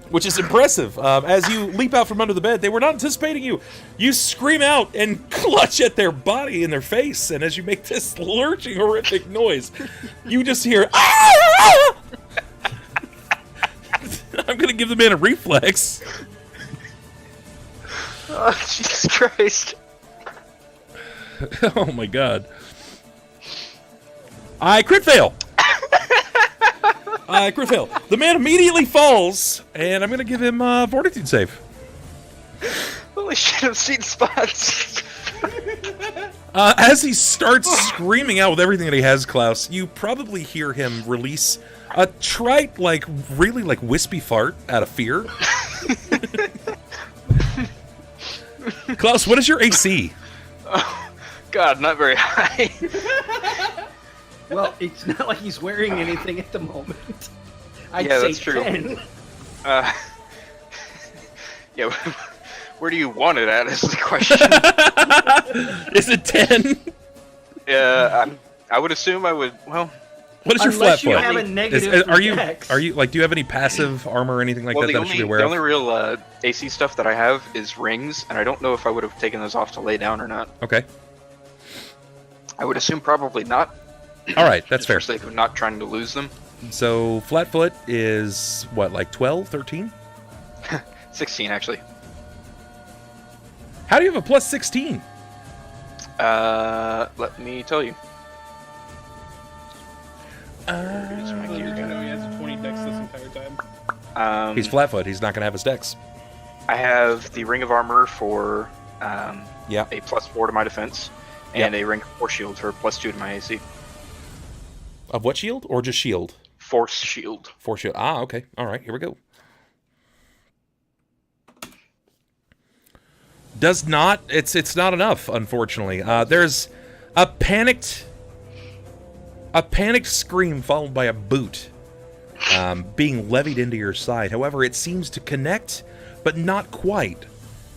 [SPEAKER 1] Which is impressive. As you leap out from under the bed, they were not anticipating you. You scream out and clutch at their body and their face, and as you make this lurching, horrific noise, you just hear, "Ah!" I'm gonna give the man a reflex.
[SPEAKER 4] Oh, Jesus Christ.
[SPEAKER 1] Oh my god. I crit fail. Crit fail. The man immediately falls, and I'm gonna give him a fortitude save.
[SPEAKER 4] Holy shit, I've seen spots.
[SPEAKER 1] As he starts screaming out with everything that he has, Klaus, you probably hear him release a trite, really wispy fart out of fear. Klaus, what is your AC?
[SPEAKER 4] Oh, God, not very high.
[SPEAKER 3] Well, it's not like he's wearing anything at the moment. I'd
[SPEAKER 4] Yeah,
[SPEAKER 3] say
[SPEAKER 4] that's true.
[SPEAKER 3] 10.
[SPEAKER 4] Yeah, where do you want it at is the question.
[SPEAKER 1] Is it 10?
[SPEAKER 4] Yeah, I would assume I would, well...
[SPEAKER 1] What is your
[SPEAKER 3] Unless
[SPEAKER 1] flat
[SPEAKER 3] you
[SPEAKER 1] foot?
[SPEAKER 3] have a negative
[SPEAKER 1] Are you
[SPEAKER 3] dex.
[SPEAKER 1] do you have any passive armor or anything like that I should be aware
[SPEAKER 4] the
[SPEAKER 1] of?
[SPEAKER 4] only real AC stuff that I have is rings, and I don't know if I would have taken those off to lay down or not.
[SPEAKER 1] Okay.
[SPEAKER 4] I would assume probably not.
[SPEAKER 1] All right, that's
[SPEAKER 4] Just
[SPEAKER 1] fair.
[SPEAKER 4] for sake of not trying to lose them.
[SPEAKER 1] So Flatfoot is what, like 12, 13?
[SPEAKER 4] 16 actually.
[SPEAKER 1] How do you have a plus 16?
[SPEAKER 4] Let me tell you.
[SPEAKER 2] I know he has a 20 dex this entire time.
[SPEAKER 1] He's Flatfoot. He's not going to have his dex.
[SPEAKER 4] I have the Ring of Armor for
[SPEAKER 1] Yeah.
[SPEAKER 4] a +4 to my defense, and a Ring of Force Shield for +2 to my AC.
[SPEAKER 1] Of what shield? Or just shield?
[SPEAKER 4] Force Shield.
[SPEAKER 1] Force shield. Ah, okay. All right, here we go. Does not. It's not enough, unfortunately. There's a panicked scream followed by a boot being levied into your side. However, it seems to connect, but not quite.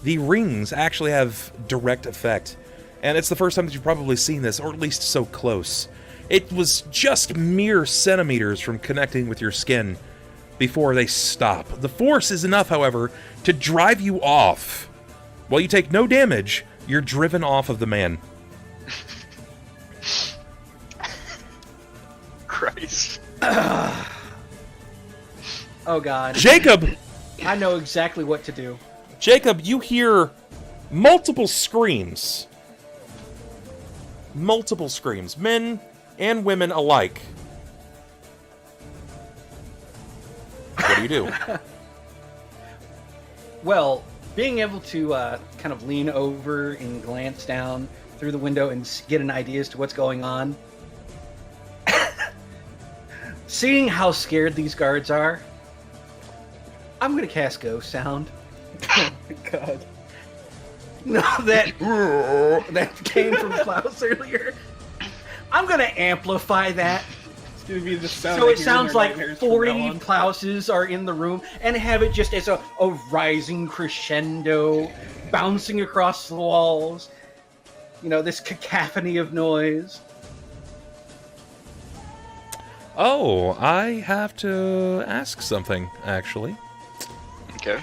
[SPEAKER 1] The rings actually have direct effect, and it's the first time that you've probably seen this, or at least so close. It was just mere centimeters from connecting with your skin before they stop. The force is enough, however, to drive you off. While you take no damage, you're driven off of the man.
[SPEAKER 4] Christ.
[SPEAKER 3] Oh god.
[SPEAKER 1] Jakob!
[SPEAKER 3] I know exactly what to do.
[SPEAKER 1] Jakob, you hear multiple screams. Multiple screams. Men and women alike. What do you do?
[SPEAKER 3] Well, being able to kind of lean over and glance down through the window and get an idea as to what's going on. Seeing how scared these guards are, I'm going to cast Ghost Sound.
[SPEAKER 2] Oh my god.
[SPEAKER 3] No, that came from Klaus earlier. I'm going to amplify that.
[SPEAKER 2] It's gonna be the sound.
[SPEAKER 3] So
[SPEAKER 2] I
[SPEAKER 3] it
[SPEAKER 2] hear
[SPEAKER 3] sounds
[SPEAKER 2] in their
[SPEAKER 3] like
[SPEAKER 2] nightmares from now
[SPEAKER 3] 40
[SPEAKER 2] on.
[SPEAKER 3] Klauses are in the room and have it just as a rising crescendo bouncing across the walls. You know, this cacophony of noise.
[SPEAKER 1] Oh, I have to ask something, actually.
[SPEAKER 4] Okay.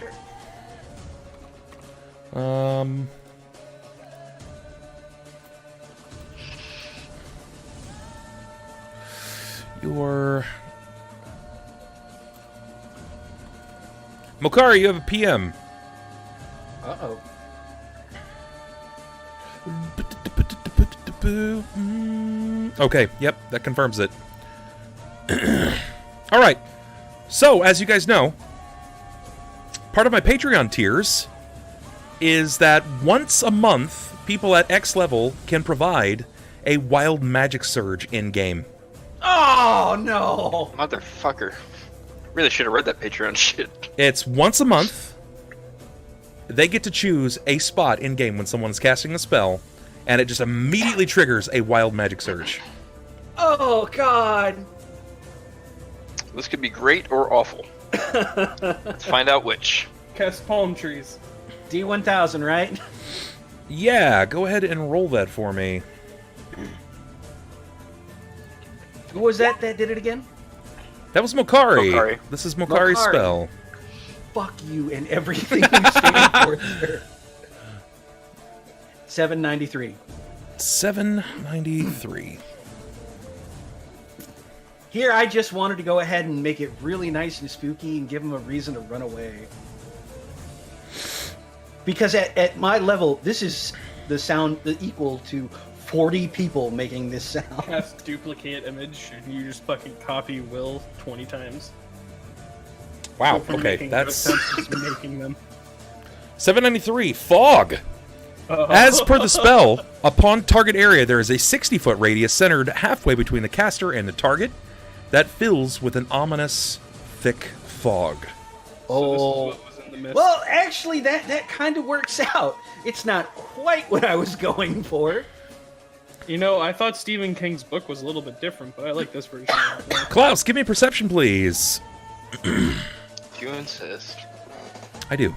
[SPEAKER 1] Your... Mokari, you have a PM.
[SPEAKER 3] Uh-oh.
[SPEAKER 1] Okay, yep, that confirms it. Alright, so, as you guys know, part of my Patreon tiers is that once a month, people at X level can provide a wild magic surge in-game.
[SPEAKER 3] Oh, no!
[SPEAKER 4] Motherfucker. Really should have read that Patreon shit.
[SPEAKER 1] It's once a month. They get to choose a spot in-game when someone's casting a spell, and it just immediately triggers a wild magic surge.
[SPEAKER 3] Oh, God!
[SPEAKER 4] This could be great or awful. Let's find out which.
[SPEAKER 2] Cast palm trees.
[SPEAKER 3] D1000, right?
[SPEAKER 1] Yeah, go ahead and roll that for me.
[SPEAKER 3] Who was that did it again?
[SPEAKER 1] That was Mokari.
[SPEAKER 4] Mokari.
[SPEAKER 1] This is Mokari's
[SPEAKER 3] Mokari.
[SPEAKER 1] spell.
[SPEAKER 3] Fuck you and everything you stand for, sir. 793.
[SPEAKER 1] 793.
[SPEAKER 3] Here, I just wanted to go ahead and make it really nice and spooky and give them a reason to run away. Because at my level, this is the sound equal to 40 people making this sound.
[SPEAKER 2] Cast duplicate image, and you just fucking copy Will 20 times.
[SPEAKER 1] Wow,
[SPEAKER 2] Go from
[SPEAKER 1] okay,
[SPEAKER 2] making
[SPEAKER 1] that's...
[SPEAKER 2] ghost sounds to making them.
[SPEAKER 1] 793, Fog. As per the spell, upon target area, there is a 60-foot radius centered halfway between the caster and the target that fills with an ominous, thick fog.
[SPEAKER 2] So this is what was in the mist.
[SPEAKER 3] Well, actually, that kind of works out. It's not quite what I was going for.
[SPEAKER 2] You know, I thought Stephen King's book was a little bit different, but I like this version. a lot more.
[SPEAKER 1] Klaus, give me a perception, please.
[SPEAKER 4] If you insist.
[SPEAKER 1] I do.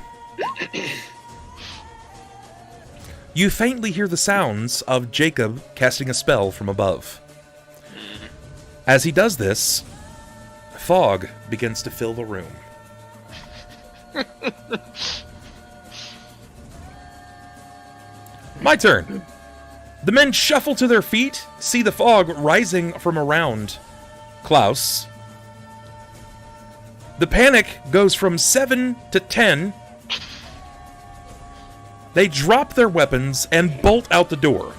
[SPEAKER 1] You faintly hear the sounds of Jakob casting a spell from above. As he does this, fog begins to fill the room. My turn. The men shuffle to their feet, see the fog rising from around Klaus. The panic goes from 7 to 10. They drop their weapons and bolt out the door.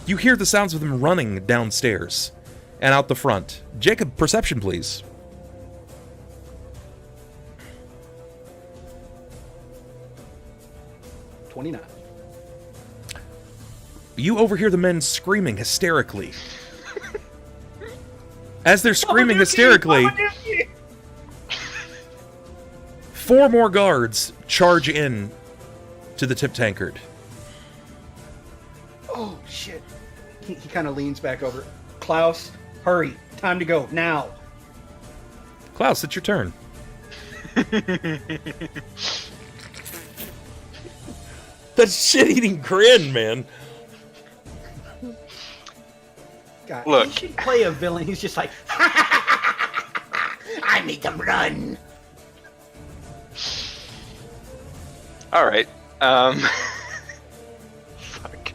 [SPEAKER 1] You hear the sounds of them running downstairs and out the front. Jakob, perception, please.
[SPEAKER 3] $29.
[SPEAKER 1] You overhear the men screaming hysterically. As they're screaming hysterically, 4 more guards charge in to the tip tankard.
[SPEAKER 3] Oh, shit. He kind of leans back over. Klaus, hurry. Time to go. Now.
[SPEAKER 1] Klaus, it's your turn. That shit-eating grin, man.
[SPEAKER 3] Scott,
[SPEAKER 4] Look.
[SPEAKER 3] he should play a villain. He's just like, I make them run.
[SPEAKER 4] All right. Fuck.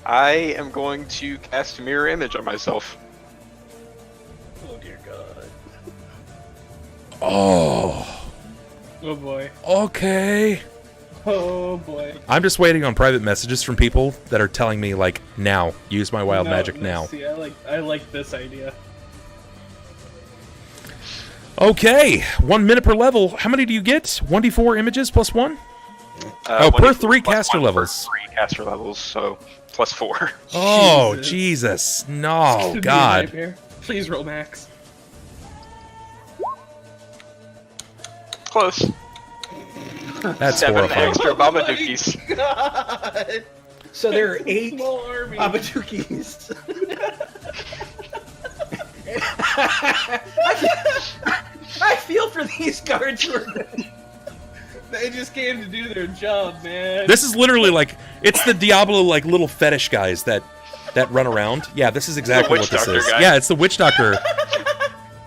[SPEAKER 4] I am going to cast a mirror image on myself.
[SPEAKER 3] Oh dear God.
[SPEAKER 1] Oh.
[SPEAKER 2] Oh boy.
[SPEAKER 1] Okay.
[SPEAKER 2] Oh boy.
[SPEAKER 1] I'm just waiting on private messages from people that are telling me, like, now. Use my wild
[SPEAKER 2] No,
[SPEAKER 1] magic
[SPEAKER 2] no,
[SPEAKER 1] now.
[SPEAKER 2] See, I like this idea.
[SPEAKER 1] Okay. 1 minute per level. How many do you get? 1d4 images plus 1? Oh, per 3 caster levels.
[SPEAKER 4] 3 caster levels, so plus 4.
[SPEAKER 1] Oh,
[SPEAKER 2] Jesus.
[SPEAKER 1] Jesus.
[SPEAKER 2] This
[SPEAKER 1] No,
[SPEAKER 2] could be a
[SPEAKER 1] God.
[SPEAKER 2] nightmare. Please roll max.
[SPEAKER 4] Close.
[SPEAKER 1] That's
[SPEAKER 4] 7
[SPEAKER 1] horrifying.
[SPEAKER 4] extra Babadookies.
[SPEAKER 2] God.
[SPEAKER 3] So there are
[SPEAKER 2] That's a
[SPEAKER 3] 8
[SPEAKER 2] small army.
[SPEAKER 3] Babadookies. I feel for these guards.
[SPEAKER 2] They just came to do their job, man.
[SPEAKER 1] This is literally like, it's the Diablo, like, little fetish guys that run around. Yeah, this is exactly
[SPEAKER 4] witch
[SPEAKER 1] what this
[SPEAKER 4] doctor
[SPEAKER 1] is.
[SPEAKER 4] guy.
[SPEAKER 1] Yeah, it's the witch doctor.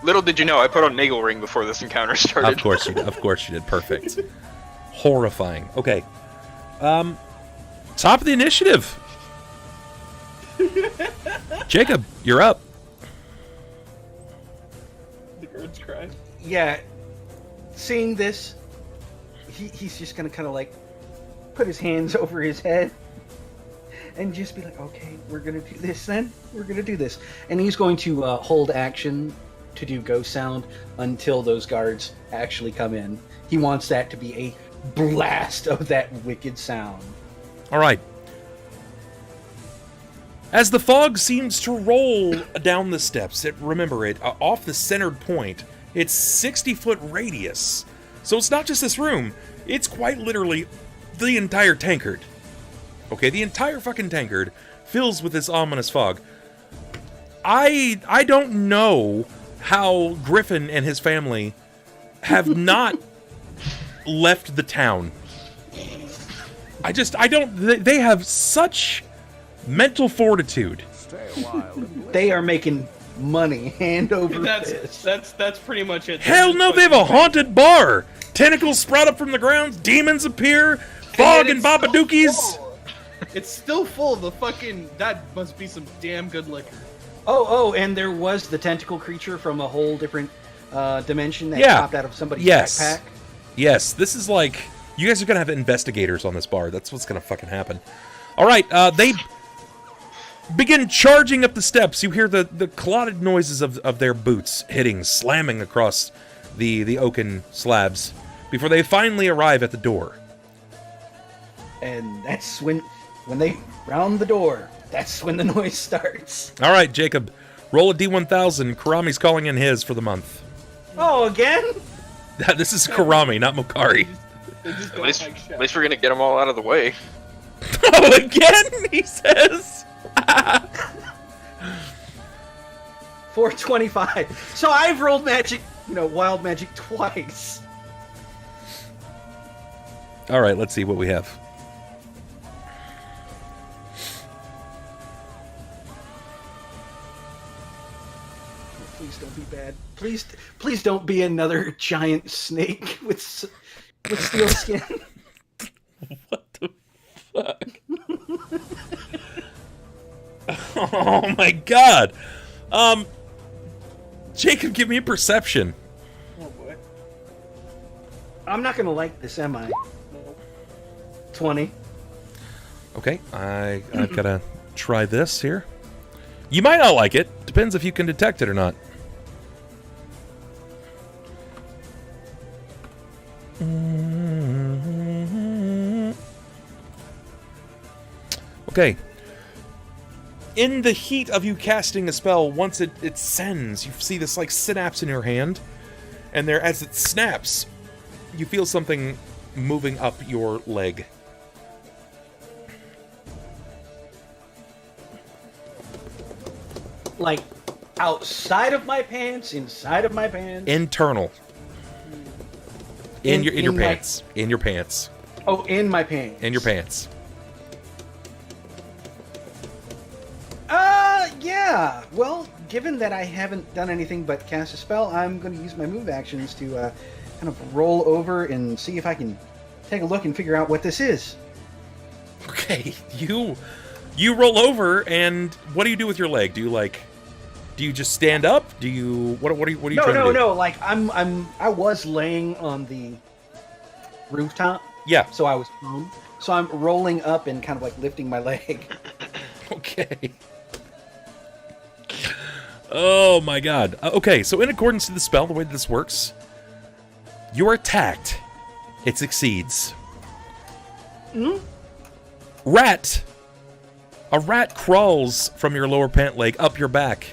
[SPEAKER 4] Little did you know, I put on Nagel Ring before this encounter started.
[SPEAKER 1] Of course you did. Of course you did. Perfect. Horrifying. Okay. Top of the initiative. Jacob, you're up.
[SPEAKER 2] The guards cry.
[SPEAKER 3] Yeah, seeing this, he's just gonna kind of like put his hands over his head and just be like, okay, we're gonna do this then. We're gonna do this. And he's going to hold action to do ghost sound until those guards actually come in. He wants that to be a blast of that wicked sound.
[SPEAKER 1] All right. As the fog seems to roll down the steps, remember it, off the centered point, it's 60-foot radius. So it's not just this room, it's quite literally the entire tankard. Okay, the entire fucking tankard fills with this ominous fog. I don't know how Griffin and his family have not left the town. I don't, they have such mental fortitude.
[SPEAKER 7] Stay a while and listen.
[SPEAKER 3] They are making money hand over fist.
[SPEAKER 2] That's pretty much it.
[SPEAKER 1] Hell no, they have a haunted bar! Tentacles sprout up from the ground, demons appear, fog and
[SPEAKER 2] it's still
[SPEAKER 1] babadookies!
[SPEAKER 2] full. It's still full. The fucking that must be some damn good liquor.
[SPEAKER 3] Oh, and there was the tentacle creature from a whole different dimension that
[SPEAKER 1] Yeah.
[SPEAKER 3] popped out of somebody's
[SPEAKER 1] Yes.
[SPEAKER 3] backpack.
[SPEAKER 1] Yes, this is like, you guys are gonna have investigators on this bar. That's what's gonna fucking happen. Alright, they begin charging up the steps. You hear the clotted noises of their boots hitting, slamming across the oaken slabs before they finally arrive at the door.
[SPEAKER 3] And that's when they round the door, that's when the noise starts.
[SPEAKER 1] Alright, Jacob, roll a D1000. Karami's calling in his for the month.
[SPEAKER 3] Oh, again?
[SPEAKER 1] This is Karami, not Mokari.
[SPEAKER 2] They just
[SPEAKER 4] At
[SPEAKER 2] don't
[SPEAKER 4] least,
[SPEAKER 2] like shit.
[SPEAKER 4] at least we're gonna get them all out of the way.
[SPEAKER 1] Oh, again? He says.
[SPEAKER 3] 425. So I've rolled magic, wild magic twice.
[SPEAKER 1] Alright, let's see what we have.
[SPEAKER 3] Please don't be bad. Please don't be another giant snake with steel skin.
[SPEAKER 1] What the fuck? Oh my god. Jacob, give me a perception.
[SPEAKER 2] Oh boy.
[SPEAKER 3] I'm not gonna like this, am I? 20.
[SPEAKER 1] Okay, I've gotta try this here. You might not like it. Depends if you can detect it or not. Okay. In the heat of you casting a spell, once it sends, you see this like synapse in your hand, and there, as it snaps, you feel something moving up your leg.
[SPEAKER 3] Like outside of my pants, inside of my pants.
[SPEAKER 1] Internal. In your
[SPEAKER 3] my-
[SPEAKER 1] pants. In your pants.
[SPEAKER 3] Oh, in my pants.
[SPEAKER 1] In your pants.
[SPEAKER 3] Ah! Yeah, well, given that I haven't done anything but cast a spell, I'm going to use my move actions to kind of roll over and see if I can take a look and figure out what this is.
[SPEAKER 1] Okay, you roll over, and what do you do with your leg? Do you just stand up? Do you what are you trying to do?
[SPEAKER 3] No. Like I was laying on the rooftop.
[SPEAKER 1] Yeah.
[SPEAKER 3] So I was prone. So I'm rolling up and kind of like lifting my leg.
[SPEAKER 1] Okay. Oh my god. Okay, so in accordance to the spell, the way that this works, you are attacked. It succeeds.
[SPEAKER 3] Hmm?
[SPEAKER 1] A rat crawls from your lower pant leg up your back,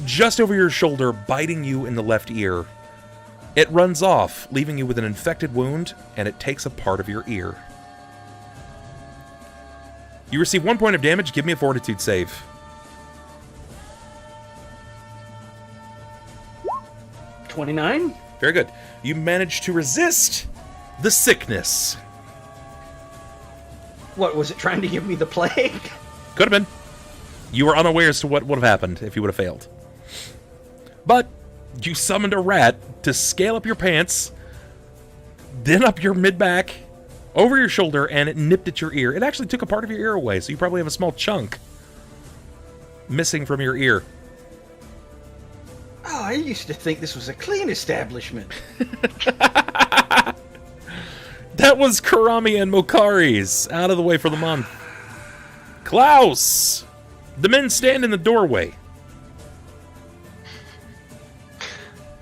[SPEAKER 1] just over your shoulder, biting you in the left ear. It runs off, leaving you with an infected wound, and it takes a part of your ear. You receive 1 point of damage. Give me a fortitude save.
[SPEAKER 3] $29.
[SPEAKER 1] Very good. You manage to resist the sickness.
[SPEAKER 3] What, was it trying to give me the plague?
[SPEAKER 1] Could have been. You were unaware as to what would have happened if you would have failed. But you summoned a rat to scale up your pants, then up your mid-back, over your shoulder, and it nipped at your ear. It actually took a part of your ear away, so you probably have a small chunk missing from your ear.
[SPEAKER 3] Oh, I used to think this was a clean establishment.
[SPEAKER 1] That was Karami and Mokari's. Out of the way for the month. Klaus! The men stand in the doorway.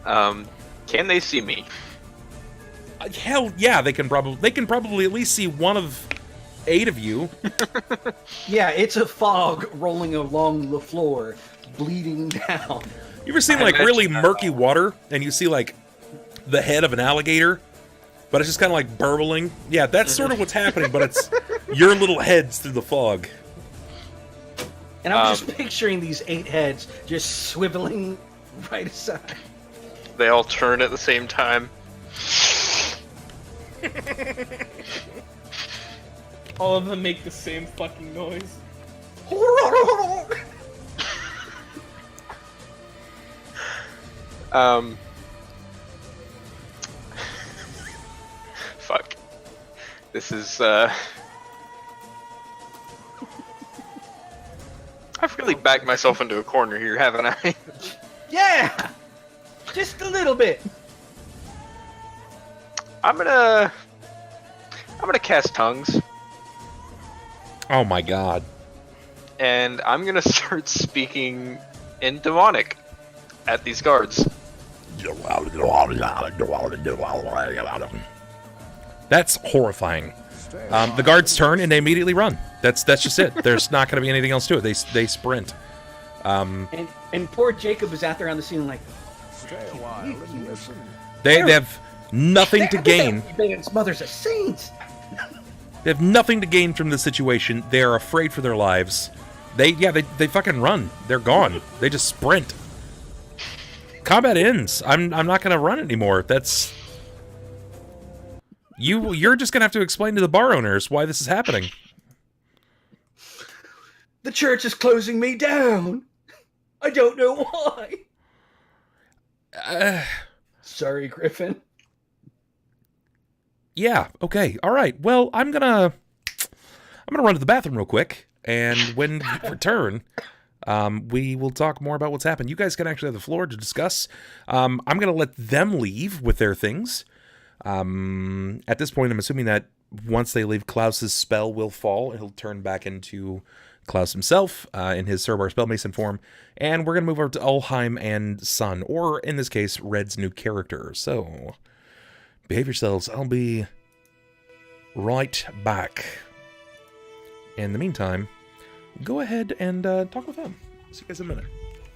[SPEAKER 4] Can they see me?
[SPEAKER 1] Hell yeah, they can probably at least see one of 8 of you.
[SPEAKER 3] Yeah, it's a fog rolling along the floor, bleeding down.
[SPEAKER 1] You ever seen like really murky water and you see like the head of an alligator, but it's just kind of like burbling? Yeah, that's sort of what's happening, but it's your little heads through the fog.
[SPEAKER 3] And I'm just picturing these 8 heads just swiveling right aside.
[SPEAKER 4] They all turn at the same time.
[SPEAKER 2] All of them make the same fucking noise.
[SPEAKER 4] Fuck. This is, I've really backed myself into a corner here, haven't I?
[SPEAKER 3] Yeah! Just a little bit.
[SPEAKER 4] I'm gonna cast tongues,
[SPEAKER 1] Oh my god.
[SPEAKER 4] and I'm gonna start speaking in demonic at these guards.
[SPEAKER 1] That's horrifying. The guards turn and they immediately run. That's just it. There's not going to be anything else to it. They sprint.
[SPEAKER 3] And poor Jacob is out there on the scene like,
[SPEAKER 7] Stay a while and listen.
[SPEAKER 1] They have nothing to gain.
[SPEAKER 3] His mother's a saint.
[SPEAKER 1] They have nothing to gain from the situation. They are afraid for their lives. They fucking run. They're gone. They just sprint. Combat ends. I'm not going to run anymore. That's you're just going to have to explain to the bar owners why this is happening.
[SPEAKER 3] The church is closing me down. I don't know why. Sorry, Griffin.
[SPEAKER 1] Yeah, okay. All right. Well, I'm going to run to the bathroom real quick, and when we return, we will talk more about what's happened. You guys can actually have the floor to discuss. I'm going to let them leave with their things. At this point, I'm assuming that once they leave, Klaus's spell will fall. He'll turn back into Klaus himself in his Cerbar Spellmason form. And we're going to move over to Ulhime and Sunn, or in this case, Red's new character. So, behave yourselves. I'll be right back. In the meantime, go ahead and talk with them. See you guys in a minute.